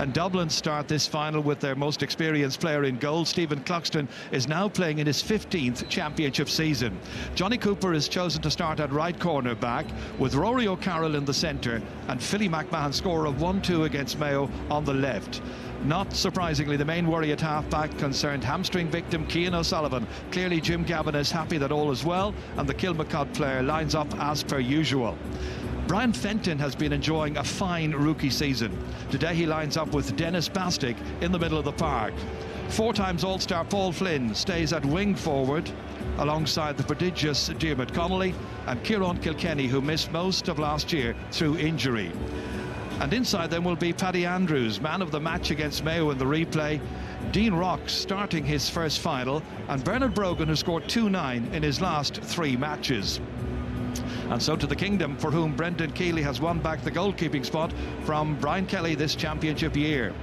And Dublin start this final with their most experienced player in goal. Stephen Cluxton is now playing in his 15th championship season. Johnny Cooper is chosen to start at right corner back, with Rory O'Carroll in the centre and Philly McMahon, scorer of 1-2 against Mayo, on the left. Not surprisingly, the main worry at half-back concerned hamstring victim Cian O'Sullivan. Clearly Jim Gavin is happy that all is well, and the Kilmacud player lines up as per usual. Brian Fenton has been enjoying a fine rookie season. Today he lines up with Dennis Bastick in the middle of the park. 4 times All-Star Paul Flynn stays at wing forward alongside the prodigious Diarmuid Connolly and Kieran Kilkenny, who missed most of last year through injury. And inside them will be Paddy Andrews, man of the match against Mayo in the replay, Dean Rocks starting his first final, and Bernard Brogan, who scored 2-9 in his last 3 matches. And so to the kingdom, for whom Brendan Keeley has won back the goalkeeping spot from Brian Kelly this championship year.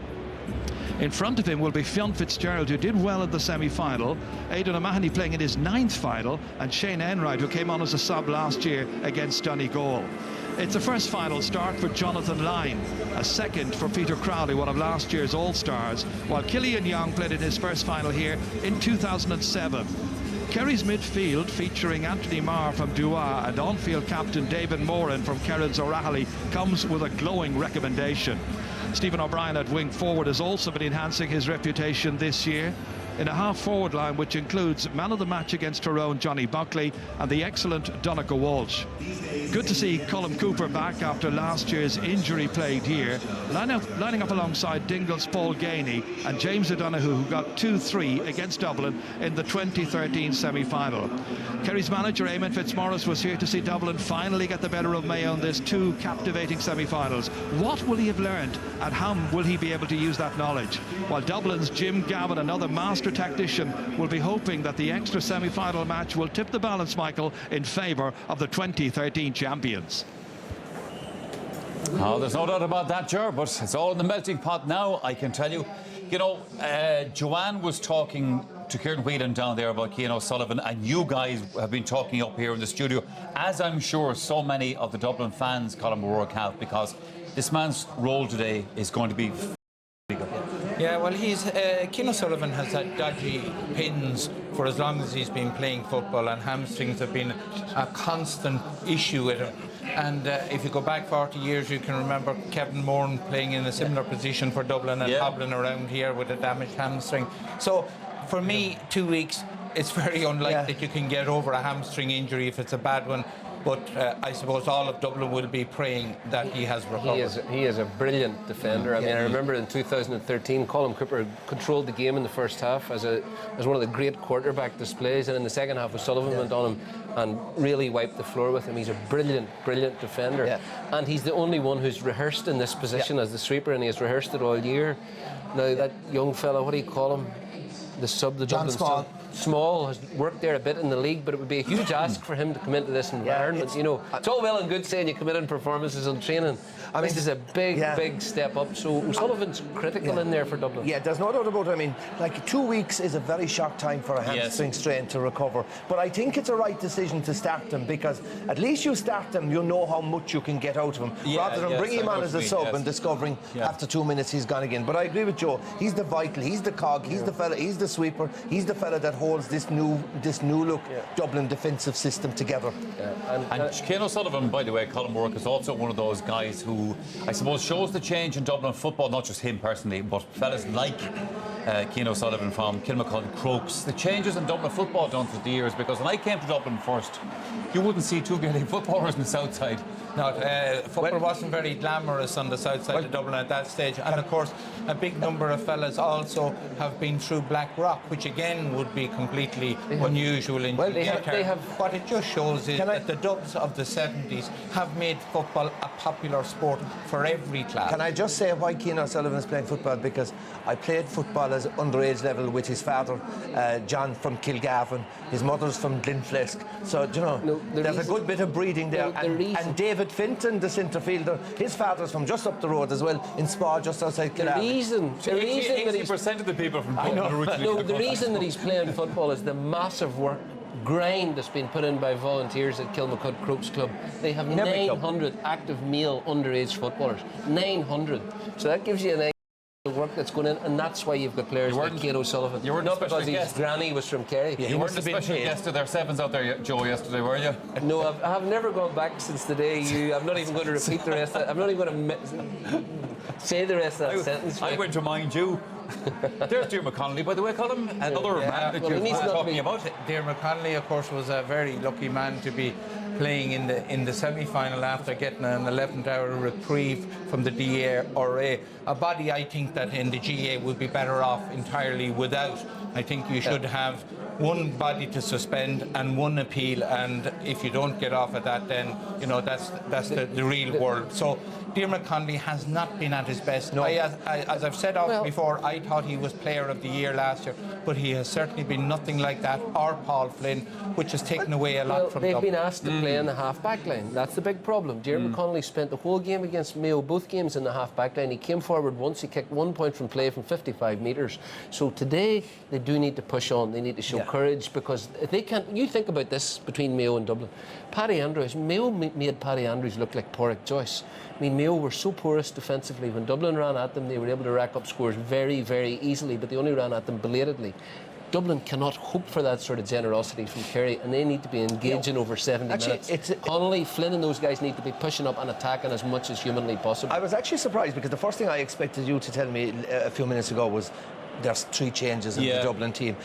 In front of him will be Fionn Fitzgerald, who did well in the semi-final, Aidan O'Mahony playing in his 9th final, and Shane Enright, who came on as a sub last year against Donegal. It's a first final start for Jonathan Lyne, a second for Peter Crowley, one of last year's All-Stars, while Killian Young played in his first final here in 2007. Kerry's midfield, featuring Anthony Marr from Dua and on-field captain David Moran from Kerrins O'Rahilly, comes with a glowing recommendation. Stephen O'Brien at wing forward has also been enhancing his reputation this year in a half-forward line which includes man of the match against Tyrone Johnny Buckley and the excellent Donncha Walsh. Good to see Colm Cooper back after last year's injury-plagued year, lining up alongside Dingle's Paul Gainey and James O'Donoghue, who got 2-3 against Dublin in the 2013 semi-final. Kerry's manager Eamon Fitzmaurice was here to see Dublin finally get the better of Mayo in these 2 captivating semi-finals. What will he have learned, and how will he be able to use that knowledge? While Dublin's Jim Gavin, another master tactician, will be hoping that the extra semi-final match will tip the balance, Michael, in favour of the 2013 champions. Oh, there's no doubt about that, Ger, but it's all in the melting pot now, I can tell you. You know, Joanne was talking to Kieran Whelan down there about Cian O'Sullivan, and you guys have been talking up here in the studio, as I'm sure so many of the Dublin fans, Colm O'Rourke, have, because this man's role today is going to be good. Yeah, well, Cian O'Sullivan has had dodgy pins for as long as he's been playing football, and hamstrings have been a constant issue with him. And if you go back 40 years, you can remember Kevin Moran playing in a similar position for Dublin and hobbling around here with a damaged hamstring. So, for me, 2 weeks, it's very unlikely that you can get over a hamstring injury if it's a bad one. But I suppose all of Dublin will be praying that he has recovered. He is a brilliant defender. I mean, I remember in 2013, Colm Cooper controlled the game in the first half as one of the great quarterback displays, and in the second half, O'Sullivan went on him and really wiped the floor with him. He's a brilliant, brilliant defender, and he's the only one who's rehearsed in this position as the sweeper, and he has rehearsed it all year. Now that young fellow, what do you call him? The sub, the Dublin sub. Small has worked there a bit in the league, but it would be a huge ask for him to come into this environment. You know, it's all well and good saying you come in performances on training. I mean, this is a big step up. So O'Sullivan's critical in there for Dublin. Yeah, there's no doubt about it. I mean, like 2 weeks is a very short time for a hamstring strain to recover. But I think it's a right decision to start them, because at least you start them, you know how much you can get out of him, rather than bringing him on as a sub and discovering after 2 minutes he's gone again. But I agree with Joe. He's the vital, he's the cog, he's the fella, he's the sweeper, he's the fella that holds this new look Dublin defensive system together. And Cian O'Sullivan, by the way, Colm O'Rourke, is also one of those guys who, I suppose, shows the change in Dublin football, not just him personally, but fellas like Cian O'Sullivan from Kilmacud, Crokes. The changes in Dublin football done through the years, because when I came to Dublin first, you wouldn't see 2 Gaelic footballers in the south side. No, football wasn't very glamorous on the south side of Dublin at that stage, and of course a big number of fellas also have been through Black Rock, which again would be completely unusual in What it just shows is that the Dubs of the 70s have made football a popular sport for every class. Can I just say why Cian O'Sullivan is playing football? Because I played football as underage level with his father, John from Kilgavin. His mother's from Glenflesk. So, you know, there's a good bit of breeding there. And David Finton, the centre fielder, his father's from just up the road as well, in Spa, just outside Kilgavin. The reason that 80% of the people from Dublin the reason that he's playing football is the massive grind that's been put in by volunteers at Kilmacud Crokes Club. They have 900 active male underage footballers. 900. So that gives you an work that's going in, and that's why you've got players like Kate O'Sullivan. You weren't not a special because his guest. granny was from Kerry. Yeah, you weren't a special guest to their sevens out there, Joe, yesterday, were you? No, I've never gone back since the day you. I'm not even going to repeat the rest. I'm not even going to say the rest of that sentence. I went to mind you. There's Diarmuid Connolly, by the way, Colin. Another man that you were talking about. Diarmuid Connolly, of course, was a very lucky man to be playing in the semi-final after getting an 11th-hour reprieve from the DRA. A body I think that in the GA would be better off entirely without. I think you should have one body to suspend and one appeal, and if you don't get off at that, then that's the real world. So Diarmuid Connolly has not been at his best. No. As I've said before, I thought he was Player of the Year last year, but he has certainly been nothing like that, or Paul Flynn, which has taken away a lot from They've Dublin. been asked to play in the half-back line. That's the big problem. Diarmuid Connolly spent the whole game against Mayo, both games in the half-back line. He came forward once, he kicked 1 point from play from 55 metres. So today, they do need to push on. They need to show courage, because if they can't... You think about this between Mayo and Dublin. Mayo made Paddy Andrews look like Porrick Joyce. I mean, Mayo were so porous defensively. When Dublin ran at them, they were able to rack up scores very, very easily, but they only ran at them belatedly. Dublin cannot hope for that sort of generosity from Kerry, and they need to be engaging over 70 minutes. Connolly, Flynn and those guys need to be pushing up and attacking as much as humanly possible. I was actually surprised, because the first thing I expected you to tell me a few minutes ago was there's 3 changes in the Dublin team.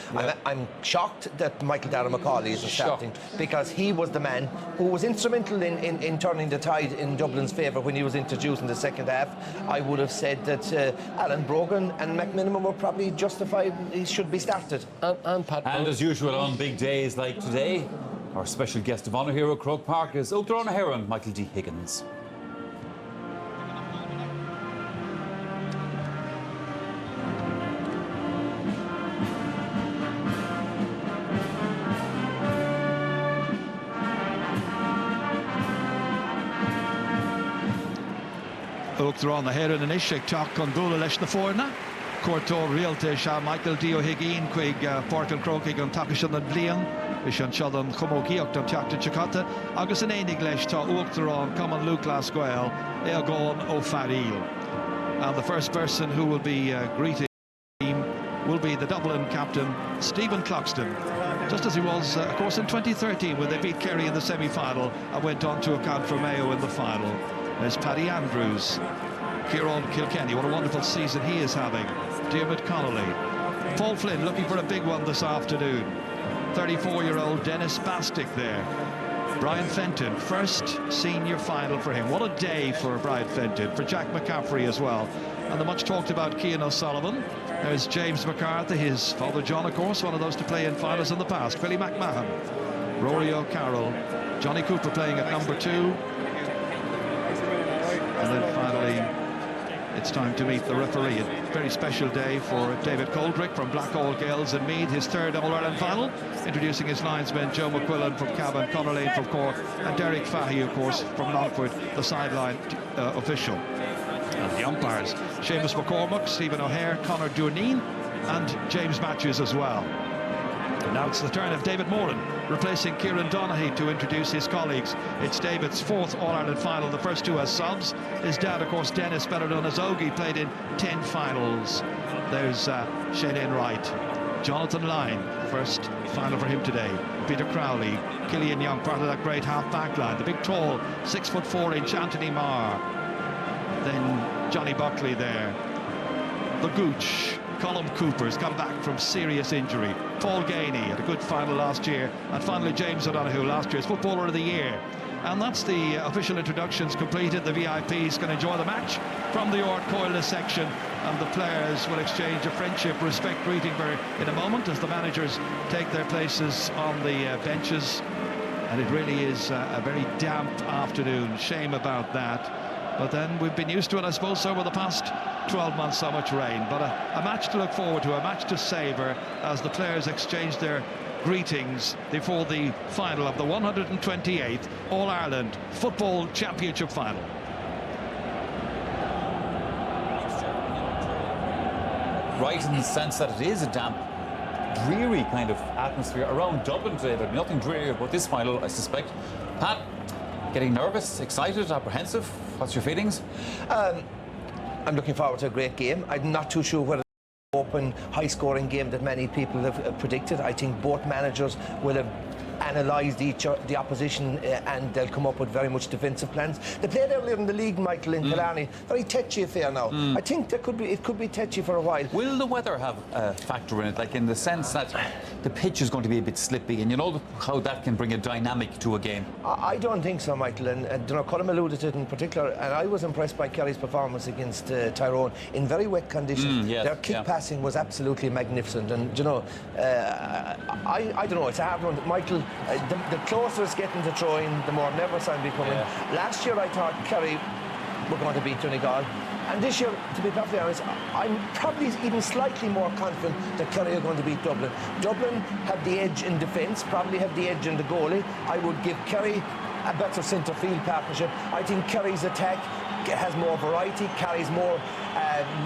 I'm shocked that Michael Dara McCauley is starting, because he was the man who was instrumental in turning the tide in Dublin's favour when he was introduced in the second half. I would have said that Alan Brogan and McMiniman were probably justified. He should be started. And Pat. And as usual on big days like today, our special guest of honour here at Croke Park is Oakdale Heron, Michael D. Higgins. Oakdale on the Heron and Ishik Talk on Gula Lesh the Forna. Corto Realte Sha Michael Dio Higeen Quig Portal Croke on Takishan and Leon. Vishan Chodon Homogiok on Chapter Chakata. August and English to Oakdale on Common Luke Lasquel. Eogon O'Farrell. And the first person who will be greeting will be the Dublin captain, Stephen Cloxton. Just as he was, of course, in 2013 when they beat Kerry in the semi-final and went on to account for Mayo in the final. There's Paddy Andrews, Kieran Kilkenny, what a wonderful season he is having. Diarmuid Connolly, Paul Flynn looking for a big one this afternoon. 34-year-old Dennis Bastick there. Brian Fenton, first senior final for him. What a day for Brian Fenton, for Jack McCaffrey as well. And the much talked about Cian O'Sullivan. There's James McCarthy, his father John, of course, one of those to play in finals in the past. Billy McMahon, Rory O'Carroll, Johnny Cooper playing at number 2. And then finally, it's time to meet the referee. A very special day for David Coldrick from Blackall Gales and Meath, his 3rd All-Ireland final, introducing his linesmen Joe McQuillan from Cavan, Conor Lane from Cork, and Derek Fahey, of course, from Longford, the sideline official. And the umpires, Seamus McCormack, Stephen O'Hare, Conor Durneen, and James Matthews as well. And now it's the turn of David Moran, replacing Kieran Donaghy to introduce his colleagues. It's David's 4th All-Ireland final, the first 2 as subs. His dad, of course, Dennis, better known as Ogie, played in 10 finals. There's Shane Wright, Jonathan Lyne, first final for him today. Peter Crowley, Killian Young, part of that great half-back line. The big, tall, 6'4" Anthony Marr. Then Johnny Buckley there. The Gooch, Colm Cooper's come back from serious injury. Paul Gainey had a good final last year. And finally James O'Donoghue, last year's Footballer of the Year. And that's the official introductions completed. The VIPs can enjoy the match from the Ort Coyle section. And the players will exchange a friendship, respect greeting in a moment as the managers take their places on the benches. And it really is a very damp afternoon. Shame about that. But then we've been used to it, I suppose, over the past 12 months, so much rain. But a match to look forward to, a match to savour as the players exchange their greetings before the final of the 128th All-Ireland Football Championship final. Right in the sense that it is a damp, dreary kind of atmosphere around Dublin today. There'll be nothing dreary about this final, I suspect. Pat, getting nervous, excited, apprehensive? What's your feelings? I'm looking forward to a great game. I'm not too sure whether open, high-scoring game that many people have predicted. I think both managers will have analysed the opposition and they'll come up with very much defensive plans. They played earlier in the league, Michael, in Killarney. Very touchy affair now. I think it could be touchy for a while. Will the weather have a factor in it, like in the sense that the pitch is going to be a bit slippy, and you know how that can bring a dynamic to a game? I don't think so, Michael, and you know, Colm alluded to it in particular, and I was impressed by Kerry's performance against Tyrone in very wet conditions. Yes, their kick passing was absolutely magnificent, and you know, I don't know, it's a hard one. Michael, the closer it's getting to throwing, the more nervous I'm becoming. Last year I thought Kerry were going to beat Donegal. And this year, to be perfectly honest, I'm probably even slightly more confident that Kerry are going to beat Dublin. Dublin have the edge in defence, probably have the edge in the goalie. I would give Kerry a better centre field partnership. I think Kerry's attack has more variety, carries more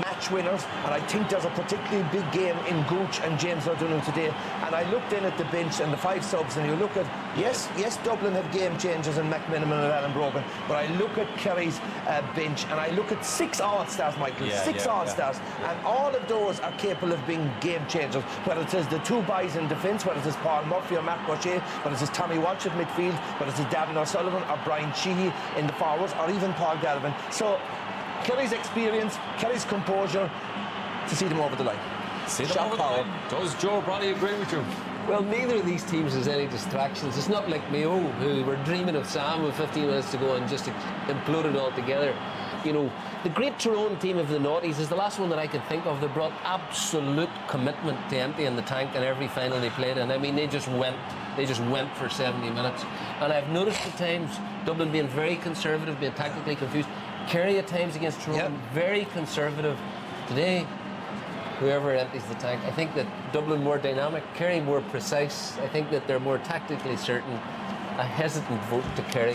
match winners, and I think there's a particularly big game in Gooch and James O'Donoghue today. And I looked in at the bench and the 5 subs, and you look at, yes, Dublin have game changers in McMiniman and Alan Brogan, but I look at Kerry's bench and I look at 6 all-stars, Michael, 6 all-stars, and all of those are capable of being game changers, whether it is the 2 boys in defence, whether it is Paul Murphy or Mark Gaucher, whether it is Tommy Walsh at midfield, whether it is Davin O'Sullivan or Brian Sheehy in the forwards, or even Paul Galvin. So Kerry's experience, Kerry's composure to see them over the line. See them over the line. Does Joe Brolly agree with you? Well, neither of these teams has any distractions. It's not like Mayo, who were dreaming of Sam with 15 minutes to go and just imploded altogether. You know, the great Tyrone team of the noughties is the last one that I could think of that brought absolute commitment to emptying the tank in every final they played in. I mean, they just went for 70 minutes. And I've noticed at times Dublin being very conservative, being tactically confused. Kerry at times against Tyrone, very conservative. Today, whoever empties the tank, I think that Dublin more dynamic, Kerry more precise. I think that they're more tactically certain. A hesitant vote to Kerry.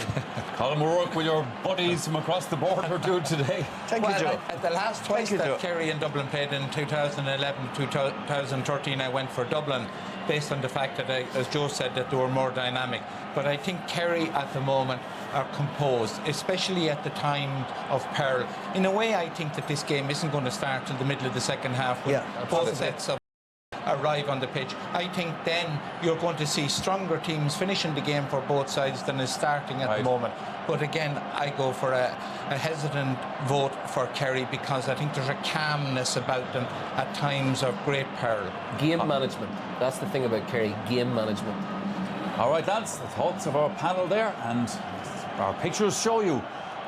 Colm O'Rourke, with your buddies from across the border doing today. Thank you, Joe. The last twice that Kerry and Dublin played in 2011 to 2013, I went for Dublin, based on the fact that, as Joe said, that they were more dynamic. But I think Kerry at the moment are composed, especially at the time of peril. In a way, I think that this game isn't going to start till the middle of the second half when both sets of arrive on the pitch. I think then you're going to see stronger teams finishing the game for both sides than is starting at the moment. But again, I go for a hesitant vote for Kerry because I think there's a calmness about them at times of great peril. Game management. That's the thing about Kerry, game management. All right, that's the thoughts of our panel there, and our pictures show you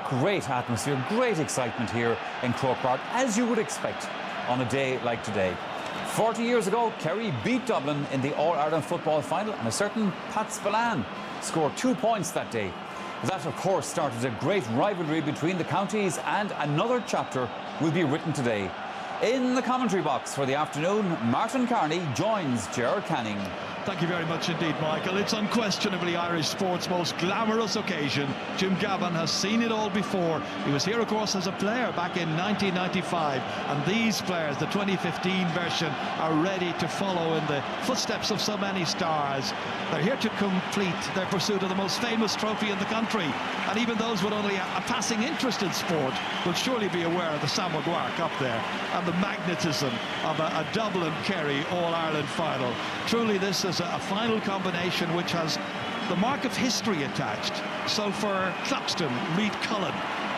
great atmosphere, great excitement here in Croke Park, as you would expect on a day like today. 40 years ago, Kerry beat Dublin in the All-Ireland football final, and a certain Pat Spillane scored 2 points that day. That, of course, started a great rivalry between the counties, and another chapter will be written today. In the commentary box for the afternoon, Martin Carney joins Gerard Canning. Thank you very much indeed, Michael. It's unquestionably Irish sport's most glamorous occasion. Jim Gavin has seen it all before. He was here, of course, as a player back in 1995. And these players, the 2015 version, are ready to follow in the footsteps of so many stars. They're here to complete their pursuit of the most famous trophy in the country. And even those with only a passing interest in sport will surely be aware of the Sam Maguire Cup there and the magnetism of a Dublin-Kerry All-Ireland final. Truly, this is a final combination which has the mark of history attached. So for Cluxton, Reid Cullen,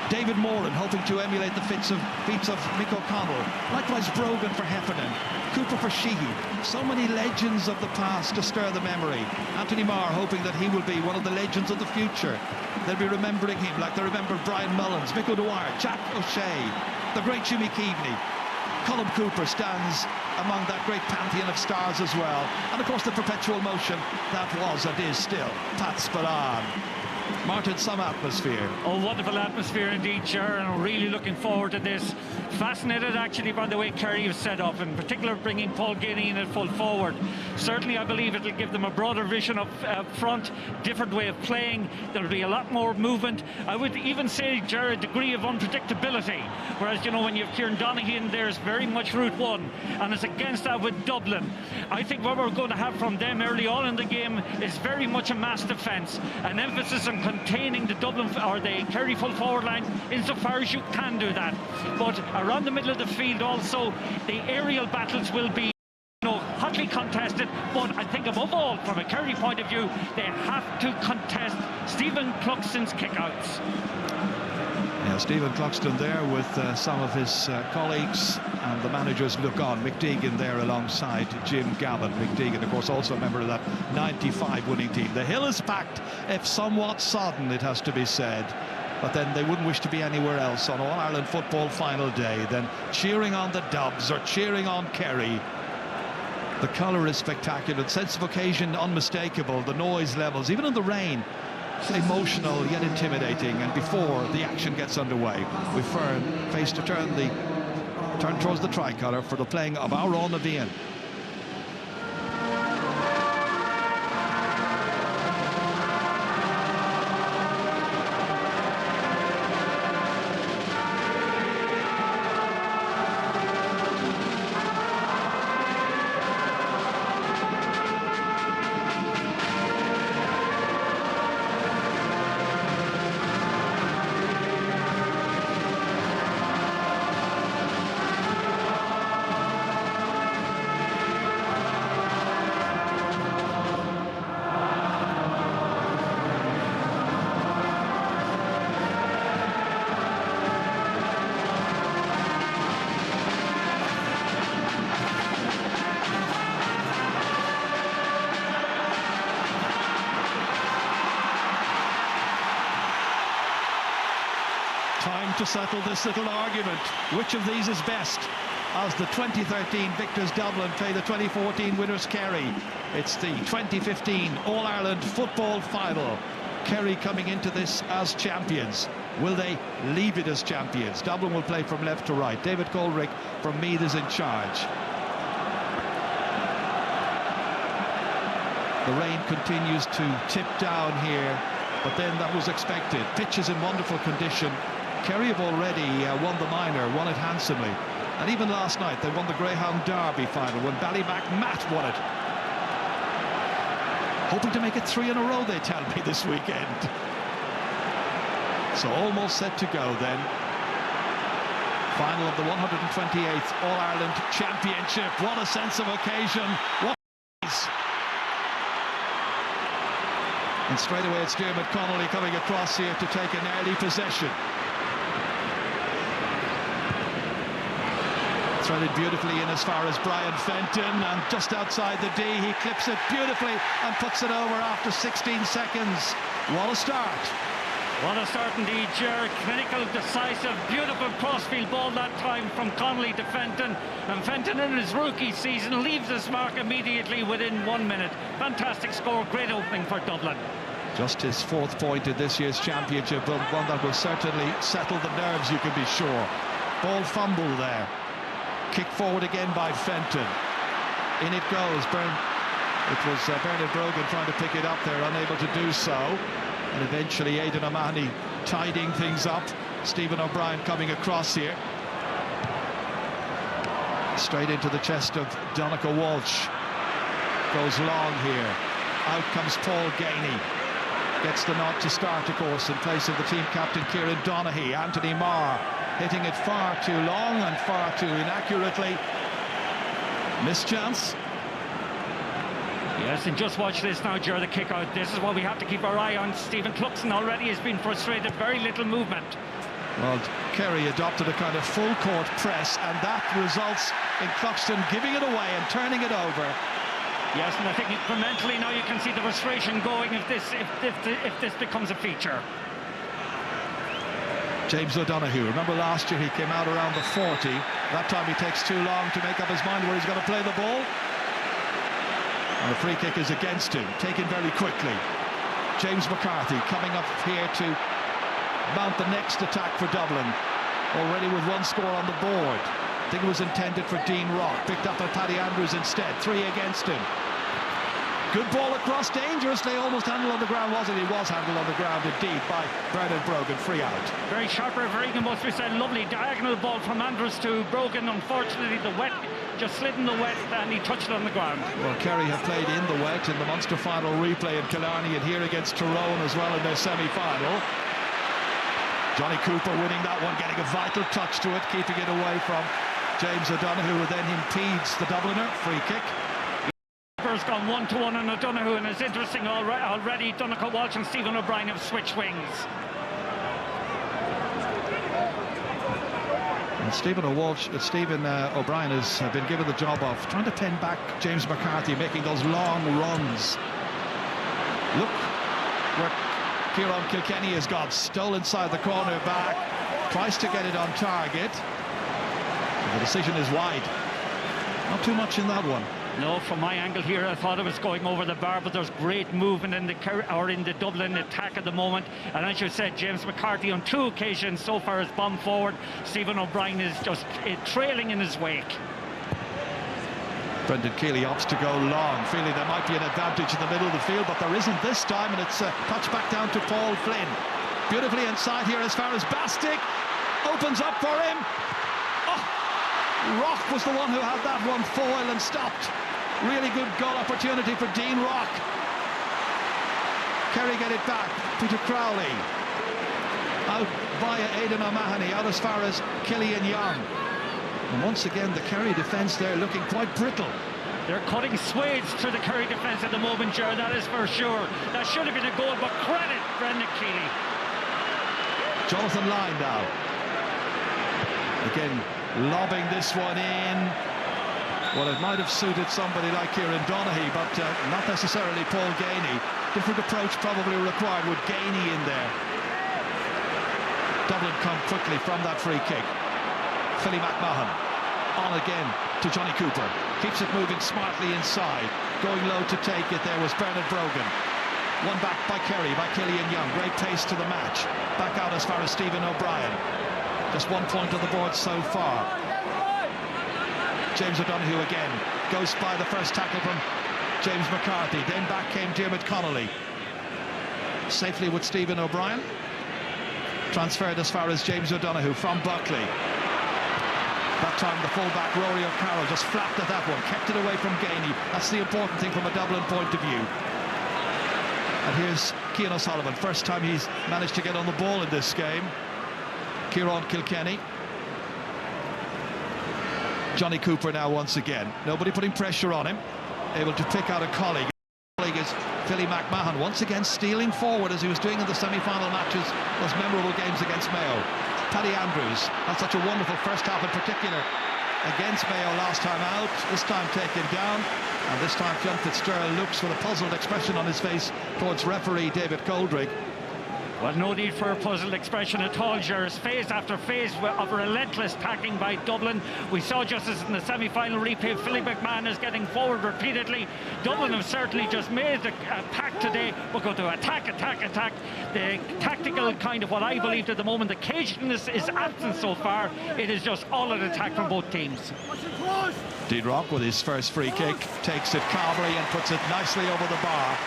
David Moran hoping to emulate the feats of Mick O'Connell, likewise Brogan for Heffernan, Cooper for Sheehy. So many legends of the past to stir the memory. Anthony Marr hoping that he will be one of the legends of the future. They'll be remembering him like they remember Brian Mullins, Mick O'Dwyer, Jack O'Shea, the great Jimmy Keaveney. Colm Cooper stands among that great pantheon of stars as well. And of course the perpetual motion that was and is still Pat Spillane. Martin, some atmosphere. Oh, wonderful atmosphere indeed, Ger, and I'm really looking forward to this. Fascinated actually by the way Kerry is set up, in particular bringing Paul Geaney in at full forward. Certainly I believe it'll give them a broader vision up front, different way of playing. There'll be a lot more movement. I would even say, Ger, a degree of unpredictability. Whereas, you know, when you have Kieran Donaghy in there, it's very much route one, and it's against that with Dublin. I think what we're going to have from them early on in the game is very much a mass defence, an emphasis on containing the Dublin or the Kerry full forward line insofar as you can do that. But around the middle of the field also, the aerial battles will be hotly contested, but I think above all, from a Kerry point of view, they have to contest Stephen Cluxton's kickouts. Yeah, Stephen Cluxton there with some of his colleagues, and the managers look on. McDeegan there alongside Jim Gavin. McDeegan, of course, also a member of that 95 winning team. The hill is packed, if somewhat sodden, it has to be said. But then they wouldn't wish to be anywhere else on All-Ireland football final day than cheering on the Dubs or cheering on Kerry. The colour is spectacular, the sense of occasion unmistakable, the noise levels, even in the rain, emotional yet intimidating. And before the action gets underway, we face to turn towards the tricolour for the playing of our own Navian. Time to settle this little argument. Which of these is best? As the 2013 victors Dublin play the 2014 winners Kerry. It's the 2015 All-Ireland football final. Kerry coming into this as champions. Will they leave it as champions? Dublin will play from left to right. David Colrick from Meath is in charge. The rain continues to tip down here, but then that was expected. Pitch is in wonderful condition. Kerry have already won the minor, won it handsomely. And even last night, they won the Greyhound Derby final when Ballymac Matt won it. Hoping to make it 3 in a row, they tell me, this weekend. So almost set to go then. Final of the 128th All-Ireland Championship. What a sense of occasion. What is. And straight away it's Dermot Connolly coming across here to take an early possession. Threaded beautifully in as far as Brian Fenton, and just outside the D he clips it beautifully and puts it over after 16 seconds. What a start. What a start indeed, Ger. Clinical, decisive, beautiful crossfield ball that time from Connolly to Fenton, and Fenton in his rookie season leaves his mark immediately within 1 minute. Fantastic score, great opening for Dublin. Just his 4th point in this year's championship, but one that will certainly settle the nerves, you can be sure. Ball fumble there. Kick forward again by Fenton. In it goes. It was Bernard Brogan trying to pick it up there, unable to do so. And eventually Aidan O'Mahony tidying things up. Stephen O'Brien coming across here. Straight into the chest of Donncha Walsh. Goes long here. Out comes Paul Gainey. Gets the nod to start, of course, in place of the team captain Kieran Donaghy. Anthony Marr hitting it far too long and far too inaccurately. Missed chance. Yes, and just watch this now, Ger, the kick out. This is what we have to keep our eye on. Stephen Cluxton already has been frustrated, very little movement. Well, Kerry adopted a kind of full court press, and that results in Cluxton giving it away and turning it over. Yes, and I think incrementally now you can see the frustration going if this becomes a feature. James O'Donoghue, remember last year he came out around the 40. That time he takes too long to make up his mind where he's going to play the ball. And the free kick is against him, taken very quickly. James McCarthy coming up here to mount the next attack for Dublin. Already with 1 score on the board. I think it was intended for Dean Rock, picked up by Paddy Andrews instead. 3 against him. Good ball across, dangerously, almost handled on the ground, wasn't it? He was handled on the ground indeed by Bernard Brogan, free out. Very sharp refereeing, must be said. Lovely diagonal ball from Andrews to Brogan. Unfortunately, the wet just slid in the wet and he touched it on the ground. Well, Kerry have played in the wet in the Munster final replay in Killarney and here against Tyrone as well in their semi-final. Johnny Cooper winning that one, getting a vital touch to it, keeping it away from James O'Donoghue, who then impedes the Dubliner. Free kick. Cooper's gone 1-1 on O'Donoghue, and it's interesting already. Donncha Walsh and Stephen O'Brien have switched wings. And Stephen O'Brien has been given the job of trying to pin back James McCarthy, making those long runs. Look where Kieran Kilkenny has got, stole inside the corner back, tries to get it on target. The decision is wide. Not too much in that one. No, from my angle here, I thought it was going over the bar, but there's great movement in the Dublin attack at the moment. And as you said, James McCarthy on 2 occasions so far has bombed forward. Stephen O'Brien is just trailing in his wake. Brendan Keeley opts to go long, feeling there might be an advantage in the middle of the field, but there isn't this time, and it's touched back down to Paul Flynn. Beautifully inside here as far as Bastick opens up for him. Oh, Rock was the one who had that one foil and stopped. Really good goal opportunity for Dean Rock. Kerry get it back. Peter Crowley out via Aidan O'Mahony, out as far as Killian Young. And once again, the Kerry defence there looking quite brittle. They're cutting swathes through the Kerry defence at the moment, Ger, that is for sure. That should have been a goal, but credit Brendan Keeley. Jonathan Lyne now. Again, lobbing this one in. Well, it might have suited somebody like Kieran Donaghy, but not necessarily Paul Gainey. Different approach probably required with Gainey in there. Dublin come quickly from that free kick. Philly McMahon on again to Johnny Cooper, keeps it moving smartly inside, going low to take it. There was Bernard Brogan, one back by Kerry, by Killian Young. Great pace to the match, back out as far as Stephen O'Brien. Just 1 point on the board so far. James O'Donoghue again goes by the first tackle from James McCarthy, then back came Diarmuid Connolly, safely with Stephen O'Brien, transferred as far as James O'Donoghue from Buckley. That time the fullback Rory O'Carroll just flapped at that one, kept it away from Gainey. That's the important thing from a Dublin point of view. And here's Cian O'Sullivan, first time he's managed to get on the ball in this game. Kieran Kilkenny. Johnny Cooper now once again. Nobody putting pressure on him. Able to pick out a colleague. Colleague is Philly McMahon, once again stealing forward as he was doing in the semi-final matches, those memorable games against Mayo. Paddy Andrews had such a wonderful first half in particular against Mayo last time out, this time taken down, and this time John Fitzgerald looks with a puzzled expression on his face towards referee David Coldrick. Well, no need for a puzzled expression at all, Gerard. Phase after phase of relentless tackling by Dublin. We saw just as in the semi-final replay, Philly McMahon is getting forward repeatedly. Dublin have certainly just made a pact today. We're going to attack. The tactical kind of what I believe at the moment, the caginess is absent so far. It is just all an attack from both teams. Dean Rock with his first free kick takes it calmly and puts it nicely over the bar.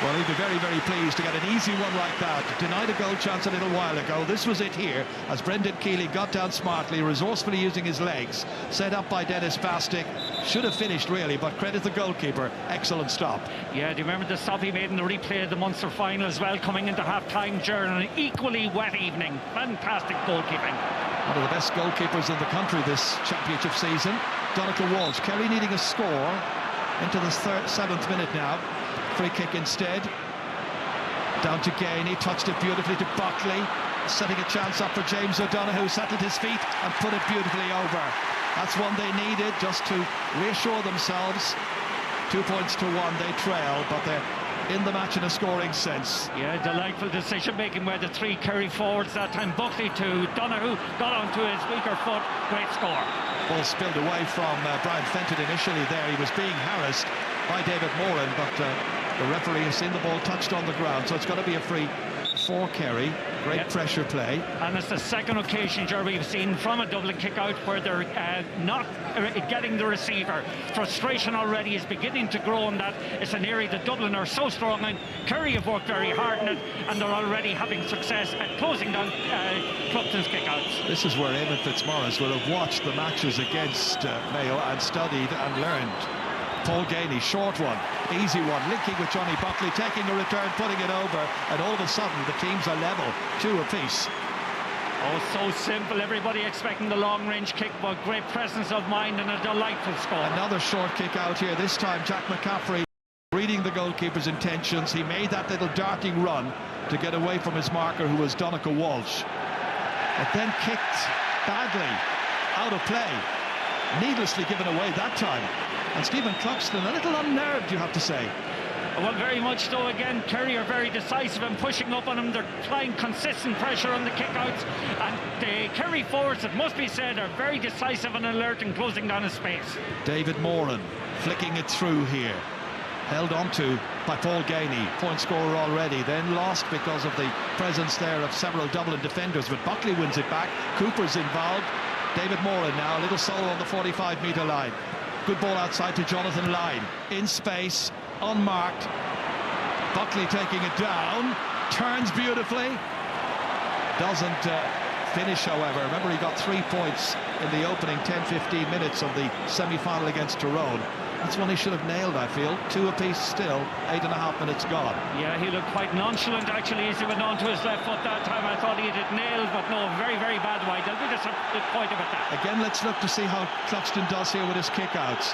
Well, he'd be very, very pleased to get an easy one like that. Denied a goal chance a little while ago. This was it here, as Brendan Keeley got down smartly, resourcefully using his legs. Set up by Dennis Bastick. Should have finished, really, but credit the goalkeeper. Excellent stop. Yeah, do you remember the stop he made in the replay of the Munster final as well, coming into half-time during an equally wet evening? Fantastic goalkeeping. One of the best goalkeepers in the country this championship season. Donncha Walsh. Kerry needing a score into the 7th minute now. Free kick instead. Down to Gainey, touched it beautifully to Buckley, setting a chance up for James O'Donoghue, settled his feet and put it beautifully over. That's one they needed just to reassure themselves. 2 points to 1, they trail, but they're in the match in a scoring sense. Yeah, delightful decision making by the 3 Kerry forwards that time. Buckley to Donoghue, got onto his weaker foot, great score. Ball spilled away from Brian Fenton initially there. He was being harassed by David Moran, but the referee has seen the ball touched on the ground, so it's got to be a free for Kerry. Great pressure play. And it's the second occasion, Jerry, we've seen from a Dublin kick-out where they're not getting the receiver. Frustration already is beginning to grow in that. It's an area that Dublin are so strong in. Kerry have worked very hard in it, and they're already having success at closing down Clumpton's kick-outs. This is where Eamon Fitzmaurice will have watched the matches against Mayo and studied and learned. Paul Gainey, short one, easy one, linking with Johnny Buckley, taking a return, putting it over, and all of a sudden the teams are level, 2 apiece. Oh, so simple. Everybody expecting the long-range kick, but great presence of mind and a delightful score. Another short kick out here. This time Jack McCaffrey reading the goalkeeper's intentions. He made that little darting run to get away from his marker, who was Donncha Walsh. But then kicked badly out of play. Needlessly given away that time. And Stephen Cluxton, a little unnerved, you have to say. Well, very much so. Again, Kerry are very decisive and pushing up on him. They're applying consistent pressure on the kickouts, and the Kerry forwards, it must be said, are very decisive and alert in closing down his space. David Moran flicking it through here, held onto by Paul Gainey, point scorer already, then lost because of the presence there of several Dublin defenders, but Buckley wins it back. Cooper's involved. David Moran now, a little solo on the 45-metre line. Good ball outside to Jonathan Lyne, in space, unmarked. Buckley taking it down, turns beautifully, doesn't finish, however. Remember, he got 3 points in the opening 10-15 minutes of the semi-final against Tyrone. That's one he should have nailed, I feel. 2 apiece still, 8.5 minutes gone. Yeah, he looked quite nonchalant actually as he went on to his left foot that time. I thought he had it nailed, but no, very, very bad wide. There'll be just a point about that. Again, let's look to see how Cluxton does here with his kickouts.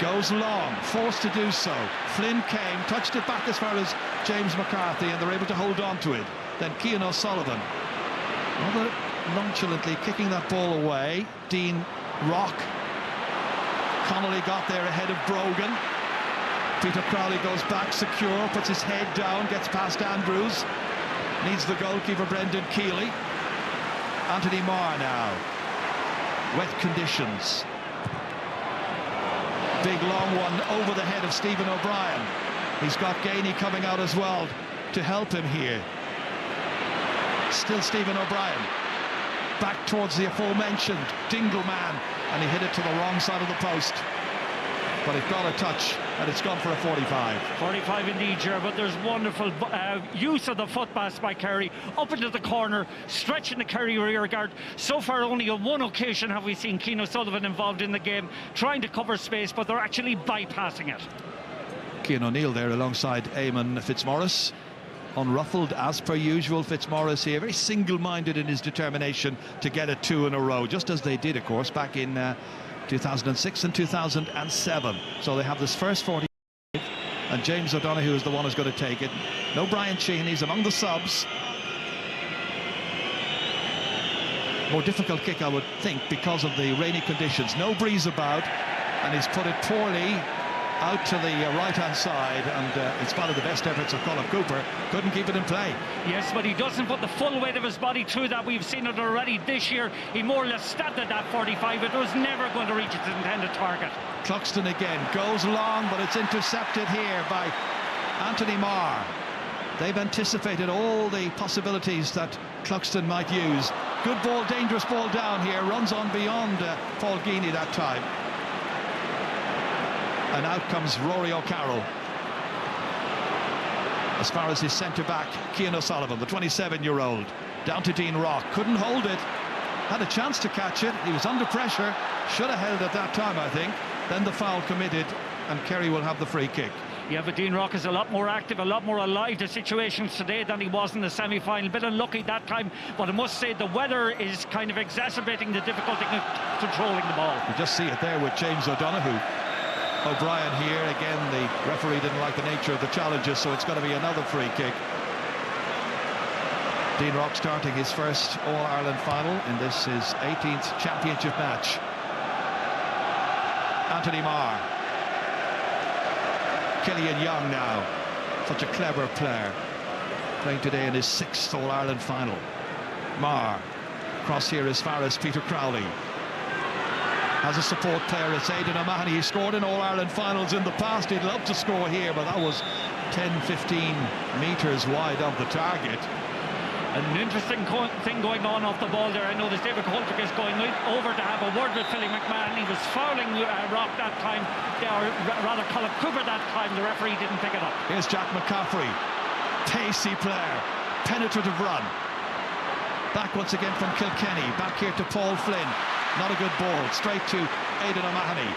Goes long, forced to do so. Flynn came, touched it back as far as James McCarthy, and they're able to hold on to it. Then Cian O'Sullivan, rather nonchalantly kicking that ball away. Dean Rock. Connolly got there ahead of Brogan. Peter Crowley goes back secure, puts his head down, gets past Andrews. Needs the goalkeeper, Brendan Keeley. Anthony Marr now. Wet conditions. Big long one over the head of Stephen O'Brien. He's got Gainey coming out as well to help him here. Still Stephen O'Brien. Back towards the aforementioned Dingle man, and he hit it to the wrong side of the post. But it got a touch, and it's gone for a 45. 45 indeed, Ger, but there's wonderful use of the foot pass by Kerry, up into the corner, stretching the Kerry rear guard. So far, only on one occasion have we seen Cian O'Sullivan involved in the game, trying to cover space, but they're actually bypassing it. Cian O'Neill there alongside Eamon Fitzmaurice. Unruffled as per usual, Fitzmaurice here, very single-minded in his determination to get it 2 in a row, just as they did, of course, back in 2006 and 2007. So they have this first 40, and James O'Donoghue is the one who's going to take it. No Brian Sheehan, he's among the subs. More difficult kick, I would think, because of the rainy conditions. No breeze about, and he's put it poorly out to the right-hand side, and in spite of the best efforts of Colin Cooper, couldn't keep it in play. Yes, but he doesn't put the full weight of his body through that. We've seen it already this year. He more or less stabbed at that 45. It was never going to reach its intended target. Cluxton again goes long, but it's intercepted here by Anthony Marr. They've anticipated all the possibilities that Cluxton might use. Good ball, dangerous ball down here, runs on beyond Paul Gainey that time. And out comes Rory O'Carroll. As far as his centre-back, Cian O'Sullivan, the 27-year-old. Down to Dean Rock, couldn't hold it. Had a chance to catch it, he was under pressure. Should have held it that time, I think. Then the foul committed, and Kerry will have the free kick. Yeah, but Dean Rock is a lot more active, a lot more alive to situations today than he was in the semi-final. Bit unlucky that time, but I must say the weather is kind of exacerbating the difficulty of controlling the ball. You just see it there with James O'Donoghue. O'Brien here, again, the referee didn't like the nature of the challenges, so it's going to be another free kick. Dean Rock starting his first All-Ireland final in this his 18th championship match. Anthony Marr. Killian Young now, such a clever player, playing today in his 6th All-Ireland final. Marr, cross here as far as Peter Crowley. Has a support player, it's Aidan O'Mahony. He scored in All-Ireland finals in the past. He'd love to score here, but that was 10-15 metres wide of the target. An interesting thing going on off the ball there. I noticed David Holtwick is going over to have a word with Philly McMahon. He was fouling Rock that time, or rather Colin Cooper that time. The referee didn't pick it up. Here's Jack McCaffrey, pacey player, penetrative run. Back once again from Kilkenny, back here to Paul Flynn. Not a good ball, straight to Aidan O'Mahony.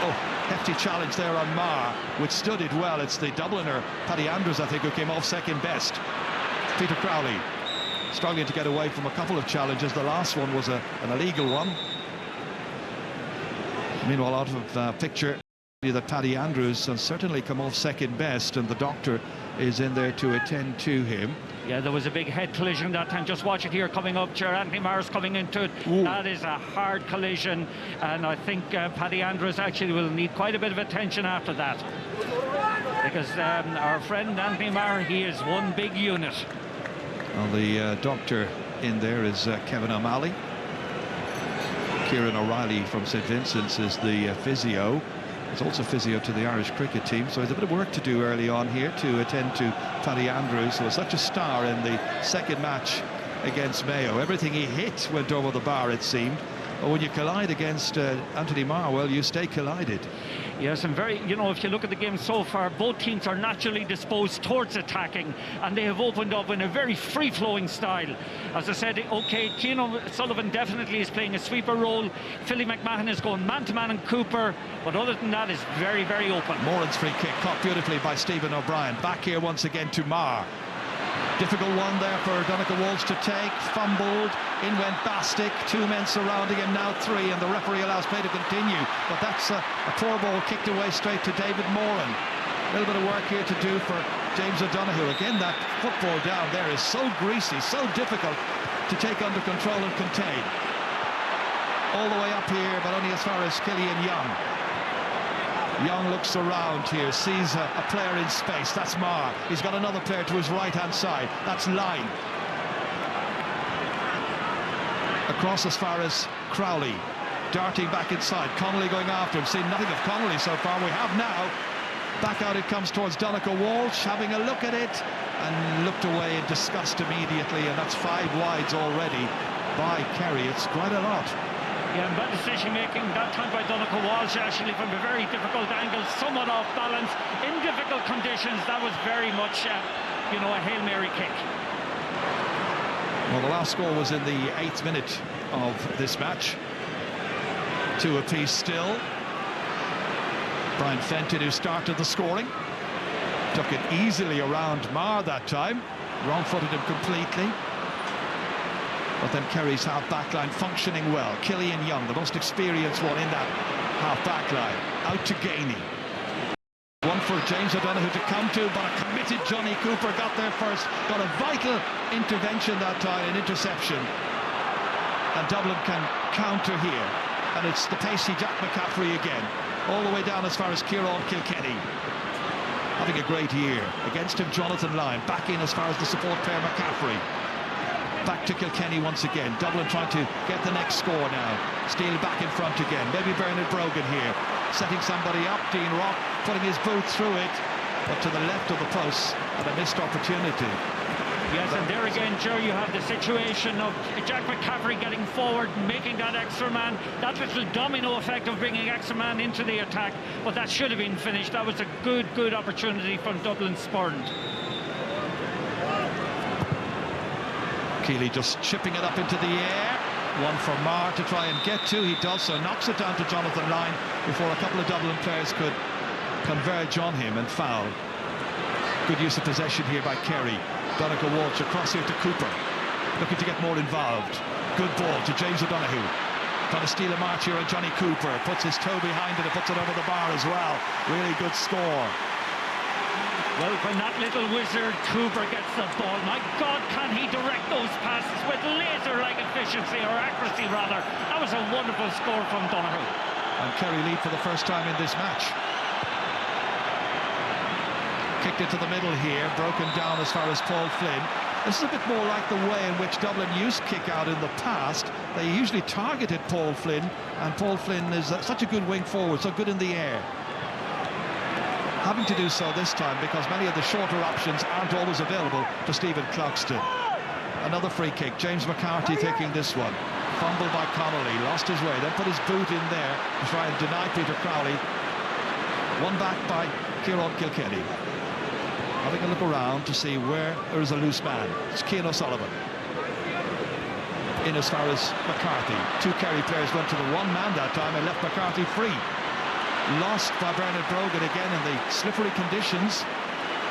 Oh, hefty challenge there on Marr, which studied well. It's the Dubliner, Paddy Andrews, I think, who came off second best. Peter Crowley struggling to get away from a couple of challenges. The last one was an illegal one. Meanwhile, out of picture, that Paddy Andrews has certainly come off second best, and the doctor is in there to attend to him. Yeah, there was a big head collision that time. Just watch it here coming up. Anthony Marr's coming into it. Ooh. That is a hard collision, and I think Paddy Andrews actually will need quite a bit of attention after that, because our friend Anthony Marr, he is one big unit. Well, the doctor in there is Kevin O'Malley. Kieran O'Reilly from St Vincent's is the physio. He's also physio to the Irish cricket team, so he has a bit of work to do early on here to attend to Paddy Andrews, who was such a star in the second match against Mayo. Everything he hit went over the bar, it seemed. But when you collide against Anthony Marr, well, you stay collided. Yes, and if you look at the game so far, both teams are naturally disposed towards attacking, and they have opened up in a very free-flowing style. As I said, okay, Cian Sullivan definitely is playing a sweeper role. Philly McMahon is going man-to-man and Cooper, but other than that, is very, very open. Moran's free kick caught beautifully by Stephen O'Brien. Back here once again to Marr. Difficult one there for Donegal Walsh to take. Fumbled. In went Bastick. Two men surrounding him, now three, and the referee allows play to continue. But that's a poor ball kicked away straight to David Moran. A little bit of work here to do for James O'Donoghue. Again, that football down there is so greasy, so difficult to take under control and contain. All the way up here, but only as far as Killian Young. Young looks around here, sees a player in space. That's Marr. He's got another player to his right-hand side. That's Line. Across as far as Crowley. Darting back inside. Connolly going after him. Seen nothing of Connolly so far. We have now. Back out it comes towards Donegal Walsh, having a look at it, and looked away in disgust immediately. And that's 5 wides already by Kerry. It's quite a lot. Yeah, and bad decision-making that time by Donegal Walsh, actually from a very difficult angle, somewhat off balance, in difficult conditions. That was very much, a Hail Mary kick. Well, the last score was in the 8th minute of this match. 2 apiece still. Brian Fenton, who started the scoring, took it easily around Marr that time, wrong-footed him completely. But then Kerry's half-back line functioning well. Killian Young, the most experienced one in that half-back line. Out to Gainey. One for James O'Donoghue to come to, but a committed Johnny Cooper got there first. Got a vital intervention that time, an interception. And Dublin can counter here. And it's the pacey Jack McCaffrey again. All the way down as far as Kieran Kilkenny. Having a great year. Against him, Jonathan Lyne. Back in as far as the support player McCaffrey. Back to Kilkenny once again. Dublin trying to get the next score now. Steele back in front again. Maybe Bernard Brogan here. Setting somebody up. Dean Rock putting his boot through it. But to the left of the post. And a missed opportunity. Yes, and there again, Joe, you have the situation of Jack McCaffrey getting forward, making that extra man. That little domino effect of bringing extra man into the attack. But that should have been finished. That was a good opportunity from Dublin spurned. Keeley just chipping it up into the air. One for Marr to try and get to. He does so, knocks it down to Jonathan Lyne before a couple of Dublin players could converge on him and foul. Good use of possession here by Kerry. Donegal Walsh across here to Cooper, looking to get more involved. Good ball to James O'Donoghue. Trying to steal a march here on Johnny Cooper. Puts his toe behind it and puts it over the bar as well. Really good score. Well, when that little wizard Cooper gets the ball, my God, can he direct those passes with laser-like efficiency, or accuracy rather. That was a wonderful score from Donoghue. And Kerry lead for the first time in this match. Kicked into the middle here, broken down as far as Paul Flynn. This is a bit more like the way in which Dublin used kick out in the past. They usually targeted Paul Flynn, and Paul Flynn is such a good wing forward, so good in the air. having to do so this time because many of the shorter options aren't always available to Stephen Cluxton. Another free kick. James McCarthy taking this one. Fumble by Connolly, lost his way, then put his boot in there to try and deny Peter Crowley. One back by Kieran Kilkenny. Having a look around to see where there is a loose man. It's Cian O'Sullivan. In as far as McCarthy. Two Kerry players went to the one man that time and left McCarthy free. Lost by Bernard Brogan again in the slippery conditions.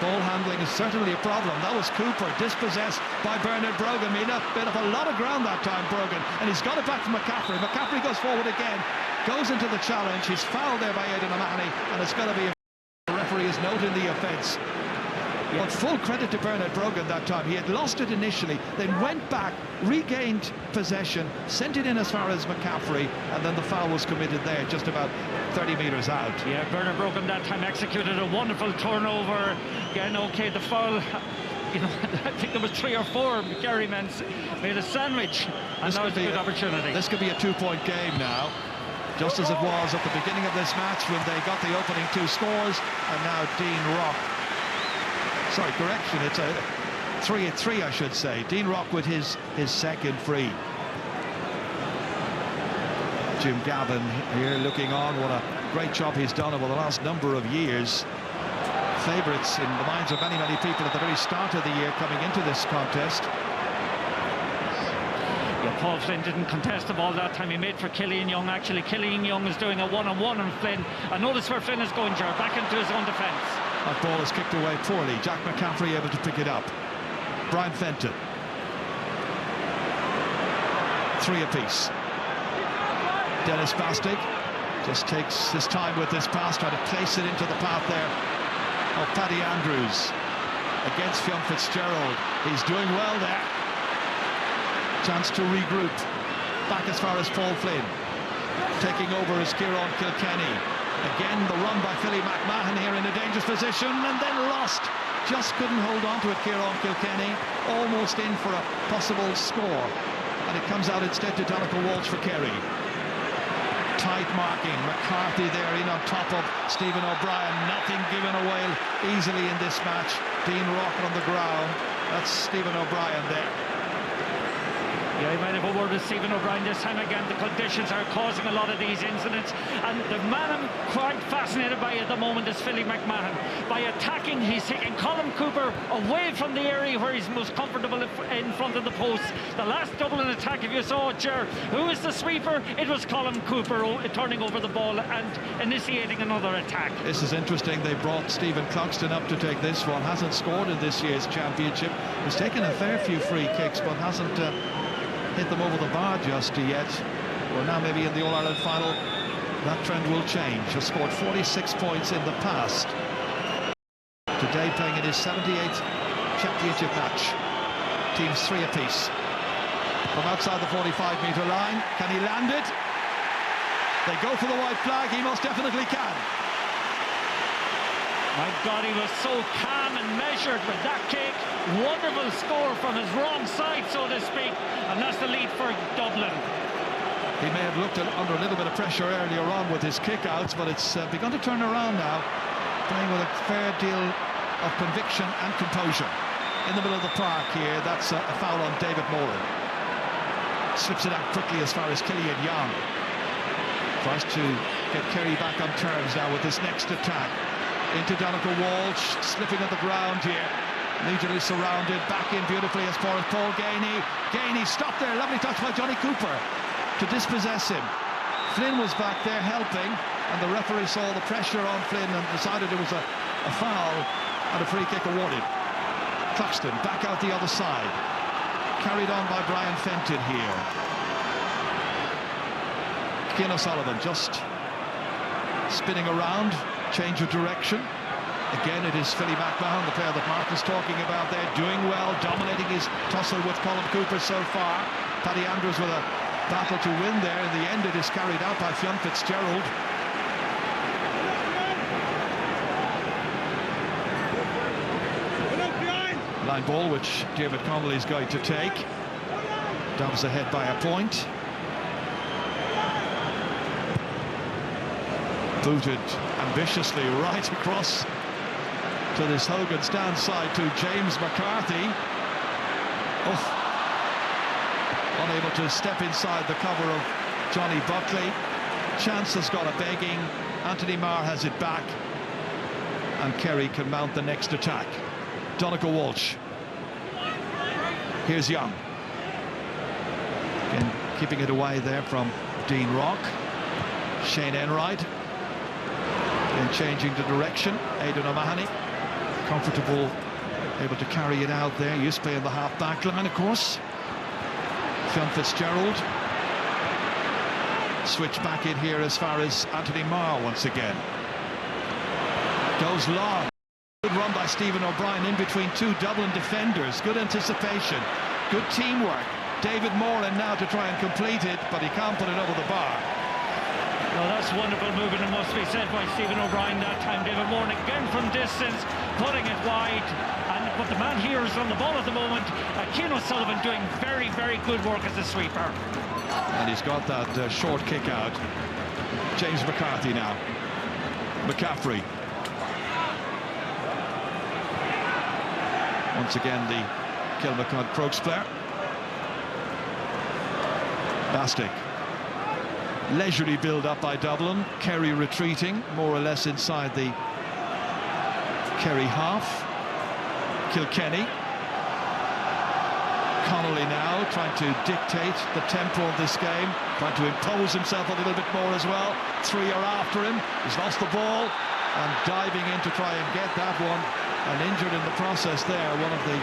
Ball handling is certainly a problem. That was Cooper, dispossessed by Bernard Brogan. Made a bit of a lot of ground that time, Brogan, and he's got it back from McCaffrey. McCaffrey goes forward again, goes into the challenge. He's fouled there by Aidan O'Mahony, and it's going to be the referee is noting the offence. But full credit to Bernard Brogan that time. He had lost it initially, then went back, regained possession, sent it in as far as McCaffrey, and then the foul was committed there, just about 30 metres out. Yeah, Bernard Brogan that time executed a wonderful turnover. Again, okay, the foul, you know, I think there was 3 or 4 Kerry men made a sandwich, and that was a good opportunity. This could be a 2-point game now, just as it was at the beginning of this match when they got the opening 2 scores, and now Dean Rock. Sorry, correction, it's a 3-3, I should say. Dean Rock with his second free. Jim Gavin here looking on. What a great job he's done over the last number of years. Favourites in the minds of many, many people at the very start of the year coming into this contest. Yeah, Paul Flynn didn't contest the ball that time. He made for Killian Young. Actually, Killian Young is doing a one-on-one on Flynn. And notice where Flynn is going, Ger, back into his own defence. That ball is kicked away poorly. Jack McCaffrey able to pick it up. Brian Fenton. 3 apiece. Dennis Bastig just takes his time with this pass, trying to place it into the path there of Paddy Andrews against Fionn Fitzgerald. He's doing well there. Chance to regroup. Back as far as Paul Flynn. Taking over is Kieran Kilkenny. Again, the run by Philly McMahon here in a dangerous position, and then lost. Just couldn't hold on to it, Kieran Kilkenny. Almost in for a possible score. And it comes out instead to Donegal Walsh for Kerry. Tight marking. McCarthy there in on top of Stephen O'Brien. Nothing given away easily in this match. Dean Rock on the ground. That's Stephen O'Brien there. Yeah, he might have a word with Stephen O'Brien this time again. The conditions are causing a lot of these incidents, and the man I'm quite fascinated by at the moment is Philly McMahon. By attacking, he's taking Colm Cooper away from the area where he's most comfortable in front of the post. The last Dublin attack, if you saw it, Ger, who is the sweeper? It was Colm Cooper turning over the ball and initiating another attack. This is interesting. They brought Stephen Cluxton up to take this one. Hasn't scored in this year's championship. He's taken a fair few free kicks, but hasn't hit them over the bar just yet. Well, now maybe in the All-Ireland final that trend will change. Has scored 46 points in the past. Today playing in his 78th championship match. Teams 3 apiece. From outside the 45-metre line, can he land it? They go for the white flag. He most definitely can. My God, he was so calm and measured with that kick. Wonderful score from his wrong side, so to speak. And that's the lead for Dublin. He may have looked under a little bit of pressure earlier on with his kick-outs, but it's begun to turn around now. Playing with a fair deal of conviction and composure. In the middle of the park here, that's a foul on David Moran. Slips it out quickly as far as Killian Young. Tries to get Kerry back on terms now with this next attack. Into Donegal Walsh, slipping on the ground here. Immediately surrounded, back in beautifully as far as Paul Gainey. Gainey stopped there, lovely touch by Johnny Cooper to dispossess him. Flynn was back there helping, and the referee saw the pressure on Flynn and decided it was a foul and a free kick awarded. Cluxton back out the other side. Carried on by Brian Fenton here. Cian O'Sullivan just spinning around. Change of direction. Again, it is Philly McMahon, the player that Mark is talking about there, doing well, dominating his tussle with Colm Cooper so far. Paddy Andrews with a battle to win there. In the end, it is carried out by Fionn Fitzgerald. Line ball, which David Connolly is going to take. Dubs ahead by a point. Booted ambitiously right across to this Hogan stand side to James McCarthy. Oh, unable to step inside the cover of Johnny Buckley. Chance has got a begging. Anthony Marr has it back, and Kerry can mount the next attack. Donegal Walsh. Here's Young. Again, keeping it away there from Dean Rock. Shane Enright. And changing the direction. Aidan O'Mahony. Comfortable, able to carry it out there. Used to play in the half-back line, of course. Fionn Fitzgerald. Switch back in here as far as Anthony Marr once again. Goes long. Good run by Stephen O'Brien in between two Dublin defenders. Good anticipation. Good teamwork. David Moran now to try and complete it, but he can't put it over the bar. Well, that's wonderful moving, it must be said, by Stephen O'Brien that time. David Moran again from distance, putting it wide. But the man here is on the ball at the moment. Cian O'Sullivan doing very, very good work as a sweeper. And he's got that short kick out. James McCarthy now. McCaffrey. Once again, the Kilmacud Crokes player. Bastic. Leisurely build-up by Dublin. Kerry retreating, more or less inside the Kerry half. Kilkenny. Connolly now trying to dictate the tempo of this game, trying to impose himself a little bit more as well. Three are after him. He's lost the ball and diving in to try and get that one, and injured in the process there. One of the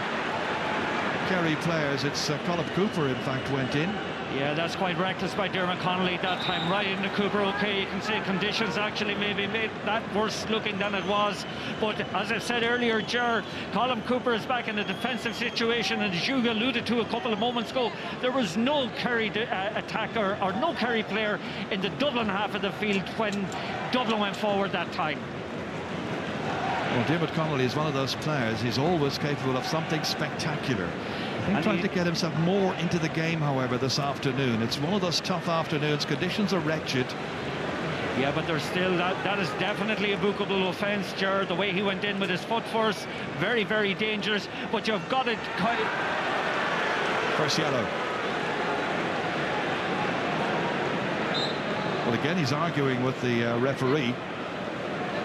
Kerry players, it's Colm Cooper, in fact, went in. Yeah, that's quite reckless by Dermot Connolly that time, right into Cooper. Okay, you can say conditions actually maybe made that worse looking than it was, but as I said earlier, Ger, Colm Cooper is back in a defensive situation, and as you alluded to a couple of moments ago, there was no Kerry attacker or no Kerry player in the Dublin half of the field when Dublin went forward that time. Well, Dermot Connolly is one of those players, he's always capable of something spectacular. He's trying to get himself more into the game, however, this afternoon. It's one of those tough afternoons. Conditions are wretched. Yeah, but there's still that is definitely a bookable offence, Ger. The way he went in with his foot first, very, very dangerous. But you've got it. First yellow. Well, again, he's arguing with the referee.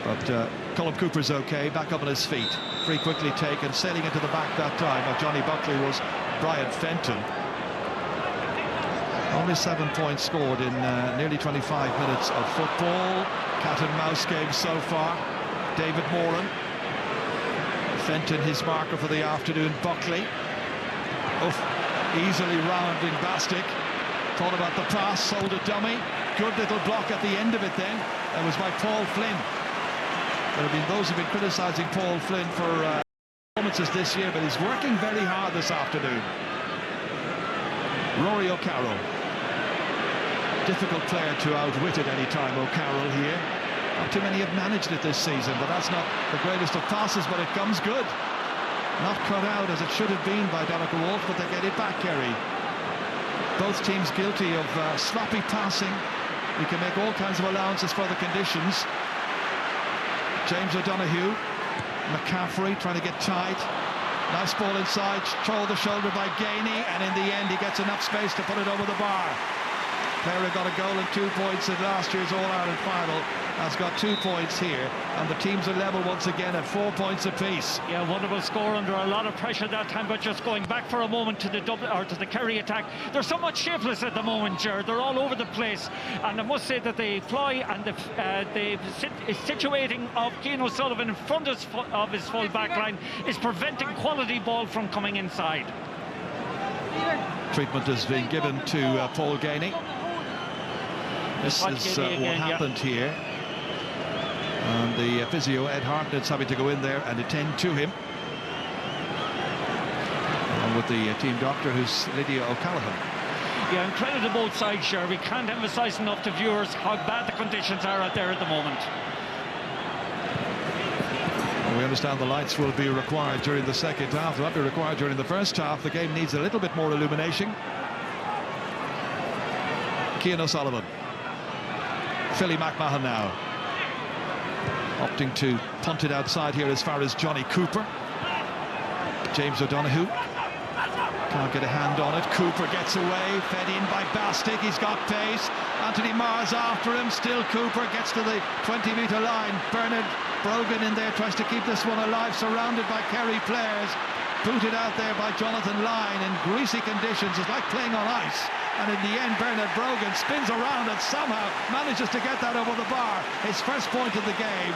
But Colm Cooper's okay, back up on his feet. Free quickly taken, sailing into the back that time of Johnny Buckley was Brian Fenton. Only 7 points scored in nearly 25 minutes of football. Cat and mouse game so far. David Moran. Fenton, his marker for the afternoon. Buckley. Easily rounding Bastic. Thought about the pass, sold a dummy. Good little block at the end of it then. That was by Paul Flynn. There have been those who have been criticising Paul Flynn for performances this year, but he's working very hard this afternoon. Rory O'Carroll. Difficult player to outwit at any time, O'Carroll here. Not too many have managed it this season, but that's not the greatest of passes, but it comes good. Not cut out as it should have been by Donegal Walsh, but they get it back, Kerry. Both teams guilty of sloppy passing. We can make all kinds of allowances for the conditions. James O'Donoghue, McCaffrey trying to get tight. Nice ball inside, shoulder by Gainey, and in the end he gets enough space to put it over the bar. Kerry got a goal and 2 points in last year's All-Ireland final, has got 2 points here, and the teams are level once again at 4 points apiece. Yeah, wonderful score under a lot of pressure that time, but just going back for a moment to the Dublin or to the Kerry attack, they're somewhat shapeless at the moment, Ger. They're all over the place, and I must say that the ploy and the situating of Cian O'Sullivan in front of his full back line is preventing quality ball from coming inside. Treatment has been given to Paul Gainey. This is what happened here. And the physio, Ed Hartnett's having to go in there and attend to him. Along with the team doctor, who's Lydia O'Callaghan. Yeah, and credit to both sides, sure. We can't emphasise enough to viewers how bad the conditions are out there at the moment. Well, we understand the lights will be required during the second half. They'll not be required during the first half. The game needs a little bit more illumination. Cian O'Sullivan. Philly McMahon now. Opting to punt it outside here as far as Johnny Cooper. James O'Donoghue can't get a hand on it. Cooper gets away, fed in by Bastic. He's got pace. Anthony Marr's after him. Still Cooper gets to the 20-metre line. Bernard Brogan in there tries to keep this one alive, surrounded by Kerry players. Booted out there by Jonathan Lyne in greasy conditions. It's like playing on ice. And in the end, Bernard Brogan spins around and somehow manages to get that over the bar. His first point of the game.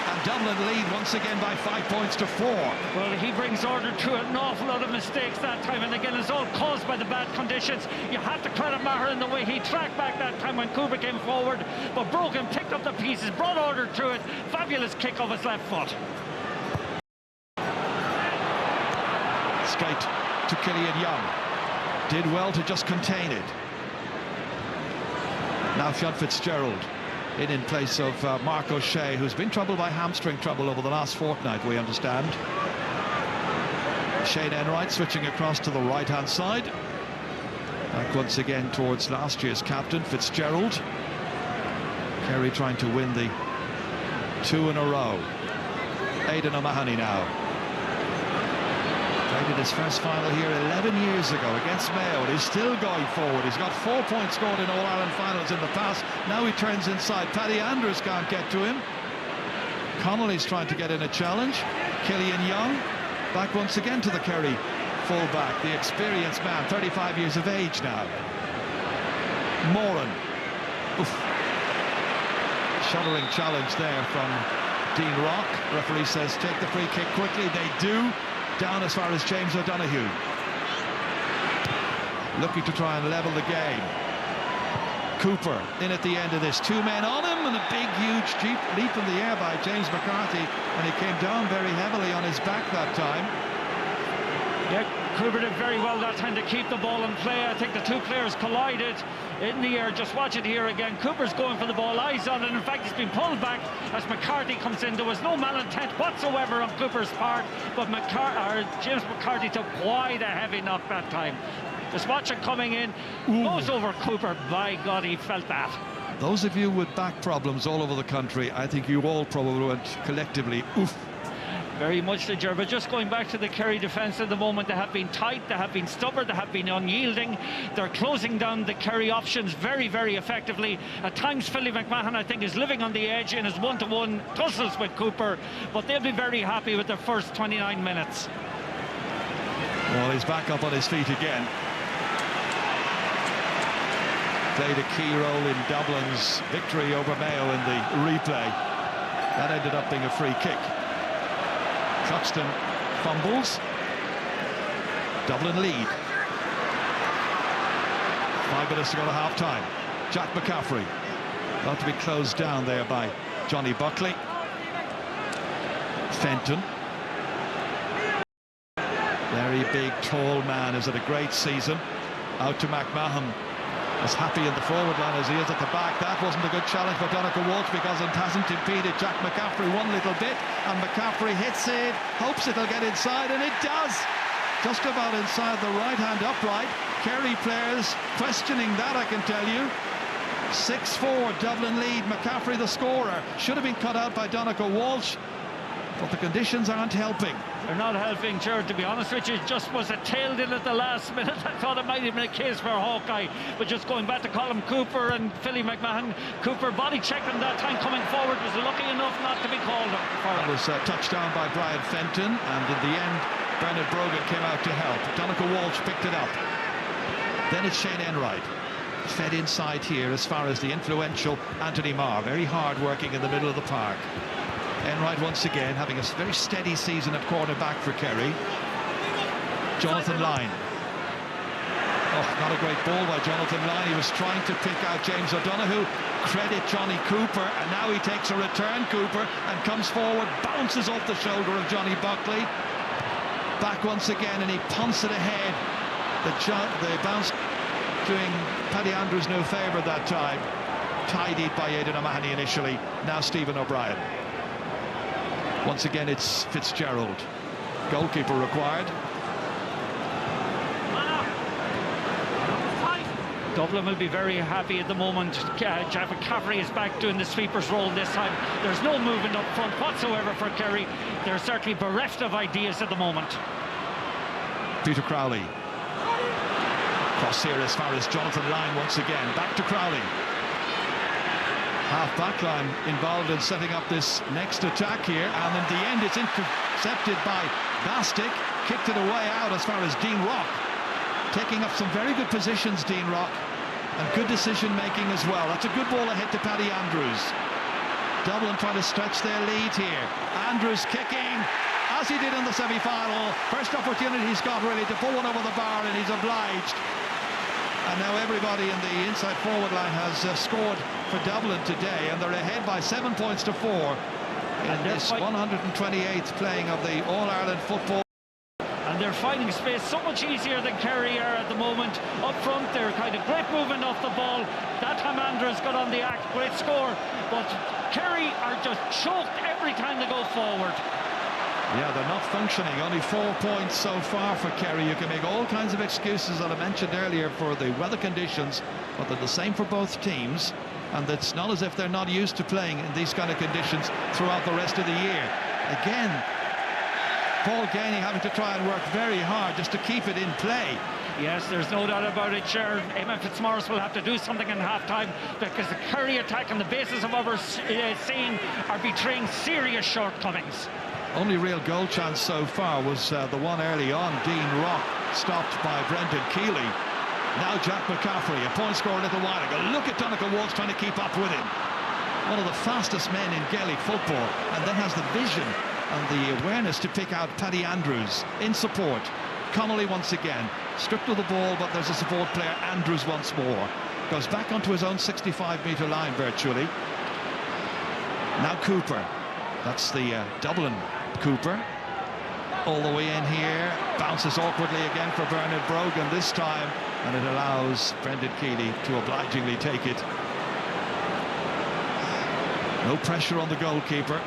And Dublin lead once again by 5 points to 4. Well, he brings order to it. An awful lot of mistakes that time, and again, it's all caused by the bad conditions. You have to credit Maher in the way he tracked back that time when Cooper came forward, but Brogan picked up the pieces, brought order to it. Fabulous kick off his left foot. Straight to Killian Young. Did well to just contain it. Now Fionn Fitzgerald in place of Mark O'Shea, who's been troubled by hamstring trouble over the last fortnight, we understand. Shane Enright switching across to the right-hand side. Back once again towards last year's captain, Fitzgerald. Kerry trying to win the 2 in a row. Aidan O'Mahony now. Played in his first final here 11 years ago against Mayo, and he's still going forward. He's got 4 points scored in All-Ireland finals in the past. Now he turns inside. Paddy Andrews can't get to him. Connolly's trying to get in a challenge. Killian Young back once again to the Kerry full-back, the experienced man, 35 years of age now. Moran. Oof. Shuddering challenge there from Dean Rock. Referee says take the free kick quickly. They do. Down as far as James O'Donoghue. Looking to try and level the game. Cooper in at the end of this. 2 men on him, and a big, huge leap in the air by James McCarthy, and he came down very heavily on his back that time. Yeah, Cooper did very well that time to keep the ball in play. I think the 2 players collided in the air. Just watch it here again. Cooper's going for the ball, eyes on it. In fact, he's been pulled back as McCarthy comes in. There was no malintent whatsoever on Cooper's part, but James McCarthy took quite a heavy knock that time. Just watch it coming in. Goes over Cooper. By God, he felt that. Those of you with back problems all over the country, I think you all probably went collectively, oof. Very much the job. But just going back to the Kerry defence at the moment, they have been tight, they have been stubborn, they have been unyielding. They're closing down the Kerry options very, very effectively. At times, Philly McMahon, I think, is living on the edge in his one-to-one tussles with Cooper, but they'll be very happy with their first 29 minutes. Well, he's back up on his feet again. Played a key role in Dublin's victory over Mayo in the replay. That ended up being a free kick. Cluxton fumbles. Dublin lead. 5 minutes to go to half-time. Jack McCaffrey about to be closed down there by Johnny Buckley. Fenton. Very big, tall man. Has had a great season. Out to McMahon. As happy in the forward line as he is at the back. That wasn't a good challenge for Donncha Walsh because it hasn't impeded Jack McCaffrey one little bit, and McCaffrey hits it, hopes it'll get inside, and it does. Just about inside the right-hand upright. Kerry players questioning that, I can tell you. 6-4 Dublin lead. McCaffrey the scorer. Should have been cut out by Donncha Walsh, but the conditions aren't helping. They're not helping, Jared, to be honest with you. It just was a tailed in at the last minute. I thought it might have been a case for Hawkeye, but just going back to Colin Cooper and Philly McMahon. Cooper body checked him that time coming forward, was lucky enough not to be called for it. That was touched down by Brian Fenton, and in the end Bernard Brogan came out to help. Donncha Walsh picked it up. Then it's Shane Enright, fed inside here as far as the influential Anthony Marr, very hard working in the middle of the park. Enright once again having a very steady season at cornerback for Kerry. Jonathan Lyne. Oh, not a great ball by Jonathan Lyne. He was trying to pick out James O'Donoghue. Credit Johnny Cooper, and now he takes a return, Cooper, and comes forward, bounces off the shoulder of Johnny Buckley. Back once again, and he punts it ahead. The bounce doing Paddy Andrews no favour that time. Tidied by Aidan O'Mahony initially. Now Stephen O'Brien. Once again, it's Fitzgerald. Goalkeeper required. Dublin will be very happy at the moment. Jack McCaffrey is back doing the sweeper's role this time. There's no movement up front whatsoever for Kerry. They're certainly bereft of ideas at the moment. Peter Crowley. Cross here as far as Jonathan Lyne once again. Back to Crowley. Half back line involved in setting up this next attack here, and in the end it's intercepted by Bastic. Kicked it away out as far as Dean Rock. Taking up some very good positions, Dean Rock, and good decision making as well. That's a good ball ahead to Paddy Andrews. Dublin trying to stretch their lead here. Andrews kicking, as he did in the semi-final. First opportunity he's got really to pull one over the bar, and he's obliged. And now everybody in the inside forward line has scored for Dublin today, and they're ahead by 7 points to 4 in this 128th playing of the All-Ireland football. And they're finding space so much easier than Kerry are at the moment. Up front, they're kind of great movement off the ball. That time Andrews got on the act, great score. But Kerry are just choked every time they go forward. Yeah, they're not functioning. Only 4 points so far for Kerry. You can make all kinds of excuses that I mentioned earlier for the weather conditions, but they're the same for both teams. And it's not as if they're not used to playing in these kind of conditions throughout the rest of the year. Again, Paul Gainey having to try and work very hard just to keep it in play. Yes, there's no doubt about it, Chair. Eamon Fitzmaurice will have to do something in half-time, because the Kerry attack on the basis of what we're seeing are betraying serious shortcomings. Only real goal chance so far was the one early on. Dean Rock stopped by Brendan Keeley. Now Jack McCaffrey, a point scorer a little while ago. Look at Donegal Walsh trying to keep up with him. One of the fastest men in Gaelic football, and then has the vision and the awareness to pick out Paddy Andrews in support. Connolly once again, stripped of the ball, but there's a support player. Andrews once more. Goes back onto his own 65-metre line virtually. Now Cooper. That's the Dublin Cooper. All the way in here. Bounces awkwardly again for Bernard Brogan this time, and it allows Brendan Keeley to obligingly take it. No pressure on the goalkeeper.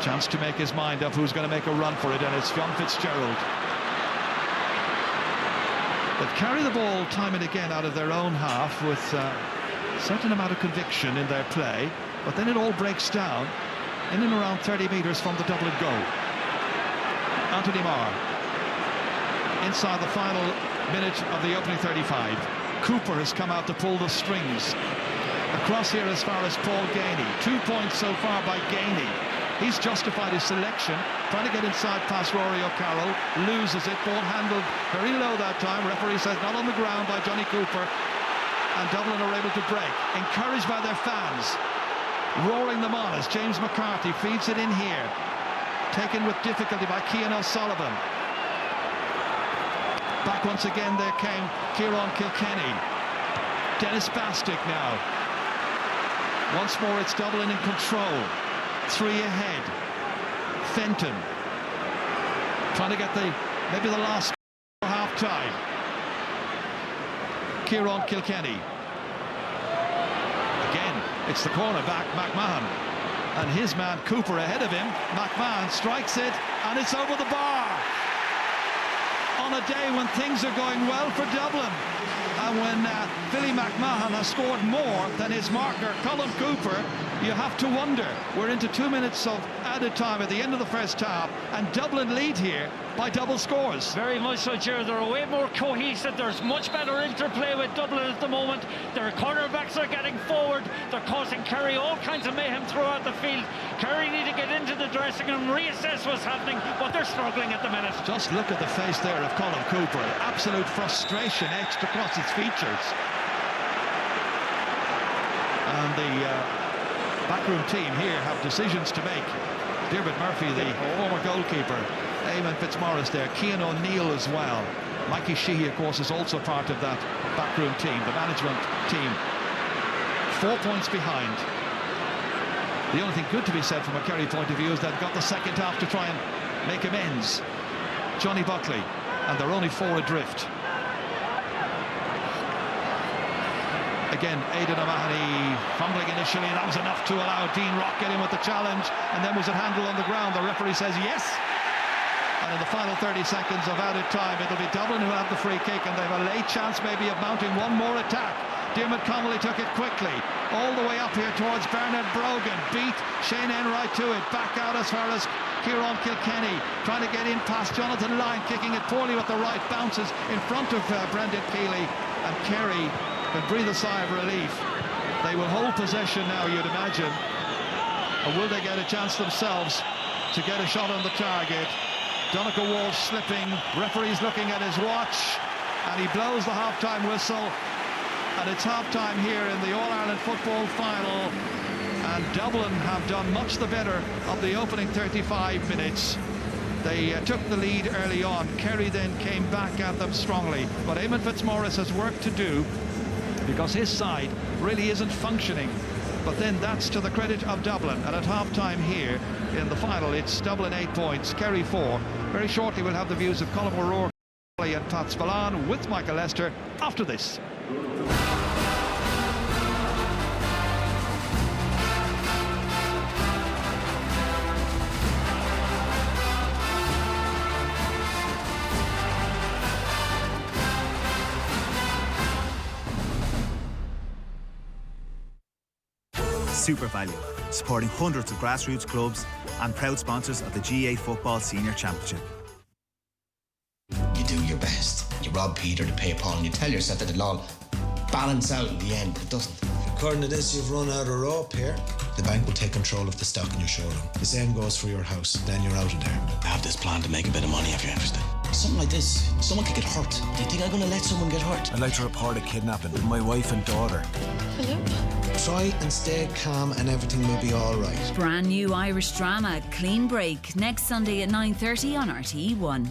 Chance to make his mind up who's going to make a run for it, and it's John Fitzgerald. They've carried the ball time and again out of their own half with a certain amount of conviction in their play, but then it all breaks down in and around 30 metres from the Dublin goal. Anthony Marr inside the final minute of the opening 35. Cooper has come out to pull the strings. Across here as far as Paul Gainey. 2 points so far by Gainey. He's justified his selection, trying to get inside past Rory O'Carroll, loses it, ball handled very low that time. Referee says not on the ground by Johnny Cooper, and Dublin are able to break, encouraged by their fans, roaring them on as James McCarthy feeds it in here, taken with difficulty by Cian O'Sullivan. Back once again there came Kieran Kilkenny. Dennis Bastic now. Once more it's Dublin in control. 3 ahead. Fenton trying to get maybe the last half time. Kieran Kilkenny. Again, it's the cornerback McMahon, and his man Cooper ahead of him. McMahon strikes it, and it's over the bar. On a day when things are going well for Dublin, and when Billy McMahon has scored more than his marker Colin Cooper, you have to wonder. We're into 2 minutes of added time at the end of the first half, and Dublin lead here by double scores. Very much so, Gerard. They're way more cohesive. There's much better interplay with Dublin at the moment. Their cornerbacks are getting forward. They're causing Kerry all kinds of mayhem throughout the field. Kerry need to get into the dressing room, reassess what's happening, but they're struggling at the minute. Just look at the face there of Colin Cooper. Absolute frustration etched across his features. And the backroom team here have decisions to make. Diarmuid Murphy, the former goalkeeper, Eamon Fitzmaurice there, Cian O'Neill as well. Mikey Sheehy, of course, is also part of that backroom team, the management team. 4 points behind. The only thing good to be said from a Kerry point of view is they've got the second half to try and make amends. Johnny Buckley, and they're only 4 adrift. Again, Aidan O'Mahony fumbling initially. That was enough to allow Dean Rock get in with the challenge. And then was it handled on the ground? The referee says yes. And in the final 30 seconds of added time, it'll be Dublin who have the free kick, and they have a late chance maybe of mounting one more attack. Diarmuid Connolly took it quickly, all the way up here towards Bernard Brogan. Beat Shane Enright to it. Back out as far as Kieran Kilkenny, trying to get in past Jonathan Lyne, kicking it poorly with the right, bounces in front of Brendan Keeley, and Kerry can breathe a sigh of relief. They will hold possession now, you'd imagine. Or will they get a chance themselves to get a shot on the target? Donegal Walsh slipping, referee's looking at his watch, and he blows the half-time whistle. And it's half-time here in the All-Ireland football final. And Dublin have done much the better of the opening 35 minutes. They took the lead early on. Kerry then came back at them strongly. But Eamon Fitzmaurice has work to do because his side really isn't functioning. But then that's to the credit of Dublin. And at half-time here in the final, it's Dublin 8 points, Kerry 4. Very shortly we'll have the views of Colm O'Rourke and Pat Spillane with Michael Lester after this. Super Value, supporting hundreds of grassroots clubs and proud sponsors of the GA Football Senior Championship. You do your best. You rob Peter to pay Paul, and you tell yourself that it'll all balance out in the end. It doesn't. According to this, you've run out of rope here. The bank will take control of the stock in your showroom. The same goes for your house. Then you're out of there. I have this plan to make a bit of money if you're interested. Something like this, someone could get hurt. Do you think I'm going to let someone get hurt? I'd like to report a kidnapping of my wife and daughter. Hello? Try and stay calm and everything will be all right. Brand new Irish drama, Clean Break, next Sunday at 9:30 on RTE1.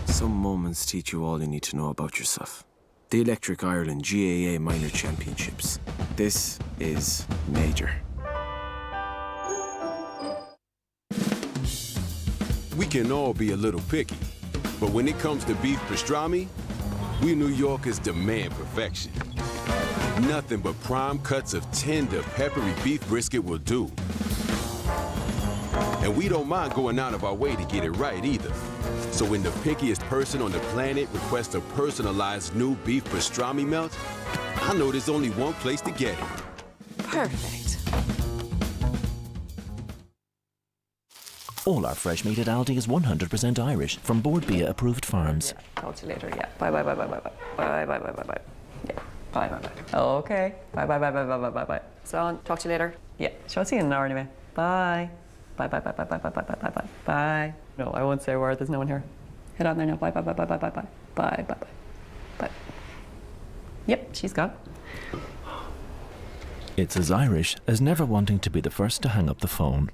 Some moments teach you all you need to know about yourself. The Electric Ireland GAA Minor Championships. This is major. We can all be a little picky, but when it comes to beef pastrami, we New Yorkers demand perfection. Nothing but prime cuts of tender, peppery beef brisket will do. And we don't mind going out of our way to get it right either. So when the pickiest person on the planet requests a personalized new beef pastrami melt, I know there's only one place to get it. Perfect. All our fresh meat at Aldi is 100% Irish from Board Bia approved farms. Yeah, talk to you later. Yeah. Bye. Yeah. Bye. Okay. Bye. So, talk to you later. Yeah. So I'll see you in an hour anyway. Bye. Bye. No, I won't say a word. There's no one here. Head on there now. Bye. Yep, she's gone. It's as Irish as never wanting to be the first to hang up the phone.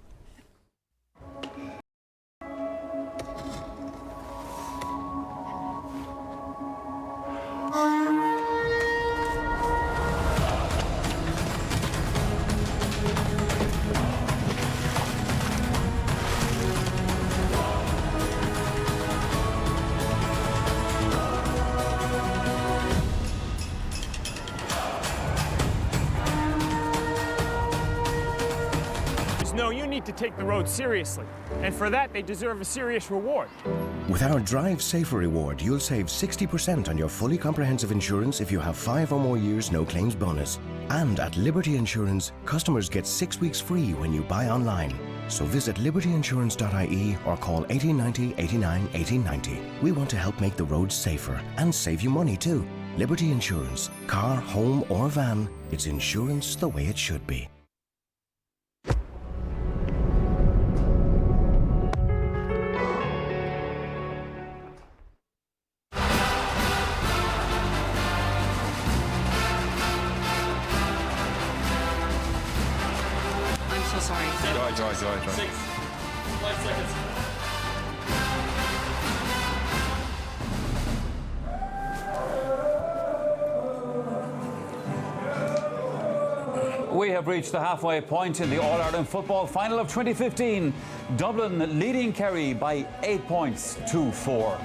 No, you need to take the road seriously, and for that they deserve a serious reward. With our Drive Safer reward, you'll save 60% on your fully comprehensive insurance if you have 5 or more years no claims bonus. And at Liberty Insurance, customers get 6 weeks free when you buy online. So visit libertyinsurance.ie or call 1890 89 1890. We want to help make the roads safer and save you money too. Liberty Insurance. Car, home or van, it's insurance the way it should be. Joy. 6, 5 seconds. We have reached the halfway point in the All-Ireland football final of 2015. Dublin leading Kerry by 8 points to 4.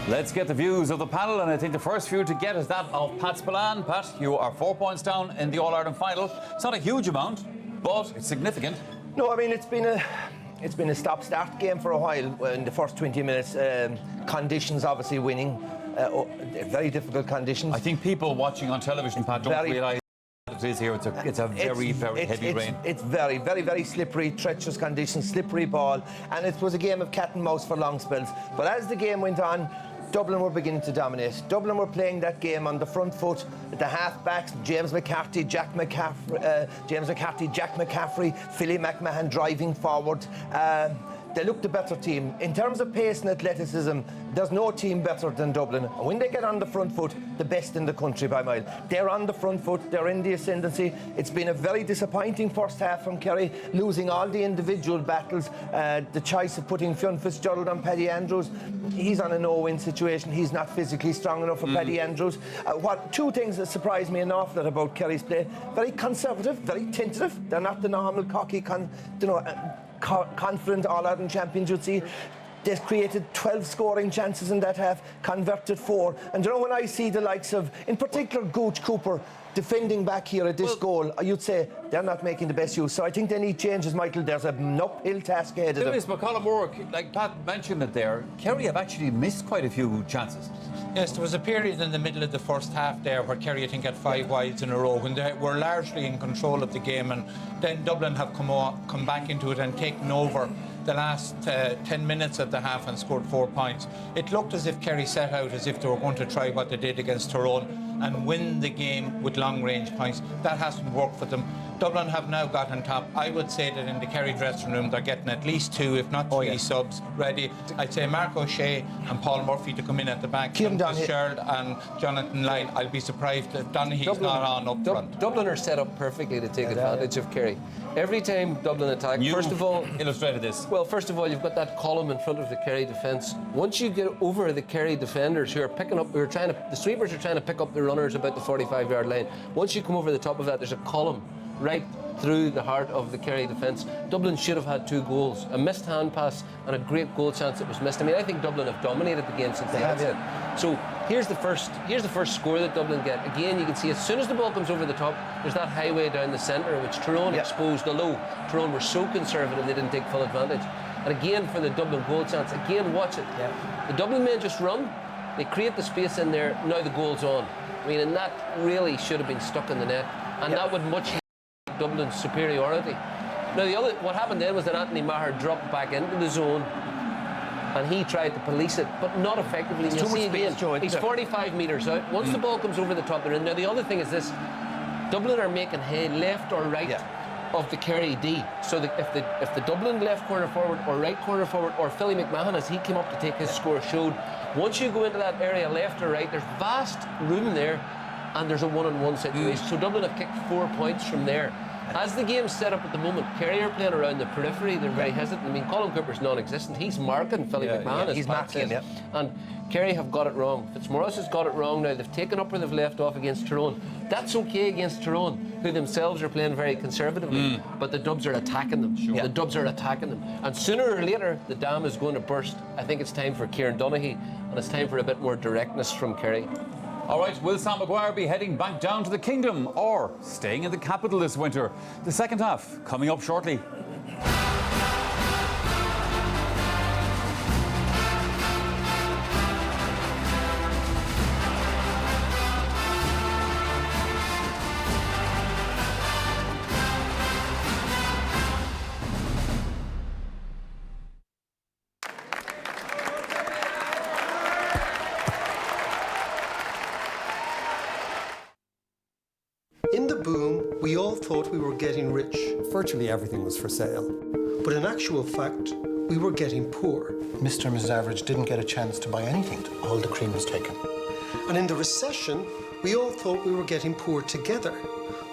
Let's get the views of the panel, and I think the first view to get is that of Pat Spillane. Pat, you are 4 points down in the All-Ireland final. It's not a huge amount, but it's significant. No, I mean, it's been a stop-start game for a while in the first 20 minutes. Conditions obviously winning. Very difficult conditions. I think people watching on television, Pat, don't realise what it is here. It's a very heavy rain. It's very, very, very slippery, treacherous conditions, slippery ball, and it was a game of cat and mouse for long spells. But as the game went on, Dublin were beginning to dominate. Dublin were playing that game on the front foot. The half-backs, James McCarthy, Jack McCaffrey, Philly McMahon driving forward. They looked the better team. In terms of pace and athleticism, there's no team better than Dublin. And when they get on the front foot, the best in the country by a mile. They're on the front foot, they're in the ascendancy. It's been a very disappointing first half from Kerry, losing all the individual battles. The choice of putting Fionn Fitzgerald on Paddy Andrews, he's on a no-win situation. He's not physically strong enough for Paddy Andrews. Two things that surprised me an awful lot about Kerry's play: very conservative, very tentative. They're not the normal cocky, confident All-Ireland champions you'd see. They've created 12 scoring chances in that half, converted 4. And when I see the likes of, in particular, Gooch Cooper defending back here at this goal, you'd say they're not making the best use. So I think they need changes, Michael. There's an uphill task ahead of them. But Colin Moore, like Pat mentioned it there, Kerry have actually missed quite a few chances. Yes, there was a period in the middle of the first half there where Kerry, I think, had 5 wides in a row when they were largely in control of the game, and then Dublin have come back into it and taken over the last 10 minutes of the half and scored 4 points. It looked as if Kerry set out as if they were going to try what they did against Tyrone and win the game with long-range points. That hasn't worked for them. Dublin have now got on top. I would say that in the Kerry dressing room they're getting at least 2, if not 3 subs ready. I'd say Mark O'Shea and Paul Murphy to come in at the back, Kieran Fitzgerald and Jonathan Lyle. I'll be surprised if Donaghy's not on up front. Dublin are set up perfectly to take advantage of Kerry. Every time Dublin attack, first of all, illustrated this. Well, first of all, you've got that column in front of the Kerry defence. Once you get over the Kerry defenders who are picking up, the sweepers are trying to pick up the runners about the 45-yard line. Once you come over the top of that, there's a column right through the heart of the Kerry defence. Dublin should have had 2 goals, a missed hand pass and a great goal chance that was missed. I mean, I think Dublin have dominated the game since the outset. So here's the first score that Dublin get. Again, you can see as soon as the ball comes over the top, there's that highway down the centre which Tyrone exposed. Although Tyrone were so conservative, they didn't take full advantage. And again, for the Dublin goal chance, again, watch it. The Dublin men just run, they create the space in there, now the goal's on. I mean, and that really should have been stuck in the net, and that would much Dublin's superiority. Now, what happened then was that Anthony Maher dropped back into the zone and he tried to police it, but not effectively. You'll see again, he's 45 metres out. Once the ball comes over the top, they're in. Now, the other thing is this: Dublin are making hay left or right of the Kerry D. So if the Dublin left corner forward or right corner forward, or Philly McMahon, as he came up to take his score, showed, once you go into that area left or right, there's vast room there, and there's a one-on-one situation. So Dublin have kicked 4 points from there. As the game's set up at the moment, Kerry are playing around the periphery. They're very hesitant. I mean, Colin Cooper's non-existent. He's marking Philly McMahon. He's marking him, And Kerry have got it wrong. Fitzmaurice has got it wrong now. They've taken up where they've left off against Tyrone. That's okay against Tyrone, who themselves are playing very conservatively. But the Dubs are attacking them. The Dubs are attacking them. And sooner or later, the dam is going to burst. I think it's time for Kieran Donaghy, and it's time for a bit more directness from Kerry. All right, will Sam Maguire be heading back down to the Kingdom or staying in the capital this winter? The second half coming up shortly. In the boom, we all thought we were getting rich. Virtually everything was for sale. But in actual fact, we were getting poor. Mr. and Mrs. Average didn't get a chance to buy anything. All the cream was taken. And in the recession, we all thought we were getting poor together.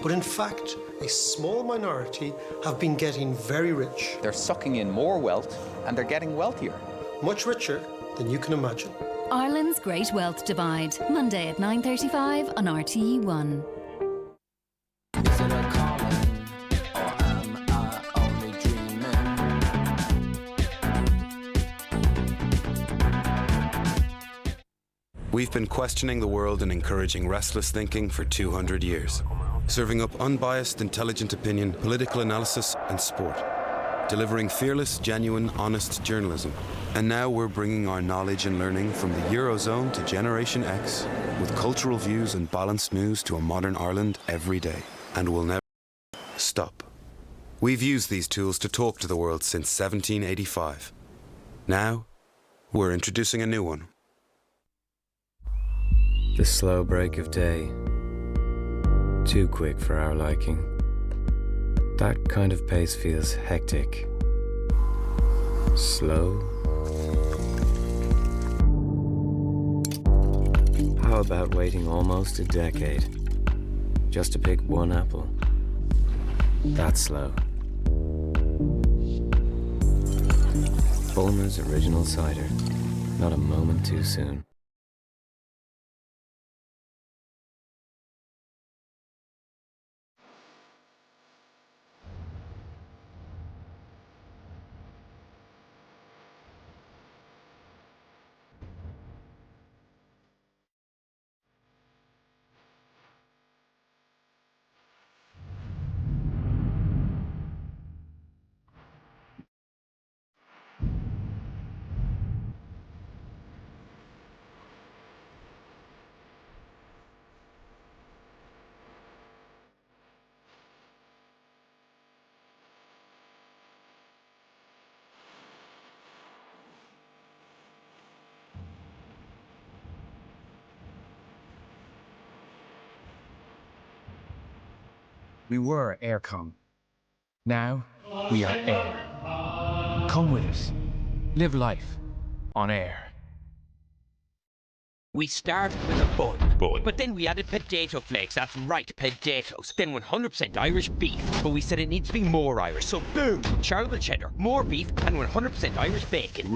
But in fact, a small minority have been getting very rich. They're sucking in more wealth and they're getting wealthier. Much richer than you can imagine. Ireland's Great Wealth Divide, Monday at 9:35 on RTE1. We've been questioning the world and encouraging restless thinking for 200 years, serving up unbiased, intelligent opinion, political analysis, and sport, delivering fearless, genuine, honest journalism. And now we're bringing our knowledge and learning from the Eurozone to Generation X, with cultural views and balanced news to a modern Ireland every day. And we'll never stop. We've used these tools to talk to the world since 1785. Now, we're introducing a new one. The slow break of day. Too quick for our liking. That kind of pace feels hectic. Slow. How about waiting almost a decade just to pick one apple? That's slow. Bulmer's Original Cider. Not a moment too soon. We were Aircom. Now we are Air. Come with us. Live life on air. We started with a bun, but then we added potato flakes. That's right, potatoes. Then 100% Irish beef, but we said it needs to be more Irish. So boom, charcoal cheddar, more beef, and 100% Irish bacon.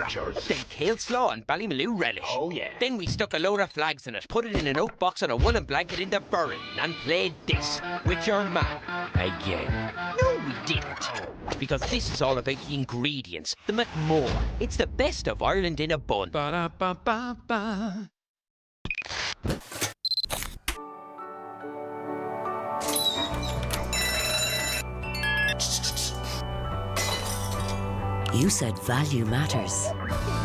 Then kale slaw and Ballymaloo relish. Oh yeah. Then we stuck a load of flags in it, put it in an oak box on a woolen blanket in the burren, and played this with your man again. No, we didn't. Because this is all about the ingredients, the McMore. It's the best of Ireland in a bun. Ba-da-ba-ba-ba. You said value matters.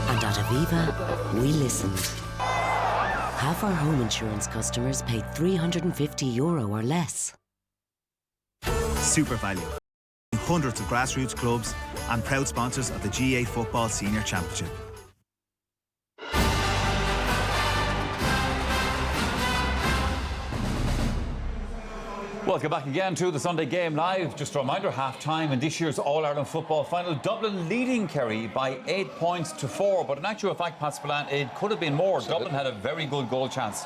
And at Aviva, we listened. Half our home insurance customers paid €350 or less. Super Value. Hundreds of grassroots clubs and proud sponsors of the GA Football Senior Championship. Welcome back again to the Sunday Game Live. Just a reminder, half-time in this year's All-Ireland Football Final. Dublin leading Kerry by 8 points to 4. But in actual fact, Pat Spillane, it could have been more. Dublin had a very good goal chance.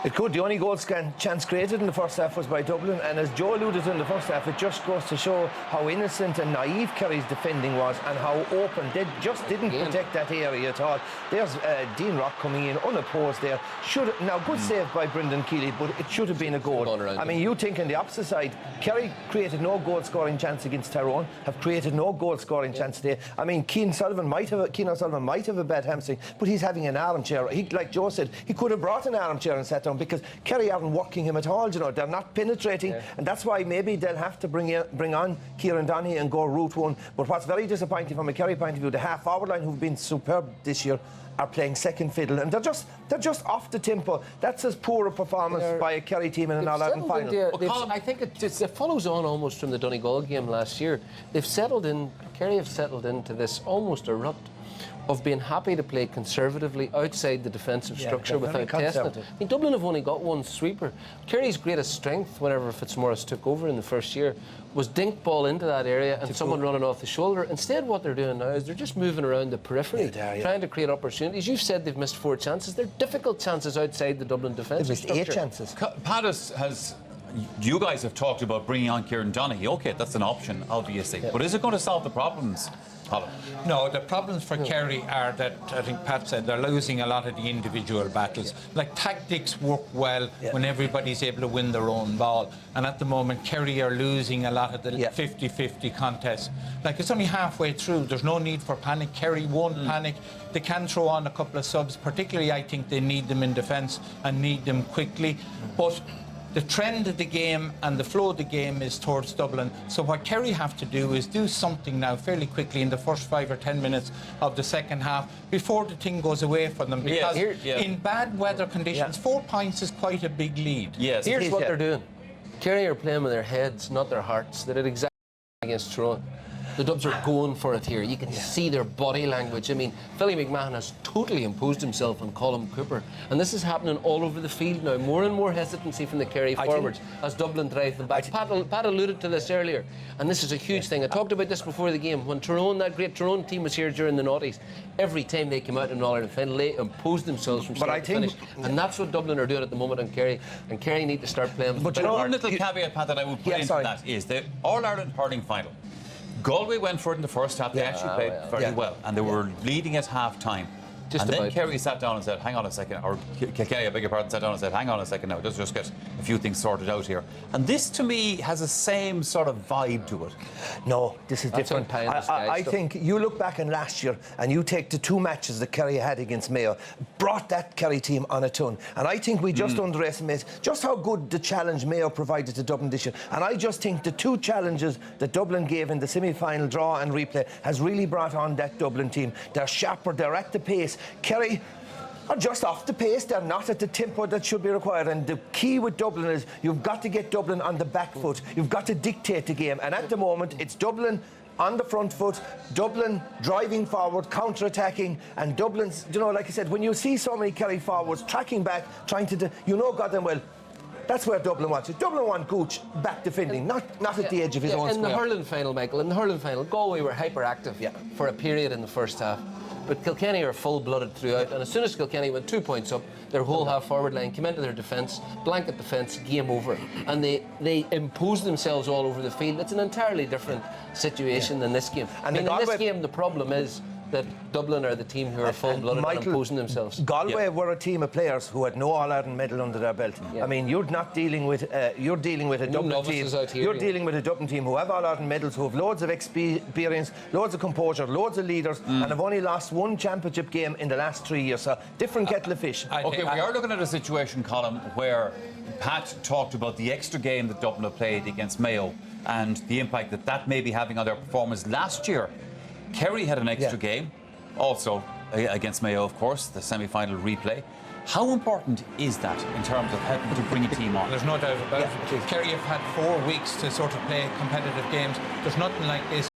It could. The only goal chance created in the first half was by Dublin, and as Joe alluded to in the first half, it just goes to show how innocent and naive Kerry's defending was and how open. They just didn't protect that area at all. There's Dean Rock coming in unopposed there. Now, good save by Brendan Keeley, but it should have been a goal. I mean, you think on the opposite side, Kerry created no goal-scoring chance against Tyrone, have created no goal-scoring chance today. I mean, Cian O'Sullivan might have a bad hamstring, but he's having an armchair. Like Joe said, he could have brought an armchair and sat down, because Kerry aren't working him at all, you know. They're not penetrating, and that's why maybe they'll have to bring on Kieran Donaghy and go route one. But what's very disappointing from a Kerry point of view, the half-forward line, who've been superb this year, are playing second fiddle, and they're just off the tempo. That's as poor a performance by a Kerry team in an All-Ireland final. I think it follows on almost from the Donegal game last year. Kerry have settled into this almost a rut of being happy to play conservatively outside the defensive structure without testing it. I mean, Dublin have only got one sweeper. Kerry's greatest strength, whenever Fitzmaurice took over in the first year, was dink ball into that area and someone running off the shoulder. Instead, what they're doing now is they're just moving around the periphery, trying to create opportunities. You've said they've missed 4 chances. They're difficult chances outside the Dublin defensive structure. They've missed 8 chances. Pat you guys have talked about bringing on Kieran Donaghy. OK, that's an option, obviously. But is it going to solve the problems? No, the problems for Kerry are that, I think Pat said, they're losing a lot of the individual battles. Like, tactics work well when everybody's able to win their own ball. And at the moment, Kerry are losing a lot of the 50-50 contests. Like, it's only halfway through. There's no need for panic. Kerry won't panic. They can throw on a couple of subs. Particularly, I think they need them in defence and need them quickly. But the trend of the game and the flow of the game is towards Dublin. So what Kerry have to do is do something now fairly quickly in the first 5 or 10 minutes of the second half before the thing goes away from them. Because in bad weather conditions, 4 points is quite a big lead. Here's what they're doing. Kerry are playing with their heads, not their hearts. They did exactly against Tyrone. The Dubs are going for it here. You can see their body language. I mean, Philly McMahon has totally imposed himself on Colm Cooper. And this is happening all over the field now. More and more hesitancy from the Kerry forwards as Dublin drive them back. Pat alluded to this earlier, and this is a huge thing. I talked about this before the game. When Tyrone, that great Tyrone team was here during the noughties, every time they came out in All-Ireland final, they imposed themselves from start to finish. And that's what Dublin are doing at the moment on Kerry. And Kerry need to start playing. But one little caveat, Pat, that I would put into that is the All-Ireland hurling final. Galway went for it in the first half. They actually played very well, and they were leading at half-time. And then Kerry sat down and said, hang on a second, or Kerry, I beg your pardon, sat down and said, hang on a second now, let's just get a few things sorted out here. And this, to me, has the same sort of vibe to it. No, this is different. I think you look back in last year and you take the 2 matches that Kerry had against Mayo, brought that Kerry team on a ton. And I think we just underestimate just how good the challenge Mayo provided to Dublin this year. And I just think the 2 challenges that Dublin gave in the semi-final draw and replay has really brought on that Dublin team. They're sharper, they're at the pace. Kerry are just off the pace. They're not at the tempo that should be required. And the key with Dublin is you've got to get Dublin on the back foot. You've got to dictate the game. And at the moment, it's Dublin on the front foot, Dublin driving forward, counter-attacking, and Dublin's, you know, like I said, when you see so many Kerry forwards tracking back, trying to, goddamn well, that's where Dublin wants it. Dublin want Gooch back defending, not at the edge of his own square. In the hurling final, Michael, Galway were hyperactive for a period in the first half. But Kilkenny are full-blooded throughout, and as soon as Kilkenny went 2 points up, their whole half-forward line came into their defence, blanket defence, game over. And they imposed themselves all over the field. It's an entirely different situation than this game. And in this game, the problem is that Dublin are the team who are full-blooded and imposing themselves. Galway were a team of players who had no All-Ireland medal under their belt. I mean, you're not dealing with you're dealing with a Dublin team. You're dealing with a Dublin team who have All-Ireland medals, who have loads of experience, loads of composure, loads of leaders, and have only lost 1 championship game in the last 3 years. So different kettle of fish. Okay, we are looking at a situation, Colm, where Pat talked about the extra game that Dublin have played against Mayo and the impact that that may be having on their performance last year. Kerry had an extra game, also against Mayo, of course, the semi-final replay. How important is that in terms of helping to bring a team on? There's no doubt about it. Kerry have had 4 weeks to sort of play competitive games. There's nothing like this.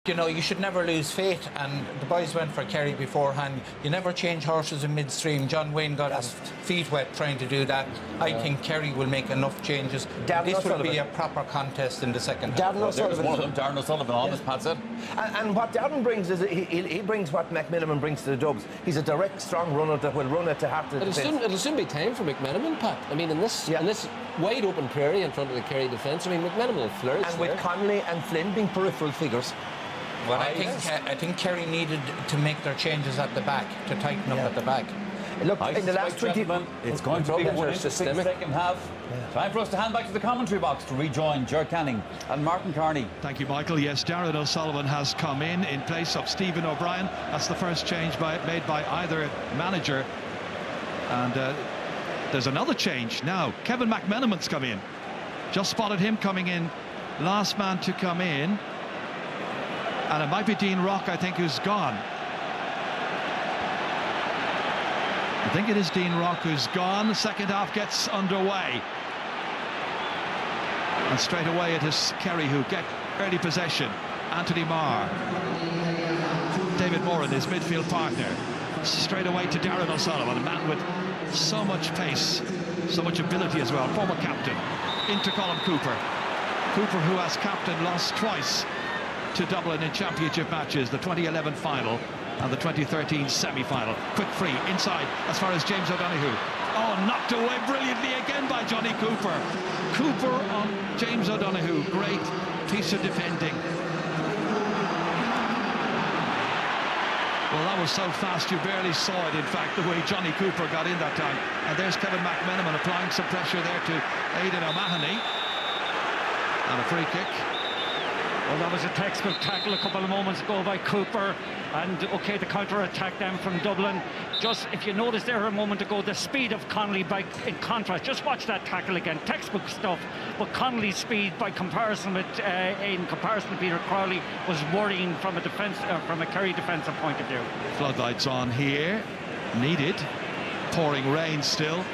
You know, you should never lose faith, and the boys went for Kerry beforehand. You never change horses in midstream. John Wayne got his feet wet trying to do that. I think Kerry will make enough changes. This will be a proper contest in the second half. Darren O'Sullivan on, as Pat said. And what Darren brings is he brings what McMenamin brings to the Dubs. He's a direct, strong runner that will run it to half the defence. It'll soon be time for McMenamin, Pat. I mean, in this wide open prairie in front of the Kerry defence, I mean, McMenamin will flourish. And with Connolly and Flynn being peripheral figures. Well, I think Kerry needed to make their changes at the back, to tighten up at the back. Look, in the last 20 it's going to be one interesting second half. Time for us to hand back to the commentary box to rejoin Ger Canning and Martin Carney. Thank you, Michael. Yes, Darren O'Sullivan has come in place of Stephen O'Brien. That's the first change made by either manager. And there's another change now. Kevin McMenamin's come in. Just spotted him coming in. Last man to come in. And it might be Dean Rock, I think, who's gone. I think it is Dean Rock who's gone. The second half gets underway. And straight away it is Kerry who get early possession. Anthony Marr. David Moran, his midfield partner. Straight away to Darren O'Sullivan, a man with so much pace, so much ability as well. Former captain. Into Colm Cooper. Cooper, who as captain lost twice to Dublin in championship matches, the 2011 final and the 2013 semi-final. Quick free inside as far as James O'Donoghue. Oh, knocked away brilliantly again by Johnny Cooper. Cooper on James O'Donoghue. Great piece of defending. Well, that was so fast you barely saw it, in fact, the way Johnny Cooper got in that time. And there's Kevin McMenamin applying some pressure there to Aidan O'Mahony. And a free kick. Well, that was a textbook tackle a couple of moments ago by Cooper, and okay, the counter-attack then from Dublin. Just, if you noticed there a moment ago, the speed of Connolly in contrast, just watch that tackle again, textbook stuff, but Connolly's speed by comparison with, in comparison to Peter Crowley, was worrying from a defence, from a Kerry defensive point of view. Floodlights on here, needed, pouring rain still.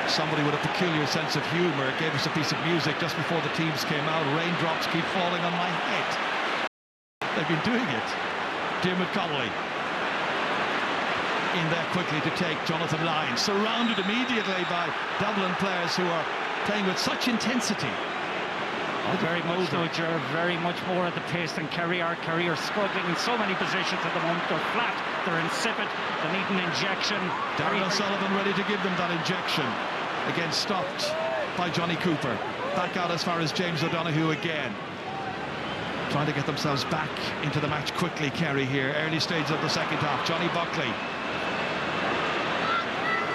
Somebody with a peculiar sense of humour gave us a piece of music just before the teams came out. Raindrops keep falling on my head. They've been doing it. Diarmuid Connolly in there quickly to take Jonathan Lyne, surrounded immediately by Dublin players who are playing with such intensity. Very much so, Ger, very much more at the pace than Kerry are. Kerry are struggling in so many positions at the moment. They're flat, they're insipid, they need an injection. Darren O'Sullivan ready to give them that injection. Again stopped by Johnny Cooper. Back out as far as James O'Donoghue again. Trying to get themselves back into the match quickly, Kerry here. Early stage of the second half. Johnny Buckley.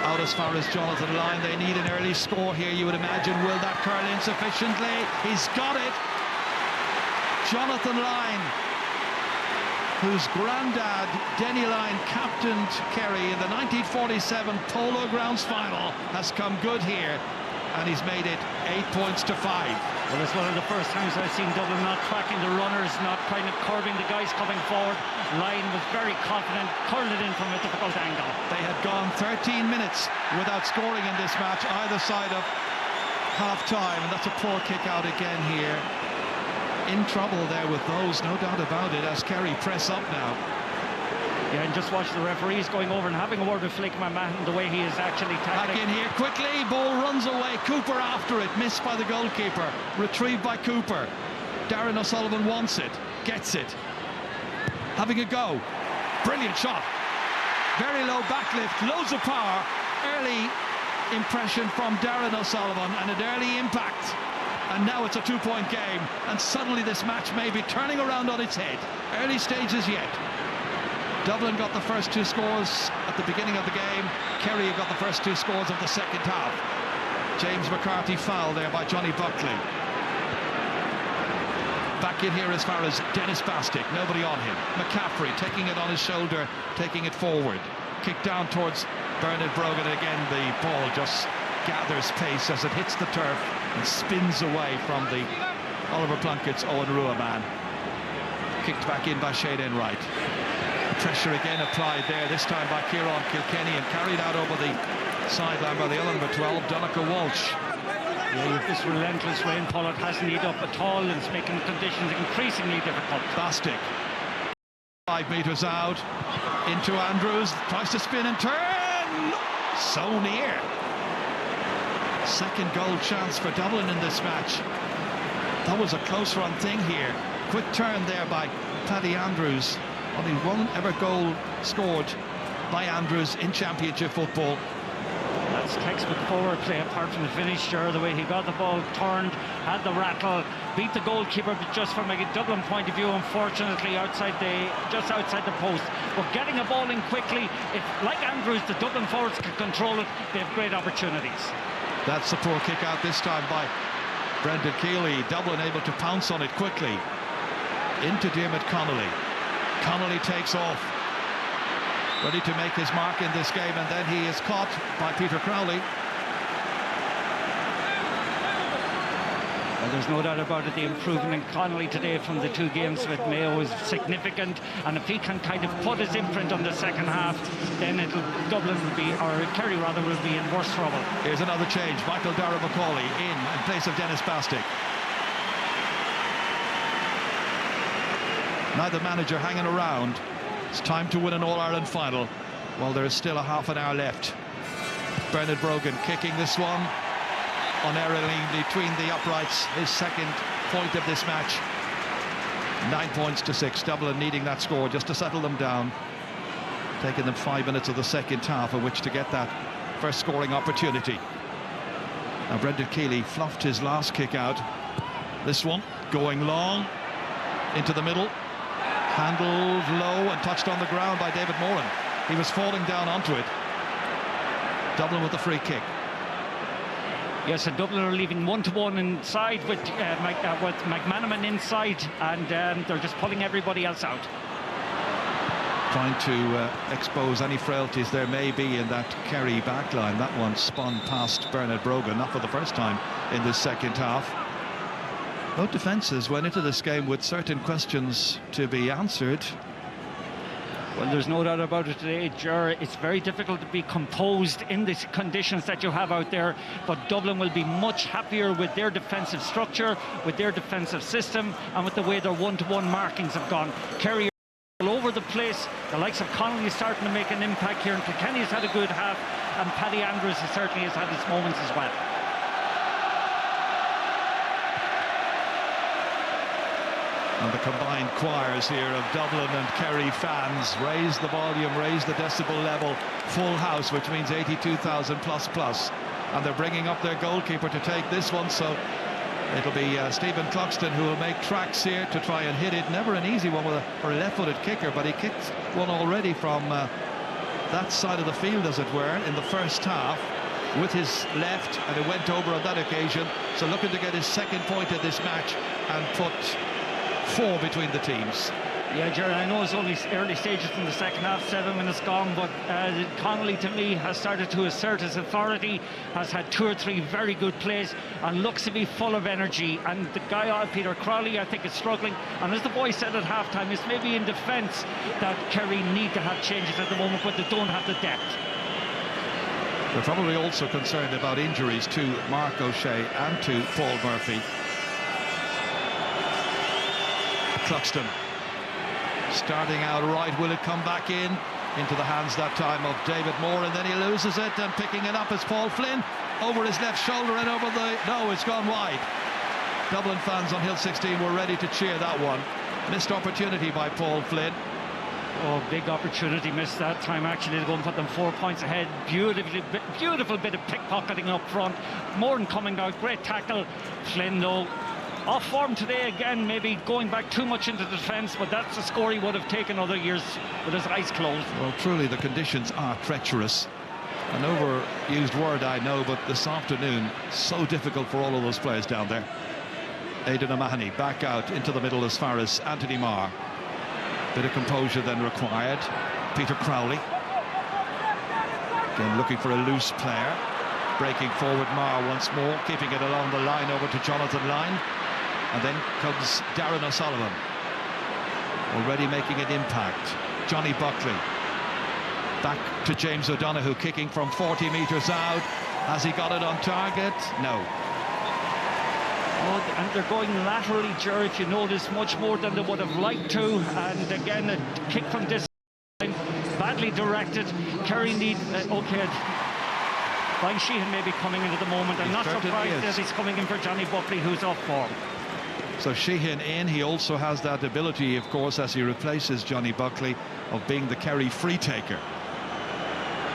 Out as far as Jonathan Lyne. They need an early score here, you would imagine. Will that curl in sufficiently? He's got it. Jonathan Lyne, whose granddad, Denny Lyne, captained Kerry in the 1947 Polo Grounds final, has come good here, and he's made it 8 points to 5. Well, it's one of the first times I've seen Dublin not tracking the runners, not kind of curbing the guys coming forward. Lyne was very confident, curled it in from a difficult angle. They had gone 13 minutes without scoring in this match, either side of half-time, and that's a poor kick out again here. In trouble there with those, no doubt about it, as Kerry press up now. Yeah, and just watch the referees going over and having a word with Flick McMahon, the way he is actually tackling. Back in here quickly, ball runs away, Cooper after it, missed by the goalkeeper, retrieved by Cooper. Darren O'Sullivan wants it, gets it, having a go, brilliant shot, very low backlift, loads of power, early impression from Darren O'Sullivan and an early impact. And now it's a 2-point game, and suddenly this match may be turning around on its head. Early stages yet. Dublin got the first 2 scores at the beginning of the game. Kerry got the first 2 scores of the second half. James McCarthy fouled there by Johnny Buckley. Back in here as far as Dennis Bastick, nobody on him. McCaffrey taking it on his shoulder, taking it forward. Kick down towards Bernard Brogan. Again, the ball just gathers pace as it hits the turf and spins away from the Oliver Plunkett's Owen Rua man. Kicked back in by Shane Enright. Pressure again applied there, this time by Kieran Kilkenny, and carried out over the sideline by the other number 12, Donncha Walsh. Yeah, this relentless rainfall, it hasn't heated up at all, and it's making conditions increasingly difficult. Bastick, 5 metres out, into Andrews, tries to spin and turn, so near. Second goal chance for Dublin in this match. That was a close run thing here. Quick turn there by Paddy Andrews. Only one ever goal scored by Andrews in championship football. That's textbook forward play, apart from the finish, sure, the way he got the ball turned, had the rattle, beat the goalkeeper, but just from a Dublin point of view, unfortunately, just outside the post. But getting a ball in quickly, if, like Andrews, the Dublin forwards can control it, they have great opportunities. That's a poor kick out this time by Brendan Keeley. Dublin able to pounce on it quickly. Into Diarmuid Connolly. Connolly takes off, ready to make his mark in this game, and then he is caught by Peter Crowley. Well, there's no doubt about it, the improvement in Connolly today from the 2 games with Mayo is significant, and if he can kind of put his imprint on the second half, then Dublin will be, or Kerry rather, will be in worse trouble. Here's another change, Michael Dara McCauley in place of Dennis Bastick. Neither manager hanging around. It's time to win an All-Ireland final. Well, there is still a half an hour left. Bernard Brogan kicking this one unerringly between the uprights. His second point of this match. 9 points to 6. Dublin needing that score just to settle them down. Taking them 5 minutes of the second half in which to get that first scoring opportunity. Now Brendan Keeley fluffed his last kick out. This one going long into the middle. Handled low and touched on the ground by David Moran. He was falling down onto it. Dublin with the free kick. Yes, and Dublin are leaving 1-to-1 inside with McManaman inside, and they're just pulling everybody else out. Trying to expose any frailties there may be in that Kerry backline. That one spun past Bernard Brogan, not for the first time in this second half. Both defences went into this game with certain questions to be answered. Well, there's no doubt about it today, Ger. It's very difficult to be composed in the conditions that you have out there, but Dublin will be much happier with their defensive structure, with their defensive system, and with the way their one-to-one markings have gone. Kerry all over the place. The likes of Connolly is starting to make an impact here, and Kilkenny's had a good half, and Paddy Andrews certainly has had his moments as well. And the combined choirs here of Dublin and Kerry fans raise the volume, raise the decibel level. Full house, which means 82,000 plus. And they're bringing up their goalkeeper to take this one, so it'll be Stephen Cluxton who will make tracks here to try and hit it. Never an easy one for a left-footed kicker, but he kicked one already from that side of the field, as it were, in the first half with his left, and it went over on that occasion. So looking to get his second point of this match and put 4 between the teams. Yeah, Jerry, I know it's only early stages in the second half, 7 minutes gone, but Connolly, to me, has started to assert his authority, has had 2 or 3 very good plays, and looks to be full of energy. And the guy, Peter Crowley, I think is struggling. And as the boy said at half-time, it's maybe in defence that Kerry need to have changes at the moment, but they don't have the depth. They're probably also concerned about injuries to Mark O'Shea and to Paul Murphy. Cluxton starting out right. Will it come back into the hands that time of David Moore, and then he loses it, and picking it up is Paul Flynn over his left shoulder and over the... No, it's gone wide. Dublin fans on Hill 16 were ready to cheer that one. Missed opportunity by Paul Flynn. Oh, big opportunity missed that time, actually, to go and put them 4 points ahead. Beautiful bit of pickpocketing up front. Moran coming out, great tackle. Flynn, though, off form today again, maybe going back too much into defence, but that's the score he would have taken other years with his eyes closed. Well, truly, the conditions are treacherous. An overused word, I know, but this afternoon, so difficult for all of those players down there. Aidan O'Mahony back out into the middle as far as Anthony Marr. Bit of composure then required. Peter Crowley. Again, looking for a loose player. Breaking forward Marr once more, keeping it along the line over to Jonathan Lyne. And then comes Darren O'Sullivan, already making an impact. Johnny Buckley. Back to James O'Donoghue, kicking from 40 metres out. Has he got it on target? No. Oh, and they're going laterally, Jerry, if you notice, much more than they would have liked to. And again, a kick from this time, badly directed. Kerry need... okay. Brian Sheehan may be coming in at the moment. I'm not surprised that he's coming in for Johnny Buckley, who's off form. So Sheehan in. He also has that ability, of course, as he replaces Johnny Buckley, of being the Kerry free taker.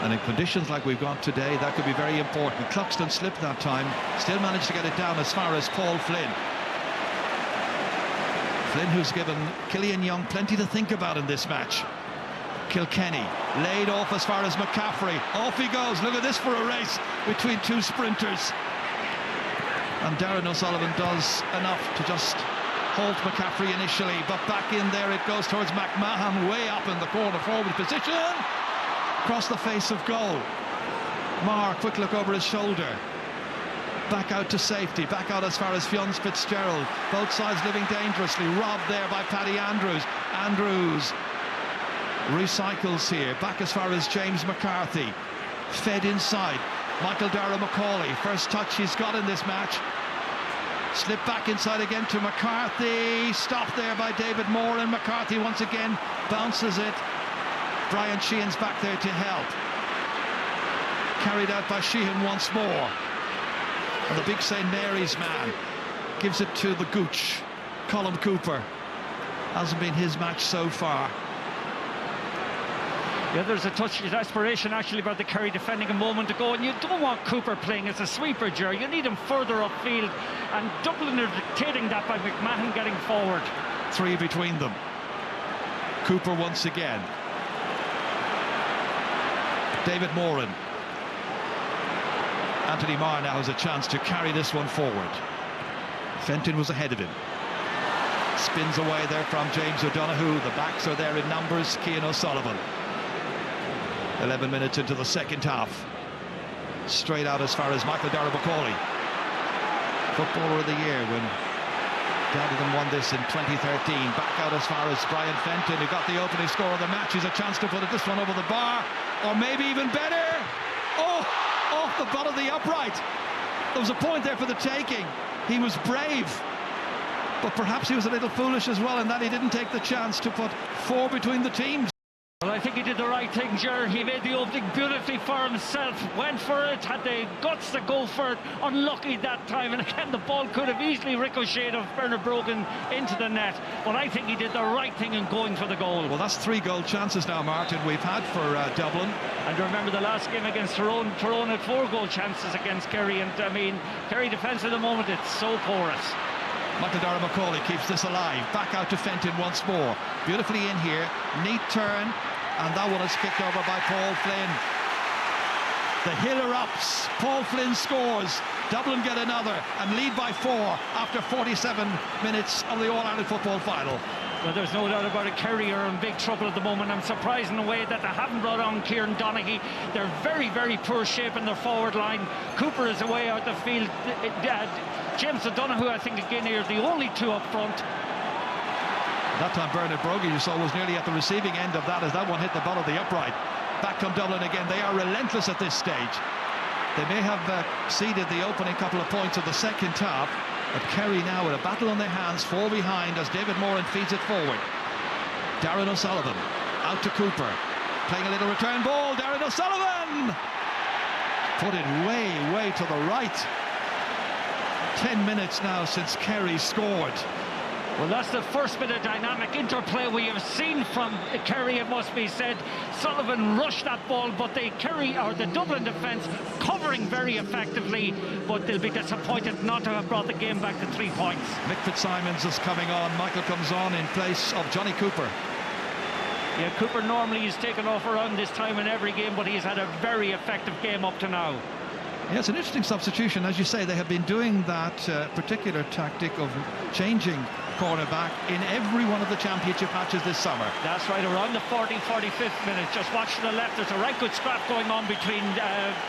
And in conditions like we've got today, that could be very important. Cluxton slipped that time, still managed to get it down as far as Paul Flynn. Flynn, who's given Killian Young plenty to think about in this match. Kilkenny laid off as far as McCaffrey. Off he goes. Look at this for a race between 2 sprinters. And Darren O'Sullivan does enough to just halt McCaffrey initially, but back in there it goes towards McMahon, way up in the corner forward position. Across the face of goal. Marr, quick look over his shoulder. Back out to safety, back out as far as Fionn Fitzgerald. Both sides living dangerously, robbed there by Paddy Andrews. Andrews recycles here, back as far as James McCarthy. Fed inside. Michael Dara McCauley, first touch he's got in this match. Slip back inside again to McCarthy. Stopped there by David Moore, and McCarthy once again bounces it. Brian Sheehan's back there to help. Carried out by Sheehan once more. And the big St. Mary's man gives it to the Gooch. Colm Cooper. Hasn't been his match so far. Yeah, there's a touch of desperation actually about the Kerry defending a moment ago, and you don't want Cooper playing as a sweeper, Jerry. You need him further upfield, and Dublin are dictating that by McMahon getting forward. 3 between them. Cooper once again. David Moran. Anthony Marr now has a chance to carry this one forward. Fenton was ahead of him. Spins away there from James O'Donoghue. The backs are there in numbers. Cian O'Sullivan. 11 minutes into the second half. Straight out as far as Michael Darragh-Macaulay. Footballer of the Year when Dublin won this in 2013. Back out as far as Brian Fenton, who got the opening score of the match. He's a chance to put this one over the bar, or maybe even better. Oh, off the butt of the upright. There was a point there for the taking. He was brave, but perhaps he was a little foolish as well in that he didn't take the chance to put 4 between the teams. Well, I think he did the right thing, Ger. He made the opening beautifully for himself, went for it, had the guts to go for it. Unlucky that time, and again the ball could have easily ricocheted off Bernard Brogan into the net, but I think he did the right thing in going for the goal. Well, that's 3 goal chances now, Martin, we've had for Dublin. And remember the last game against Tyrone had 4 goal chances against Kerry, and I mean, Kerry defence at the moment, it's so porous. Michael Darragh-Macaulay keeps this alive. Back out to Fenton once more. Beautifully in here. Neat turn. And that one is kicked over by Paul Flynn. The hill erupts. Paul Flynn scores. Dublin get another and lead by 4 after 47 minutes of the All-Ireland football final. Well, there's no doubt about it. Kerry are in big trouble at the moment. I'm surprised in a way that they haven't brought on Kieran Donaghy. They're very, very poor shape in their forward line. Cooper is away out the field. James O'Donoghue, I think, again, are the only 2 up front. That time Bernard Brogan, you saw, was nearly at the receiving end of that as that one hit the bottom of the upright. Back come Dublin again. They are relentless at this stage. They may have ceded the opening couple of points of the second half, but Kerry now with a battle on their hands, 4 behind as David Moran feeds it forward. Darren O'Sullivan out to Cooper, playing a little return ball. Darren O'Sullivan put it way to the right. 10 minutes now since Kerry scored. Well, that's the first bit of dynamic interplay we have seen from Kerry, it must be said. Sullivan rushed that ball, but the Dublin defence covering very effectively, but they'll be disappointed not to have brought the game back to 3 points. Mick Fitzsimons is coming on. Michael comes on in place of Johnny Cooper. Yeah, Cooper normally is taken off around this time in every game, but he's had a very effective game up to now. Yeah, it's an interesting substitution. As you say, they have been doing that particular tactic of changing cornerback in every one of the championship matches this summer. That's right, around the 45th minute. Just watch to the left. There's a right good scrap going on between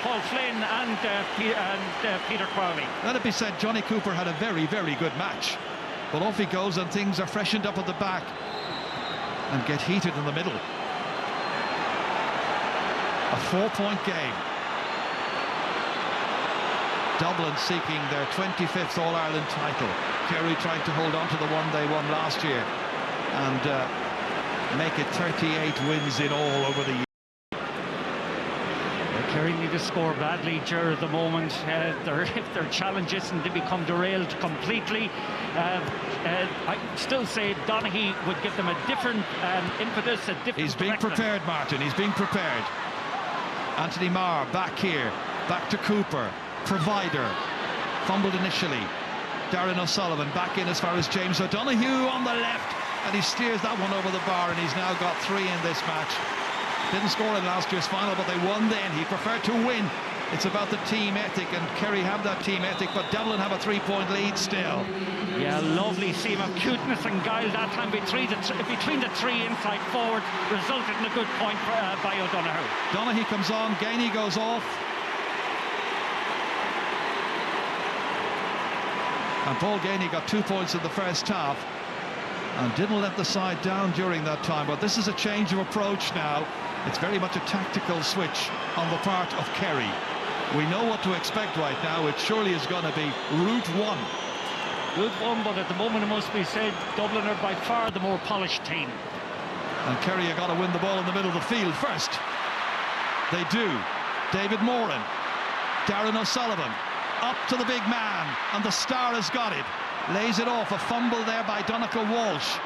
Paul Flynn and Peter Crowley. Let it be said, Johnny Cooper had a very, very good match. But off he goes and things are freshened up at the back and get heated in the middle. A 4-point game. Dublin seeking their 25th All-Ireland title. Kerry trying to hold on to the one they won last year and make it 38 wins in all over the year. Kerry need to score badly, Ger, at the moment. If their challenge isn't to become derailed completely, I still say Donaghy would give them a different impetus, a different He's being direction. prepared, Martin. He's being prepared. Anthony Marr back here. Back to Cooper. Provider. Fumbled initially. Darren O'Sullivan back in as far as James O'Donoghue on the left, and he steers that one over the bar, and he's now got 3 in this match. Didn't score in last year's final, but they won then. He preferred to win. It's about the team ethic, and Kerry have that team ethic, but Dublin have a 3-point lead still. Yeah, lovely seam of cuteness and guile that time between the 3 inside forward, resulted in a good point by O'Donoghue. Donaghy comes on, Gainey goes off. And Paul Gainey got 2 points in the first half and didn't let the side down during that time. But this is a change of approach now. It's very much a tactical switch on the part of Kerry. We know what to expect right now. It surely is going to be route 1. Route 1, but at the moment it must be said, Dublin are by far the more polished team. And Kerry have got to win the ball in the middle of the field first. They do. David Moran, Darren O'Sullivan, up to the big man, and the star has got it. Lays it off, a fumble there by Donnacha Walsh.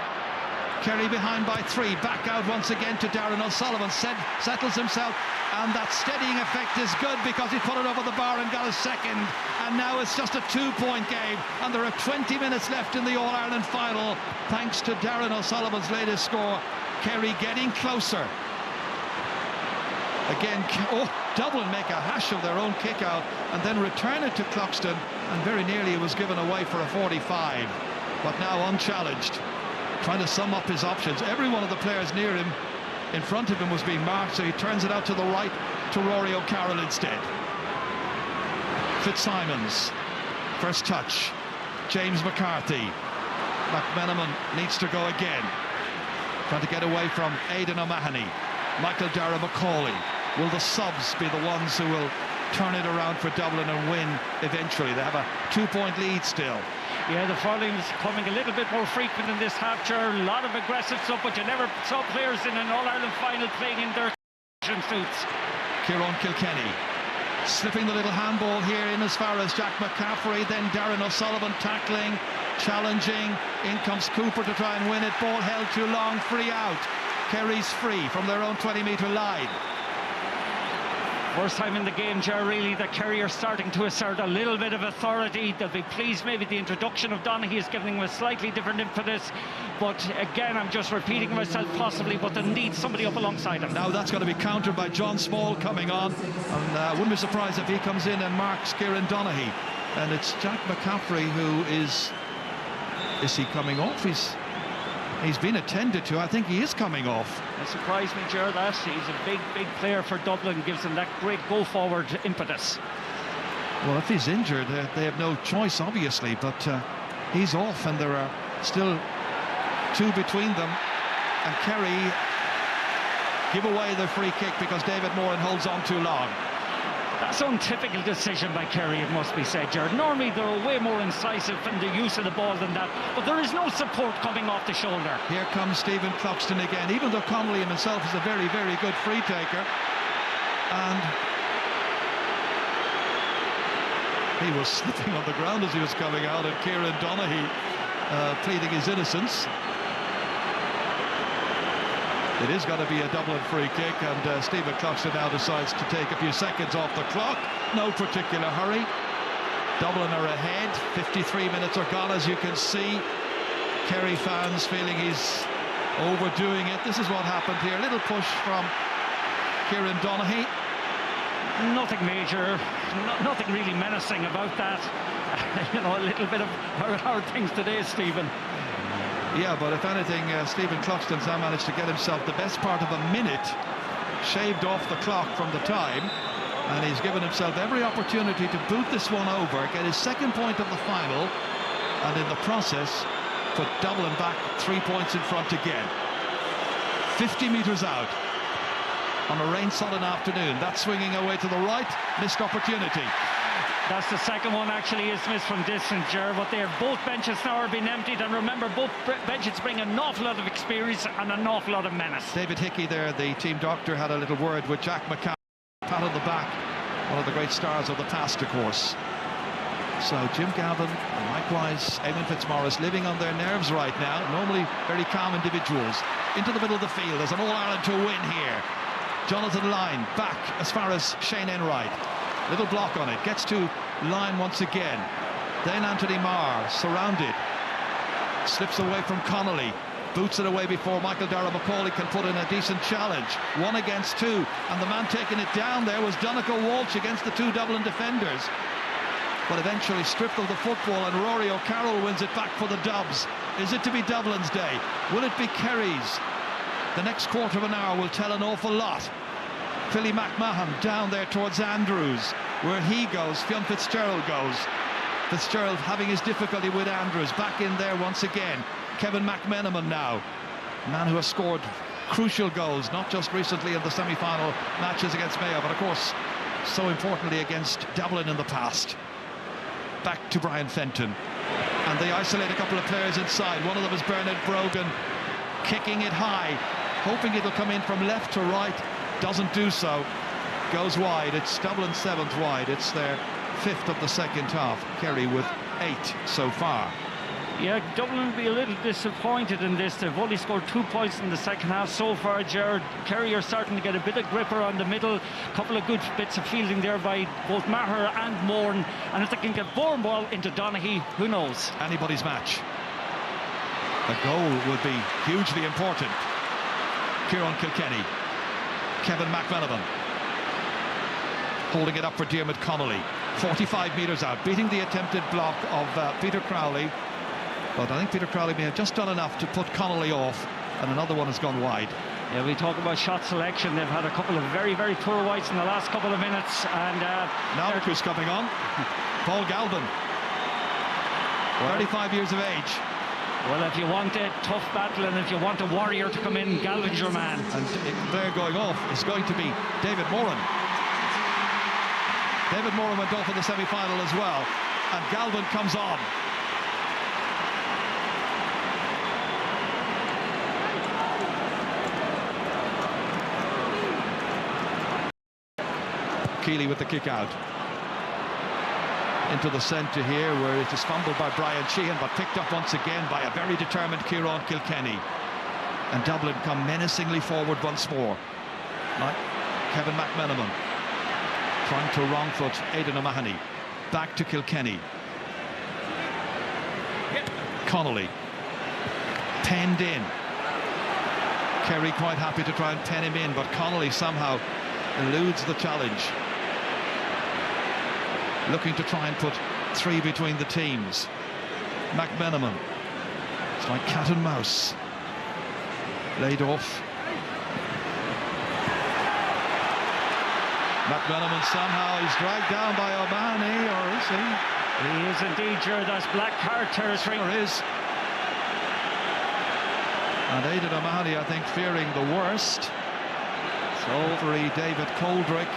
Kerry behind by 3, back out once again to Darren O'Sullivan, settles himself, and that steadying effect is good because he put it over the bar and got a second, and now it's just a 2-point game, and there are 20 minutes left in the All-Ireland final, thanks to Darren O'Sullivan's latest score. Kerry getting closer. Again, Dublin make a hash of their own kick out and then return it to Cluxton, and very nearly it was given away for a 45, but now unchallenged, trying to sum up his options. Every one of the players near him, in front of him, was being marked, so he turns it out to the right to Rory O'Carroll instead. Fitzsimons, first touch. James McCarthy. McMenamin needs to go again, trying to get away from Aidan O'Mahony. Michael Dara McCauley. Will the subs be the ones who will turn it around for Dublin and win eventually? They have a 2-point lead still. Yeah, the fouling is coming a little bit more frequent in this half, Ger. A lot of aggressive stuff, but you never saw players in an All-Ireland final playing in their suits. Kieran Kilkenny slipping the little handball here in as far as Jack McCaffrey, then Darren O'Sullivan tackling, challenging. In comes Cooper to try and win it. Ball held too long, free out. Kerry's free from their own 20-metre line. First time in the game, Ger, really, that Kerry are starting to assert a little bit of authority. They'll be pleased maybe the introduction of Donaghy is giving them a slightly different impetus. But again, I'm just repeating myself possibly, but they need somebody up alongside him. Now that's going to be countered by John Small coming on. And wouldn't be surprised if he comes in and marks Kieran Donaghy. And it's Jack McCaffrey who is he coming off? He's been attended to. I think he is coming off. It surprised me, Ger, that he's a big player for Dublin, gives them that great go-forward impetus. Well, if he's injured, they have no choice, obviously, but he's off, and there are still 2 between them. And Kerry give away the free kick because David Moran holds on too long. That's an untypical decision by Kerry, it must be said, Jared. Normally they're way more incisive in the use of the ball than that, but there is no support coming off the shoulder. Here comes Stephen Cluxton again, even though Connolly himself is a very, very good free taker. And he was slipping on the ground as he was coming out, and Kieran Donaghy pleading his innocence. It is going to be a Dublin free kick, and Stephen Cluxton now decides to take a few seconds off the clock. No particular hurry. Dublin are ahead. 53 minutes are gone, as you can see. Kerry fans feeling he's overdoing it. This is what happened here. A little push from Kieran Donaghy. Nothing major, nothing really menacing about that. You know, a little bit of hard things today, Stephen. Yeah, but if anything, Stephen Cluxton's now managed to get himself the best part of a minute shaved off the clock from the time, and he's given himself every opportunity to boot this one over, get his second point of the final, and in the process put Dublin back 3 points in front again. 50 metres out on a rain-sodden afternoon. That's swinging away to the right, missed opportunity. That's the second one, actually, is missed from distance, Ger, but both benches now are being emptied, and remember, both benches bring an awful lot of experience and an awful lot of menace. David Hickey there, the team doctor, had a little word with Jack McCaffrey, pat on the back, one of the great stars of the past, of course. So Jim Gavin, and likewise Eamon Fitzmaurice, living on their nerves right now, normally very calm individuals. Into the middle of the field, there's an All-Ireland to win here. Jonathan Lyne back as far as Shane Enright. Little block on it, gets to line once again. Then Anthony Marr, surrounded. Slips away from Connolly. Boots it away before Michael Dara McCauley can put in a decent challenge. 1 against 2. And the man taking it down there was Donegal Walsh against the 2 Dublin defenders. But eventually stripped of the football, and Rory O'Carroll wins it back for the Dubs. Is it to be Dublin's day? Will it be Kerry's? The next quarter of an hour will tell an awful lot. Philly McMahon down there towards Andrews. Where he goes, Fionn Fitzgerald goes. Fitzgerald having his difficulty with Andrews. Back in there once again. Kevin McMenamin now. A man who has scored crucial goals, not just recently in the semi-final matches against Mayo, but of course, so importantly against Dublin in the past. Back to Brian Fenton. And they isolate a couple of players inside. One of them is Bernard Brogan, kicking it high, hoping it'll come in from left to right. Doesn't do so. Goes wide. It's Dublin's 7th wide. It's their 5th of the second half. Kerry with 8 so far. Yeah, Dublin will be a little disappointed in this. They've only scored 2 points in the second half so far, Gerard. Kerry are starting to get a bit of gripper on the middle. A couple of good bits of fielding there by both Maher and Moran. And if they can get Bourne ball into Donaghy, who knows? Anybody's match. A goal would be hugely important. Kieran Kilkenny. Kevin McMenamin holding it up for Diarmuid Connolly. 45 metres out, beating the attempted block of Peter Crowley. But I think Peter Crowley may have just done enough to put Connolly off, and another one has gone wide. Yeah, we talk about shot selection. They've had a couple of very, very poor whites in the last couple of minutes. And now look who's coming on. Paul Galvin, 35 years of age. Well, if you want a tough battle and if you want a warrior to come in, Galvin's your man. And there going off is going to be David Moran. David Moran went off in the semi-final as well, and Galvin comes on. Keeley with the kick out. Into the centre here, where it is fumbled by Brian Sheehan, but picked up once again by a very determined Kieran Kilkenny. And Dublin come menacingly forward once more. Like Kevin McMenamin trying to wrong foot Aidan O'Mahony. Back to Kilkenny. Connolly penned in. Kerry quite happy to try and pen him in, but Connolly somehow eludes the challenge. Looking to try and put three between the teams. McMenamin, it's like cat and mouse. Laid off. McMenamin somehow is dragged down by O'Mahony, or is he? He is indeed, Jared. That's black card territory. There is. And Aidan O'Mahony, I think, fearing the worst. So referee David Coldrick.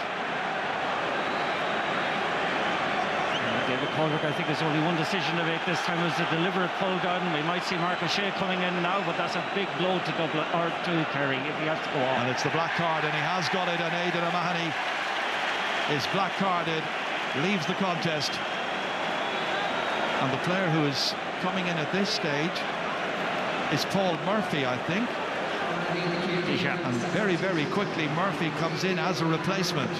David Coldrick, I think, has only one decision to make this time. It was a deliberate pull down. We might see Mark O'Shea coming in now, but that's a big blow to Dublin, or to Kerry, if he has to go on. And it's the black card, and he has got it, and Aidan O'Mahony is black carded, leaves the contest. And the player who is coming in at this stage is Paul Murphy, I think. And very, very quickly Murphy comes in as a replacement.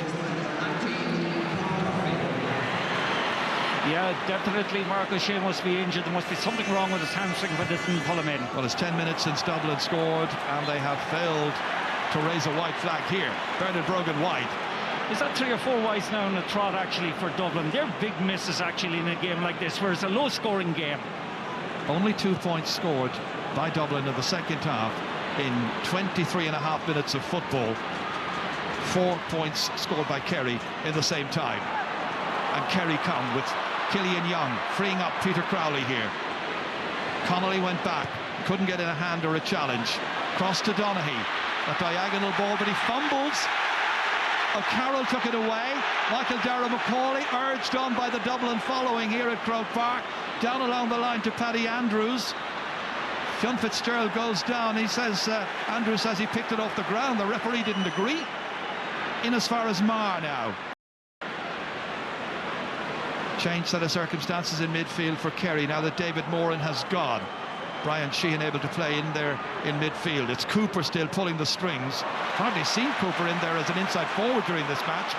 Yeah, definitely Mark O'Shea must be injured. There must be something wrong with his hamstring if it didn't pull him in. Well, it's 10 minutes since Dublin scored, and they have failed to raise a white flag here. Bernard Brogan white. Is that 3 or 4 whites now in the trot, actually, for Dublin? They're big misses, actually, in a game like this, where it's a low-scoring game. Only 2 points scored by Dublin in the second half in 23.5 minutes of football. 4 points scored by Kerry in the same time. And Kerry come with Killian Young freeing up Peter Crowley here. Connolly went back, couldn't get in a hand or a challenge. Cross to Donaghy, a diagonal ball, but he fumbles. O'Carroll took it away. Michael Darragh Macaulay, urged on by the Dublin following here at Croke Park. Down along the line to Paddy Andrews. Fionn Fitzgerald goes down. He says, Andrews says he picked it off the ground. The referee didn't agree. In as far as Marr now. Change set of circumstances in midfield for Kerry now that David Moran has gone. Brian Sheehan able to play in there in midfield. It's Cooper still pulling the strings. Hardly seen Cooper in there as an inside forward during this match.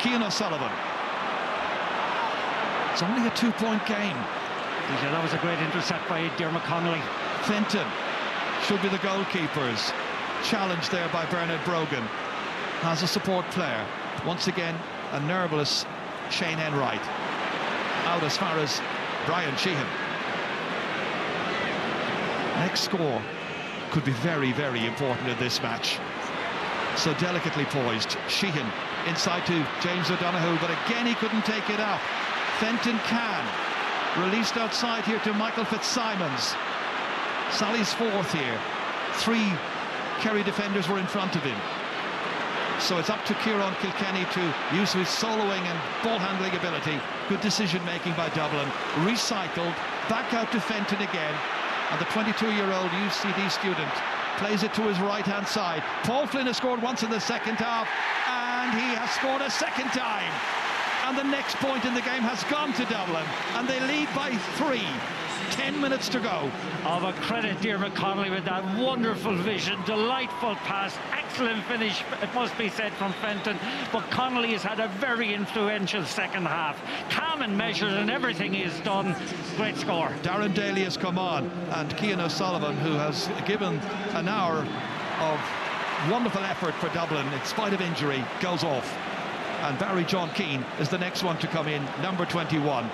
Cian O'Sullivan. It's only a 2-point game. Yeah, that was a great intercept by Diarmuid Connolly. Fenton should be the goalkeepers. Challenged there by Bernard Brogan. Has a support player. Once again, a nerveless Shane Enright. Out as far as Brian Sheehan. Next score could be very, very important in this match. So delicately poised. Sheehan inside to James O'Donoghue, but again he couldn't take it up. Fenton can. Released outside here to Michael Fitzsimons. Sally's fourth here. 3 Kerry defenders were in front of him. So it's up to Kieran Kilkenny to use his soloing and ball handling ability. Good decision making by Dublin. Recycled, back out to Fenton again. And the 22-year-old UCD student plays it to his right-hand side. Paul Flynn has scored once in the second half, and he has scored a second time. And the next point in the game has gone to Dublin, and they lead by 3. 10 minutes to go. Oh, but credit Diarmuid Connolly with that wonderful vision, delightful pass, excellent finish, it must be said, from Fenton. But Connolly has had a very influential second half. Calm and measured in everything he has done. Great score. Darren Daly has come on, and Cian O'Sullivan, who has given an hour of wonderful effort for Dublin, in spite of injury, goes off. And Barry John Keane is the next one to come in, number 21.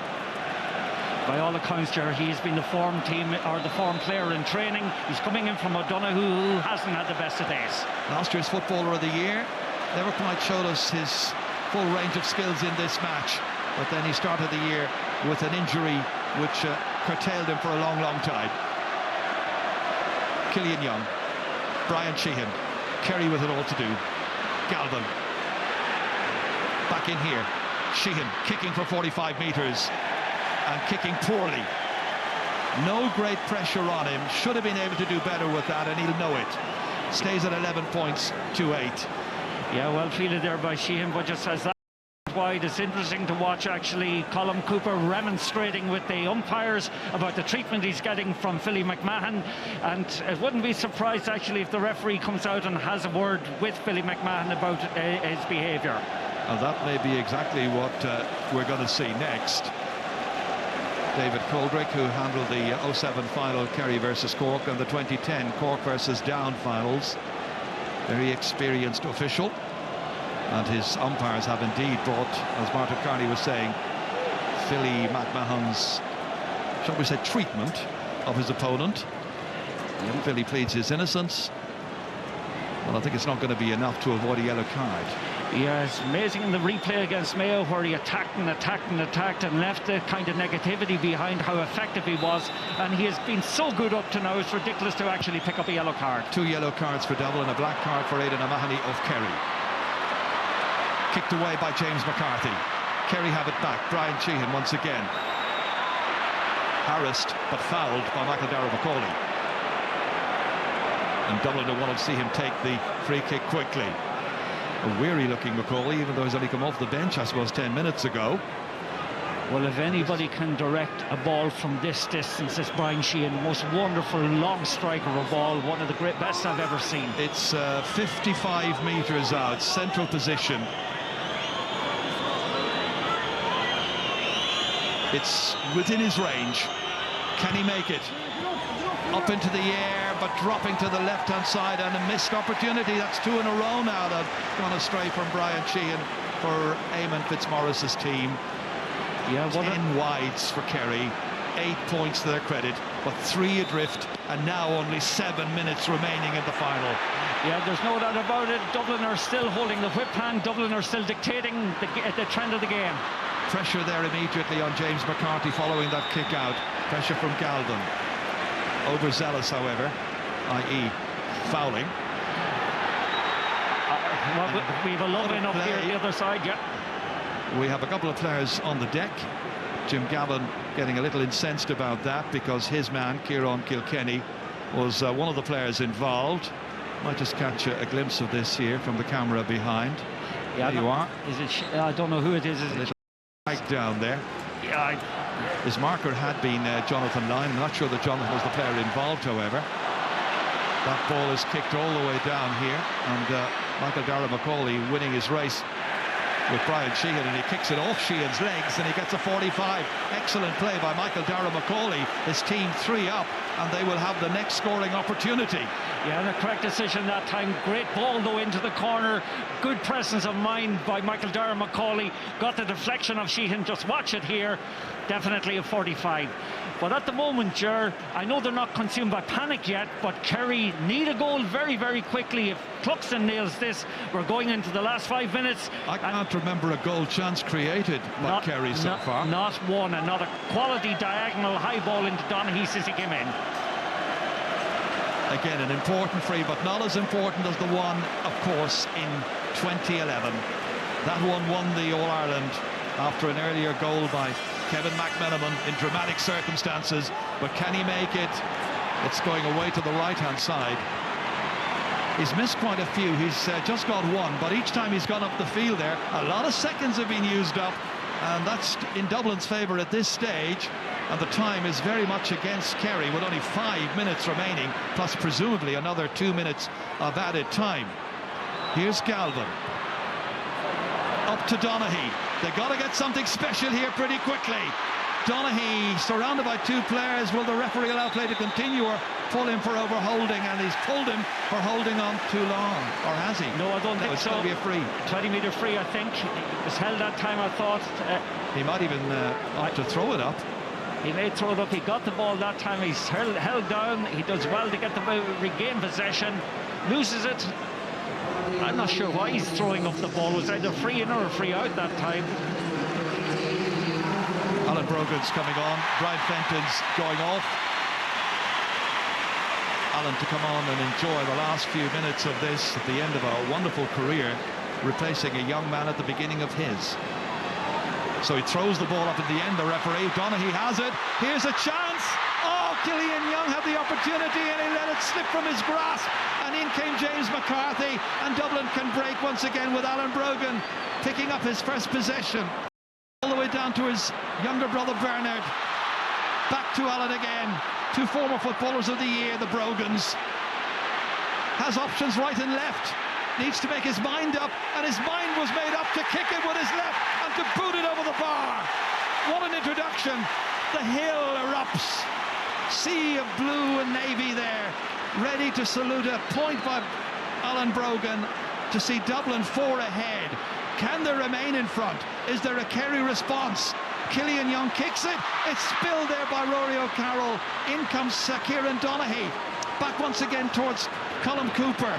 By all accounts, Ger, he's been the form team or the form player in training. He's coming in from O'Donoghue, who hasn't had the best of days. Last year's Footballer of the Year, never quite showed us his full range of skills in this match, but then he started the year with an injury which curtailed him for a long, long time. Killian Young, Brian Sheehan, Kerry with it all to do. Galvin back in here. Sheehan kicking for 45 metres and kicking poorly. No great pressure on him. Should have been able to do better with that, and he'll know it. Stays at 11 points to 8. Yeah, well fielded there by Sheehan, but just as that wide, it's interesting to watch actually Colm Cooper remonstrating with the umpires about the treatment he's getting from Philly McMahon, and it wouldn't be surprised actually if the referee comes out and has a word with Philly McMahon about his behaviour. Well, that may be exactly what we're going to see next. David Coldrick, who handled the 07 final, Kerry versus Cork, and the 2010 Cork versus Down finals. Very experienced official, and his umpires have indeed brought, as Martin Carney was saying, Philly McMahon's, shall we say, treatment of his opponent. Philly pleads his innocence. Well, I think it's not going to be enough to avoid a yellow card. Yeah, it's amazing in the replay against Mayo where he attacked and left the kind of negativity behind how effective he was, and he has been so good up to now, it's ridiculous to actually pick up a yellow card. 2 yellow cards for Dublin, a black card for Aidan O'Mahony of Kerry. Kicked away by James McCarthy. Kerry have it back. Brian Sheehan once again. Harassed but fouled by Michael Darragh-Macaulay. And Dublin will want to see him take the free kick quickly. A weary-looking Macaulay, even though he's only come off the bench, I suppose, 10 minutes ago. Well, if anybody can direct a ball from this distance, it's Brian Sheehan. The most wonderful long striker of a ball, one of the great best I've ever seen. It's 55 metres out, central position. It's within his range. Can he make it? Up into the air, but dropping to the left-hand side, and a missed opportunity. That's 2 in a row now that have gone astray from Brian Sheehan for Eamon Fitzmaurice's team. Yeah, 10 wides for Kerry, 8 points to their credit, but 3 adrift, and now only 7 minutes remaining in the final. Yeah, there's no doubt about it. Dublin are still holding the whip hand. Dublin are still dictating the trend of the game. Pressure there immediately on James McCarthy following that kick out. Pressure from Galvin. Overzealous, however, i.e. fouling. We have a loving up here on the other side, yeah. We have a couple of players on the deck. Jim Gavin getting a little incensed about that because his man, Kieran Kilkenny, was one of the players involved. Might just catch a glimpse of this here from the camera behind. Yeah, there you are. Is it? I don't know who it is. A little spike down there. Yeah. His marker had been Jonathan Lyne. I'm not sure that Jonathan was the player involved, however. That ball is kicked all the way down here, and Michael Darragh-Macaulay winning his race with Brian Sheehan, and he kicks it off Sheehan's legs, and he gets a 45. Excellent play by Michael Darragh-Macaulay. His team 3 up, and they will have the next scoring opportunity. Yeah, the correct decision that time. Great ball, though, into the corner. Good presence of mind by Michael Darragh-Macaulay. Got the deflection of Sheehan. Just watch it here. Definitely a 45. But at the moment, Ger, I know they're not consumed by panic yet, but Kerry need a goal very, very quickly. If Cluxton nails this, we're going into the last 5 minutes. I can't remember a goal chance created by Kerry so far. Not one. Another quality diagonal high ball into Donaghy since he came in. Again, an important free, but not as important as the one, of course, in 2011. That one won the All-Ireland after an earlier goal by Kevin McMenamin in dramatic circumstances. But can he make it? It's going away to the right-hand side. He's missed quite a few. He's just got one, but each time he's gone up the field there, a lot of seconds have been used up, and that's in Dublin's favour at this stage. And the time is very much against Kerry with only 5 minutes remaining, plus presumably another 2 minutes of added time. Here's Galvin. Up to Donaghy. They've got to get something special here pretty quickly. Donaghy surrounded by 2 players. Will the referee allow play to continue, or pull him for overholding, and he's pulled him for holding on too long. Or has he? No, I don't think it's so. It's going to be a free. 20-metre free, I think. He was held that time, I thought. He might even opt to throw it up. He may throw it up. He got the ball that time. He's held down. He does well to get the regain possession. Loses it. I'm not sure why he's throwing up the ball. It was either free in or a free out that time. Alan Brogan's coming on. Brian Fenton's going off. Alan to come on and enjoy the last few minutes of this at the end of a wonderful career, replacing a young man at the beginning of his. So he throws the ball up at the end. The referee, Donaghy, has it. Here's a chance. Oh, Killian Young had the opportunity and he let it slip from his grasp. And in came James McCarthy, and Dublin can break once again with Alan Brogan picking up his first possession. All the way down to his younger brother Bernard. Back to Alan again. Two former footballers of the year, the Brogans. Has options right and left. Needs to make his mind up, and his mind was made up to kick it with his left and to boot it over the bar. What an introduction. The hill erupts. Sea of blue and navy there. Ready to salute a point by Alan Brogan to see Dublin 4 ahead. Can they remain in front? Is there a Kerry response? Killian Young kicks it. It's spilled there by Rory O'Carroll. In comes Kieran Donaghy. Back once again towards Colm Cooper.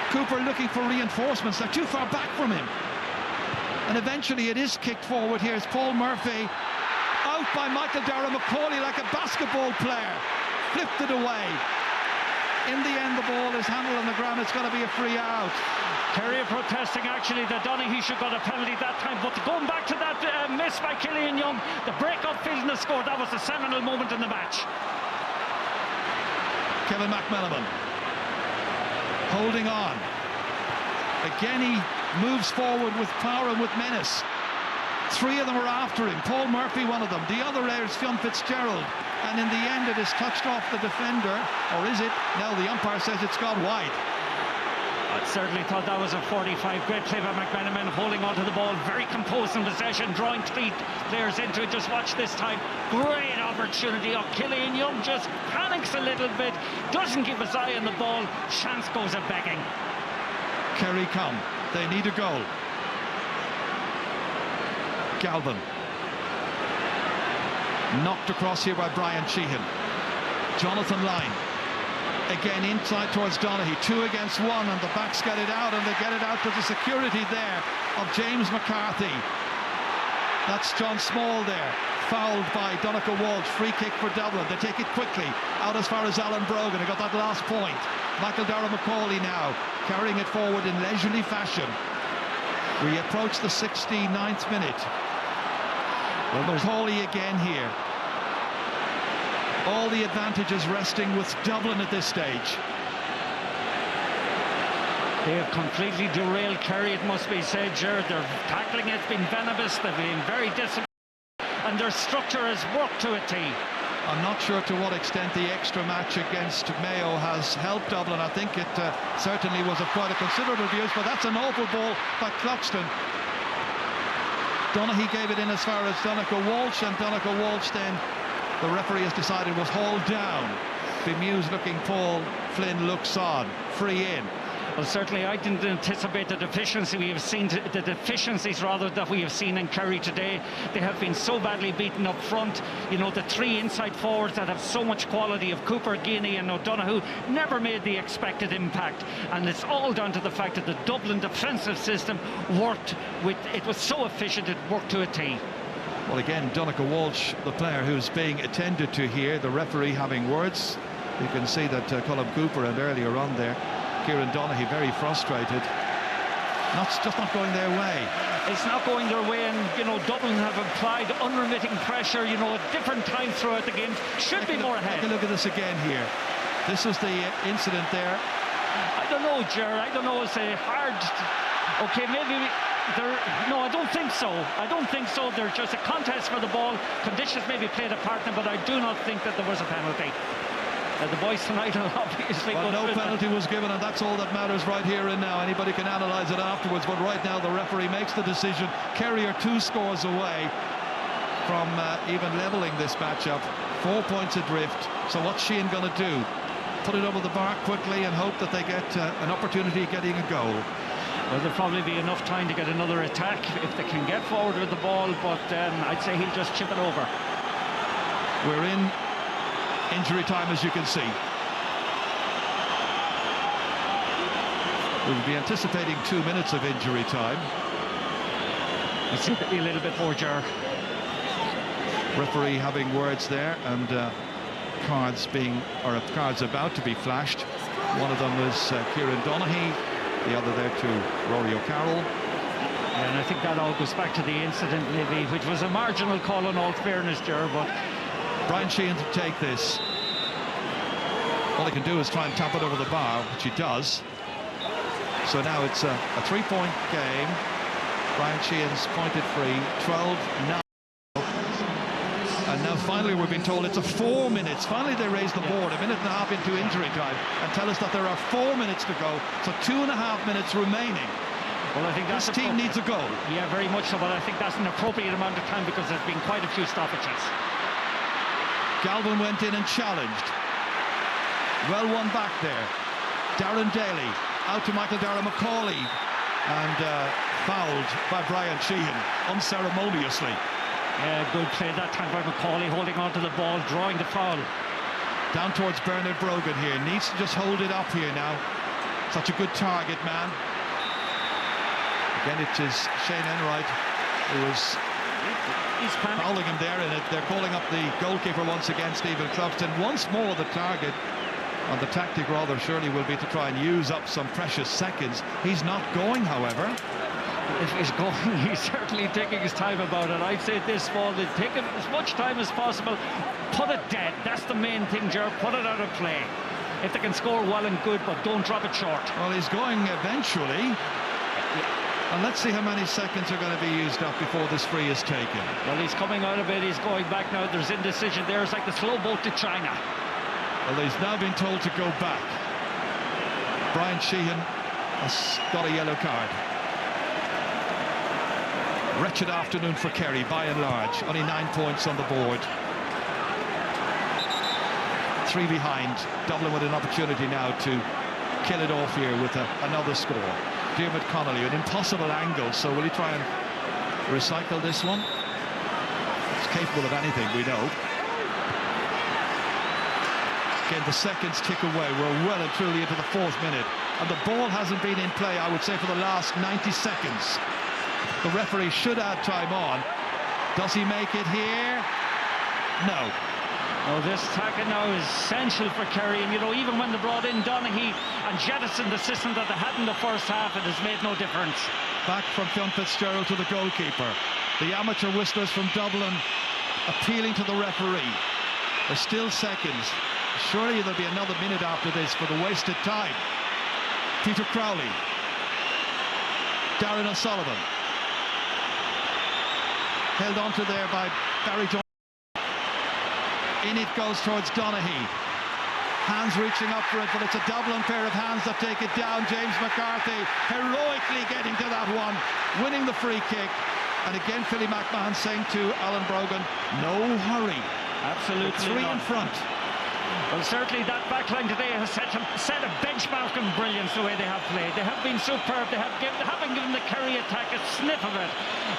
Cooper looking for reinforcements. They're too far back from him. And eventually it is kicked forward. Here's Paul Murphy. Out by Michael Dara-McCauley like a basketball player. Flipped it away. In the end, the ball is handled on the ground. It's going to be a free out. Kerry are protesting actually that Donaghy should got a penalty that time, but going back to that miss by Killian Young, the break-up field in the score, that was the seminal moment in the match. Kevin McMenamin holding on. Again he moves forward with power and with menace. Three of them are after him. Paul Murphy, one of them. The other is Fionn Fitzgerald. And in the end it is touched off the defender. Or is it? Now the umpire says it's gone wide. I certainly thought that was a 45. Great play by McMenamin, holding onto the ball, very composed in possession, drawing three players into it. Just watch this time. Great opportunity. Oh, Killian Young just panics a little bit, doesn't keep his eye on the ball. Chance goes a begging. Kerry come. They need a goal. Galvin. Knocked across here by Brian Sheehan. Jonathan Lyne. Again inside towards Donaghy, 2 against 1, and the backs get it out, and they get it out to the security there of James McCarthy. That's John Small there, fouled by Donegal Walsh. Free kick for Dublin. They take it quickly out as far as Alan Brogan. He got that last point. Michael Dara-McCauley now carrying it forward in leisurely fashion. We approach the 69th minute. Well, McCauley again here. All the advantages resting with Dublin at this stage. They have completely derailed Kerry, it must be said, Gerard. Their tackling has been venomous, they've been very disciplined, and their structure has worked to a T. I'm not sure to what extent the extra match against Mayo has helped Dublin. I think it certainly was of quite a considerable use, but that's an awful ball by Cluxton. Donaghy gave it in as far as Donegal Walsh, and Donegal Walsh then, the referee has decided, was hauled down. Bemused-looking Paul Flynn looks on. Free in. Well, certainly I didn't anticipate the deficiencies that we have seen in Kerry today. They have been so badly beaten up front. You know, the 3 inside forwards that have so much quality of Cooper, Guinea and O'Donoghue never made the expected impact. And it's all down to the fact that the Dublin defensive system worked with, it was so efficient, it worked to a T. Well, again, Donegal Walsh, the player who's being attended to here, the referee having words. You can see that Colm Cooper and earlier on there, Kieran Donaghy very frustrated. Just not going their way. It's not going their way, and you know, Dublin have applied unremitting pressure, you know, at different times throughout the game. Should be more ahead. Take a look at this again here. This was the incident there. I don't know, Ger. I don't know. It's a hard. Okay, maybe. No, I don't think so. I don't think so. There's just a contest for the ball. Conditions maybe played a part in it, but I do not think that there was a penalty. The boys tonight will obviously well, no penalty was given, and that's all that matters right here and now. Anybody can analyse it afterwards, but right now the referee makes the decision. Kerry are 2 scores away from even levelling this matchup. 4 points adrift. So what's Sheehan going to do? Put it over the bar quickly and hope that they get an opportunity of getting a goal. Well, there'll probably be enough time to get another attack if they can get forward with the ball, but I'd say he'll just chip it over. We're in injury time, as you can see. We'll be anticipating 2 minutes of injury time. It's a little bit more, Jar. Referee having words there, and cards about to be flashed. One of them is Kieran Donaghy, the other there to Rory O'Carroll. And I think that all goes back to the incident, maybe, which was a marginal call in all fairness, Jar, but Brian Sheehan to take this. All he can do is try and tap it over the bar, which he does. So now it's a 3-point game. Brian Sheehan's pointed free, 12-9. And now finally we're being told it's a 4 minutes. Finally they raise the board, a minute and a half into injury time, and tell us that there are 4 minutes to go. So 2.5 minutes remaining. Well, I think this team needs a goal. Yeah, very much so, but I think that's an appropriate amount of time because there's been quite a few stoppages. Galvin went in and challenged. Well won back there. Darren Daly out to Michael Dara McCauley and fouled by Brian Sheehan unceremoniously. Yeah, good play that time by McCauley, holding on to the ball, drawing the foul. Down towards Bernard Brogan here. Needs to just hold it up here now. Such a good target man. Again, it is Shane Enright who is fouling him there, and they're calling up the goalkeeper once again, Stephen Cluxton. Once more the target, and the tactic rather surely will be to try and use up some precious seconds. He's not going, however. If he's going, he's certainly taking his time about it. I'd say this ball, they take as much time as possible. Put it dead. That's the main thing, Ger. Put it out of play. If they can score, well and good, but don't drop it short. Well, he's going eventually. And let's see how many seconds are going to be used up before this free is taken. Well, he's coming out of it. He's going back now. There's indecision there. It's like the slow boat to China. Well, he's now been told to go back. Brian Sheehan has got a yellow card. Wretched afternoon for Kerry, by and large. Only 9 points on the board. 3 behind. Dublin with an opportunity now to kill it off here with another score. Diarmuid Connolly, an impossible angle, so will he try and recycle this one? He's capable of anything, we know. Again, the seconds tick away. We're well and truly into the 4th minute, and the ball hasn't been in play, I would say, for the last 90 seconds. The referee should add time on. Does he make it here? No. Oh, this tackle now is essential for Kerry, and you know, even when they brought in Donaghy and jettisoned the system that they had in the first half, it has made no difference. Back from Fionn Fitzgerald to the goalkeeper. The amateur whistlers from Dublin appealing to the referee. There's still seconds. Surely there'll be another minute after this for the wasted time. Peter Crowley. Darren O'Sullivan. Held onto there by Barry Jones. In it goes towards Donaghy. Hands reaching up for it, but it's a Dublin pair of hands that take it down. James McCarthy heroically getting to that one, winning the free kick. And again, Philly McMahon saying to Alan Brogan, no hurry. Absolutely 3 in front. Well, certainly that backline today has set a benchmark in brilliance the way they have played. They have been superb. They haven't given the Kerry attack a sniff of it.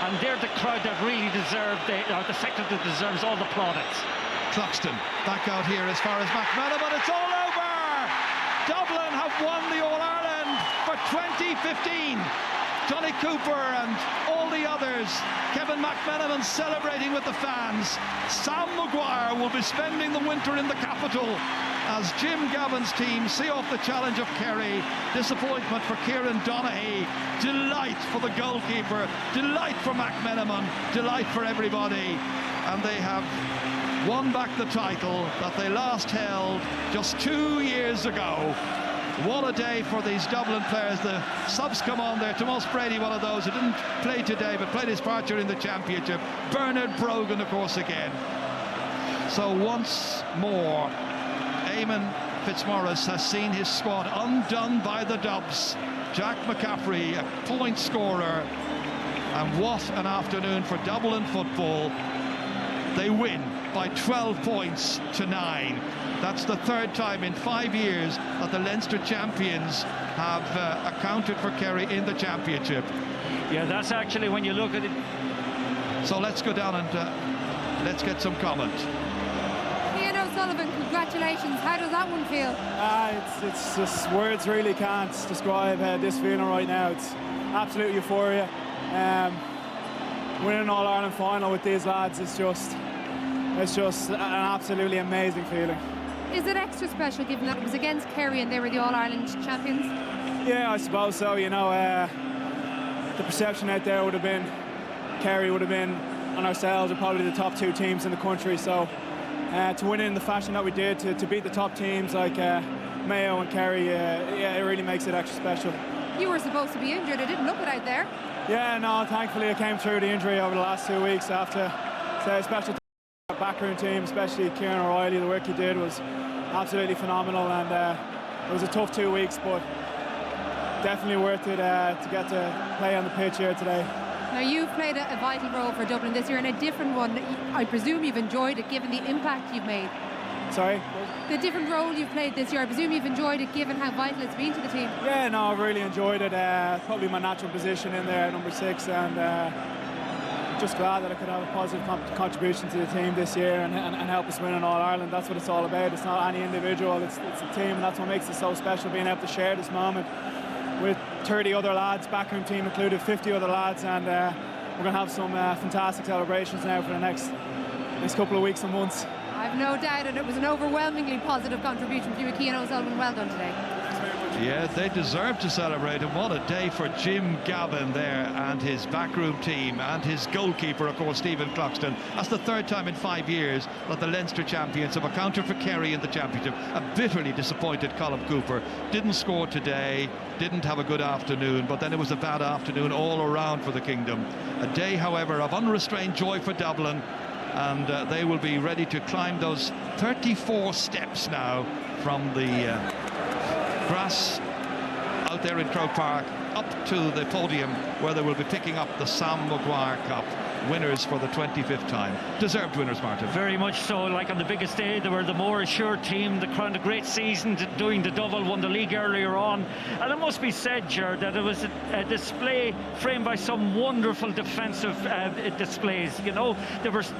And they're the crowd that really deserve, the sector that deserves all the plaudits. Cluxton back out here as far as McManaman, but it's all over! Dublin have won the All-Ireland for 2015. Johnny Cooper and all the others. Kevin McManaman celebrating with the fans. Sam Maguire will be spending the winter in the capital as Jim Gavin's team see off the challenge of Kerry. Disappointment for Kieran Donaghy. Delight for the goalkeeper. Delight for McManaman. Delight for everybody. And they have won back the title that they last held just 2 years ago. What a day for these Dublin players. The subs come on there. Tomas Brady, one of those who didn't play today but played his part during the championship. Bernard Brogan, of course, again. So once more, Eamon Fitzmaurice has seen his squad undone by the Dubs. Jack McCaffrey, a point scorer. And what an afternoon for Dublin football. They win by 12 points to 9. That's the third time in 5 years that the Leinster champions have accounted for Kerry in the championship. Yeah, that's actually, when you look at it. So let's go down and let's get some comment. Ian O'Sullivan, congratulations. How does that one feel? It's just words really can't describe this feeling right now. It's absolute euphoria. Winning an All-Ireland final with these lads is just an absolutely amazing feeling. Is it extra special given that it was against Kerry and they were the All-Ireland champions? Yeah, I suppose so. You know, the perception out there would have been Kerry would have been, and ourselves are probably the top 2 teams in the country. So to win it in the fashion that we did, to beat the top teams like Mayo and Kerry, yeah, it really makes it extra special. You were supposed to be injured. It didn't look it out there. Yeah, no, thankfully I came through the injury over the last 2 weeks after, say, especially the backroom team, especially Kieran O'Reilly. The work he did was absolutely phenomenal, and it was a tough 2 weeks, but definitely worth it to get to play on the pitch here today. Now, you've played a vital role for Dublin this year, and a different one. I presume you've enjoyed it given the impact you've made. Sorry? The different role you've played this year, I presume you've enjoyed it given how vital it's been to the team. Yeah, no, I've really enjoyed it. Probably my natural position in there, number 6, and just glad that I could have a positive contribution to the team this year and help us win in All-Ireland. That's what it's all about. It's not any individual, it's a team, and that's what makes it so special, being able to share this moment with 30 other lads, backroom team included, 50 other lads, and we're going to have some fantastic celebrations now for the next couple of weeks and months. I've no doubt, and it was an overwhelmingly positive contribution from you, Ian O'Sullivan. Well done today. Yeah, they deserve to celebrate, and what a day for Jim Gavin there and his backroom team and his goalkeeper, of course, Stephen Cloxton. That's the third time in 5 years that the Leinster champions have accounted for Kerry in the championship. A bitterly disappointed Colm Cooper. Didn't score today, didn't have a good afternoon, but then it was a bad afternoon all around for the Kingdom. A day, however, of unrestrained joy for Dublin, and they will be ready to climb those 34 steps now from the grass out there in Croke Park up to the podium, where they will be picking up the Sam Maguire Cup. Winners for the 25th time. Deserved winners, Martin. Very much so. Like on the biggest day, they were the more assured team. They crowned a great season, doing the double, won the league earlier on. And it must be said, Ger, that it was a display framed by some wonderful defensive displays. You know, there was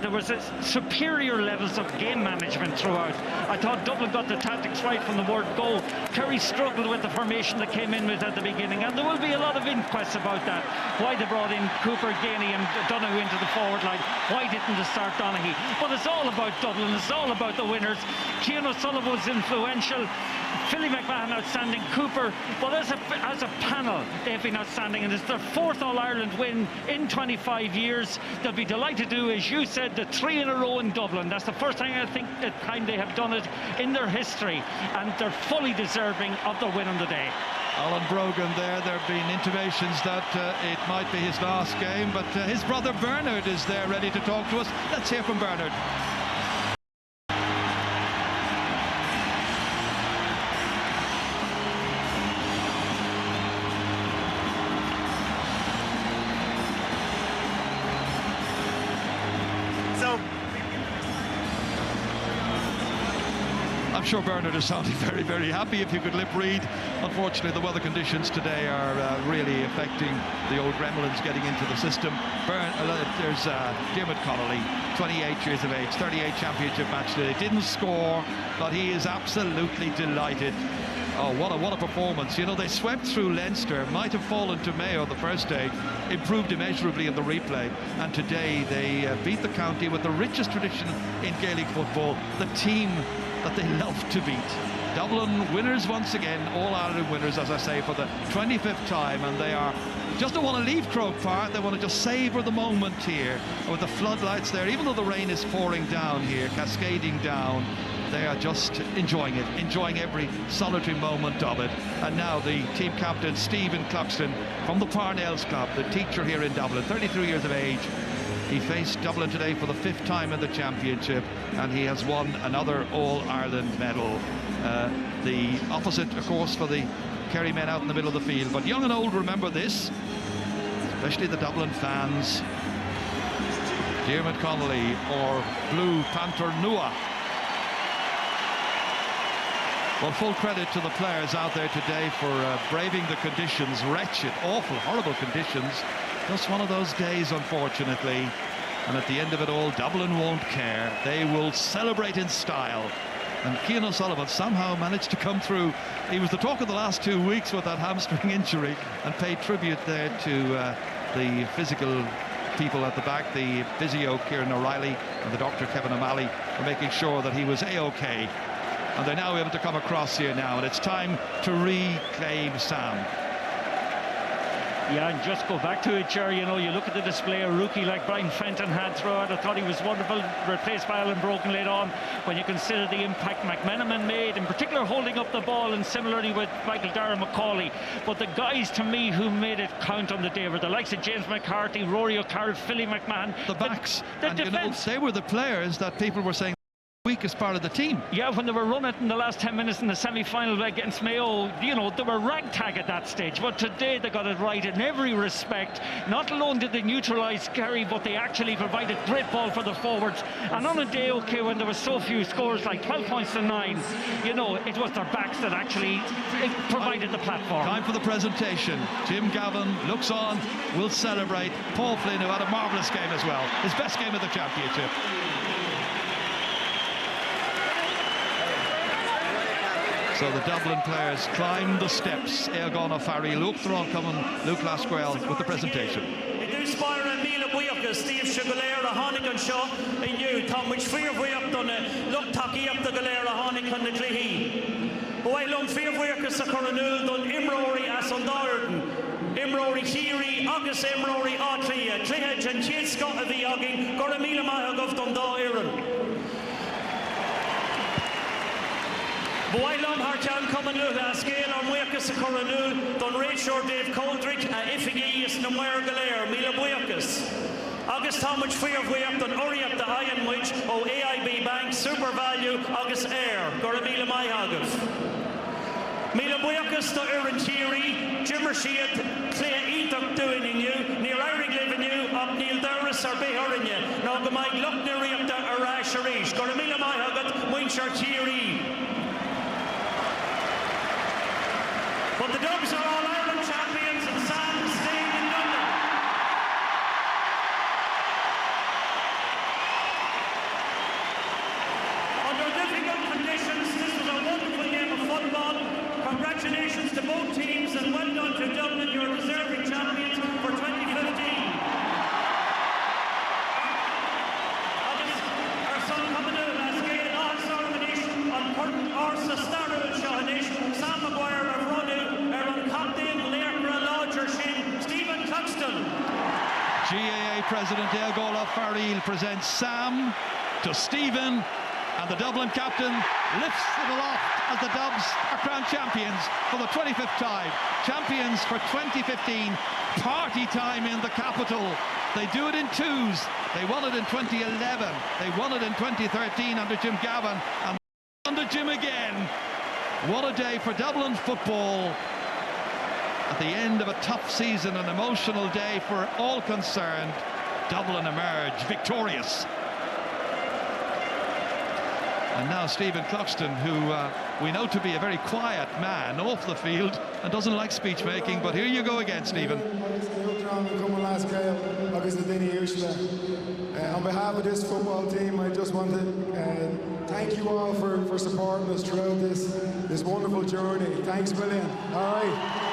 superior levels of game management throughout. I thought Dublin got the tactics right from the word go. Kerry struggled with the formation that came in with at the beginning, and there will be a lot of inquests about that. Why they brought in Cooper, Ganey and Donoghue into the forward line. Why didn't they start Donaghy? But it's all about Dublin. It's all about the winners. Ian O'Sullivan was influential. Philly McMahon outstanding. Cooper. But as a panel, they've been outstanding, and it's their 4th All-Ireland win in 25 years. They'll be delighted to do, as you said, the 3 in a row in Dublin. That's the first time I think that they have done it in their history, and they're fully deserving of the win on the day. Alan Brogan there have been intimations that it might be his last game, but his brother Bernard is there ready to talk to us. Let's hear from Bernard. I'm sure Bernard is sounding very, very happy, if you could lip read. Unfortunately, the weather conditions today are really affecting the old gremlins getting into the system. There's Diarmuid Connolly, 28 years of age, 38 championship match today. Didn't score, but he is absolutely delighted. Oh, what a performance. You know, they swept through Leinster, might have fallen to Mayo the first day, improved immeasurably in the replay, and today they beat the county with the richest tradition in Gaelic football, the team that they love to beat. Dublin winners once again, All-Ireland winners, as I say, for the 25th time, and they are just don't want to leave Croke Park. They want to just savour the moment here with the floodlights there. Even though the rain is pouring down here, cascading down, they are just enjoying it, enjoying every solitary moment of it. And now the team captain, Stephen Cloxton, from the Parnells Club, the teacher here in Dublin, 33 years of age. He faced Dublin today for the 5th time in the championship, and he has won another All-Ireland medal. The opposite, of course, for the Kerry men out in the middle of the field. But young and old remember this, especially the Dublin fans. Diarmuid Connolly or Blue Panther Nua. Well, full credit to the players out there today for braving the conditions, wretched, awful, horrible conditions. Just one of those days, unfortunately. And at the end of it all, Dublin won't care. They will celebrate in style. And Cian O'Sullivan somehow managed to come through. He was the talk of the last 2 weeks with that hamstring injury, and paid tribute there to the physical people at the back, the physio Kieran O'Reilly and the doctor Kevin O'Malley, for making sure that he was A-OK. And they're now able to come across here now, and it's time to reclaim Sam. Yeah, and just go back to it, Jerry. You know, you look at the display a rookie like Brian Fenton had throughout. I thought he was wonderful, replaced by Alan Broken later on. When you consider the impact McMenamin made, in particular holding up the ball, and similarly with Michael Dara McCauley. But the guys, to me, who made it count on the day were the likes of James McCarthy, Rory O'Carroll, Philly McMahon. The backs. The and defence. You know, they were the players that people were saying weakest part of the team. Yeah, when they were running in the last 10 minutes in the semi-final against Mayo, you know, they were ragtag at that stage, but today they got it right in every respect. Not alone did they neutralise Kerry, but they actually provided great ball for the forwards. And on a day, okay, when there were so few scores, like 12 points to 9, you know, it was their backs that actually provided the platform. Time for the presentation. Jim Gavin looks on, will celebrate. Paul Flynn, who had a marvellous game as well, his best game of the championship. So the Dublin players climb the steps. Eoghan O'Farrell, Luke Throncommon, Luke Lasquel with the presentation. Spire and Mila Buiaka, Steve Sugalera, Honig and Shaw, and you, Tom, which fear of we up done it, look Taki up the Galera, Honig and the Clihi. Why long fear of Buiaka, Sakoranul, done Imrory, Asondarden, Imrory Kiri, August Imrory, Atria, Clihedge and Chiet Scott of the Yogging, Goramila Mahagov, Dunda Iran. Boylum Hartan coming to the scale on Wiakas a Coronul, Don Rachel Dave Coldrick, Ifigis, Namuer Galer, Mila Wiakas. August how much fear of we up done Uri up the Iron Witch, O AIB Bank, Super Value, August Air, Goramila Mayhagov. Mila Wiakas to Erin Thierry, Jimmer Sheet, Clay Etok doing in you, near Irig living you, up Neil Darris or Behorin you, Nogamai Luck Nuri up the Arash Arish, Goramila Mayhagat, Winshire Thierry. But the Dubs are All-Ireland champions and Sam staying in Dublin. Under difficult conditions, this was a wonderful game of football. Congratulations to both teams and well done to Dublin, your deserving champions for 2015. Our son coming out last game, all Sormanish, on Curtin Orsa Starrell Shahanish, Sam Maguire of Stephen Cluxton. GAA President Eoghan O'Farrell presents Sam to Stephen, and the Dublin captain lifts it aloft as the Dubs are crowned champions for the 25th time. Champions for 2015. Party time in the capital. They do it in twos. They won it in 2011. They won it in 2013 under Jim Gavin, and under Jim again. What a day for Dublin football. At the end of a tough season, an emotional day for all concerned, Dublin emerge victorious. And now Stephen Cluxton, who we know to be a very quiet man off the field and doesn't like speech making, but here you go again, Stephen. On behalf of this football team, I just want to thank you all for supporting us throughout this wonderful journey. Thanks a million. All right.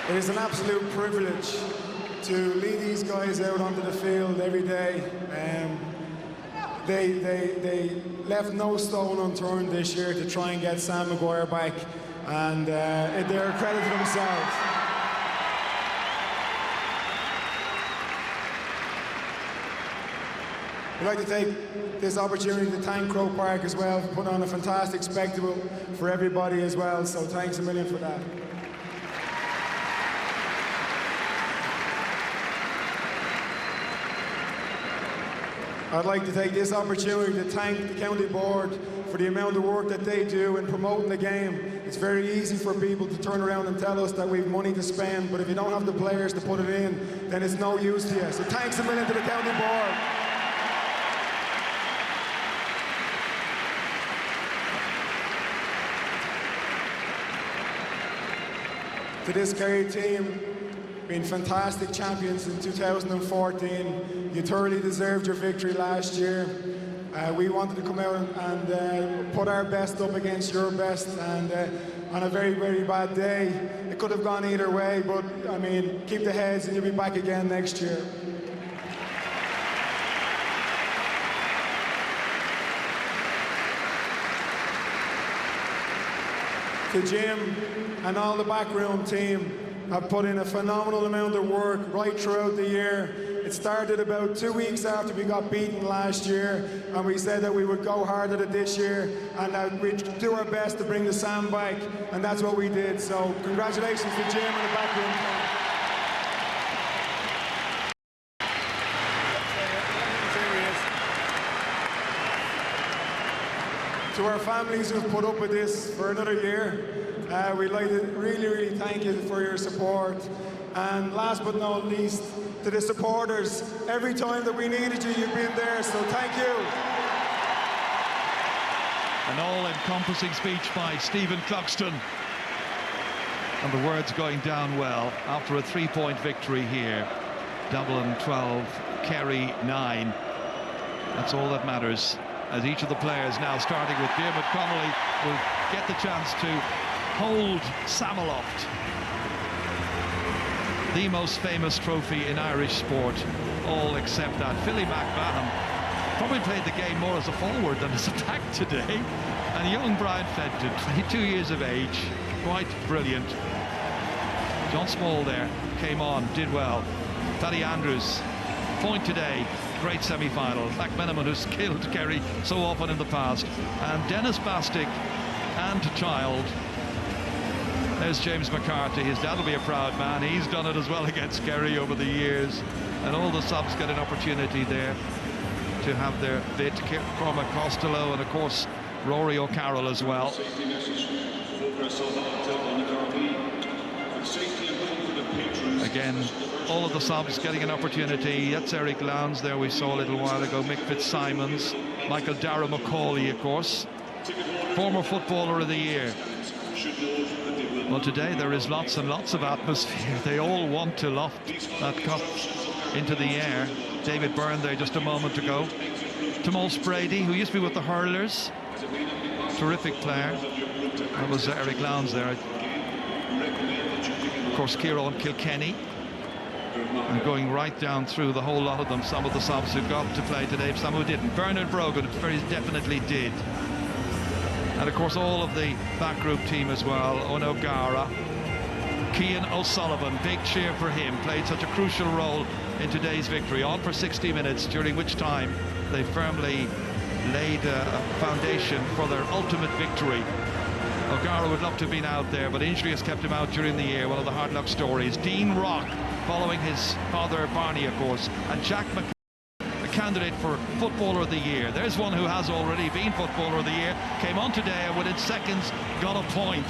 It is an absolute privilege to lead these guys out onto the field every day. They left no stone unturned this year to try and get Sam Maguire back, and they're a credit to themselves. I'd like to take this opportunity to thank Croke Park as well for putting on a fantastic spectacle for everybody as well, so thanks a million for that. I'd like to take this opportunity to thank the County Board for the amount of work that they do in promoting the game. it's very easy for people to turn around and tell us that we've money to spend, but if you don't have the players to put it in, then it's no use to you. So thanks a million to the county board. To this Kerry team, been fantastic champions in 2014. You thoroughly deserved your victory last year. We wanted to come out and put our best up against your best, and on a very, very bad day, it could have gone either way, but I mean, keep the heads and you'll be back again next year. To Jim and all the backroom team have put in a phenomenal amount of work right throughout the year. It started about 2 weeks after we got beaten last year, and we said that we would go hard at it this year and that we'd do our best to bring the Sam back, and that's what we did. So congratulations to Jim and the backroom team. To our families who've put up with this for another year, we'd like to really, really thank you for your support. And last but not least, to the supporters, every time that we needed you, you've been there, so thank you. An all-encompassing speech by Stephen Cluxton. And the words going down well after a 3-point victory here. Dublin 12, Kerry 9. That's all that matters. As each of the players now, starting with Diarmuid Connolly, will get the chance to hold Sam aloft. The most famous trophy in Irish sport, all except that. Philly McMahon probably played the game more as a forward than as a back today. And young Brian Fenton, 22 years of age, quite brilliant. John Small there, came on, did well. Paddy Andrews, point today. Great semi-final. McMenamin, who's killed Kerry so often in the past. And Dennis Bastick and Child. There's James McCarthy. His dad will be a proud man. He's done it as well against Kerry over the years. And all the subs get an opportunity there to have their bit. Cormac Costello and, of course, Rory O'Carroll as well. Again, all of the subs getting an opportunity. That's Eric Lowndes there we saw a little while ago. Mick Fitzsimons, Michael Dara McCauley, of course, former Footballer of the Year. Well, today there is lots and lots of atmosphere. They all want to loft that cup into the air. David Byrne there just a moment ago. Tamal Sprady, who used to be with the Hurlers, terrific player. That was Eric Lowndes there. Of course, Kieran Kilkenny. And going right down through the whole lot of them, some of the subs who got to play today, some who didn't. Bernard Brogan very definitely did. And of course all of the backgroup team as well. Owen O'Gara, Cian O'Sullivan, big cheer for him, played such a crucial role in today's victory, on for 60 minutes, during which time they firmly laid a foundation for their ultimate victory. O'Gara would love to have been out there, but injury has kept him out during the year. One of the hard luck stories. Dean Rock, following his father Barney, of course, and Jack McCann, a candidate for Footballer of the Year. There's one who has already been Footballer of the Year, came on today and within seconds got a point.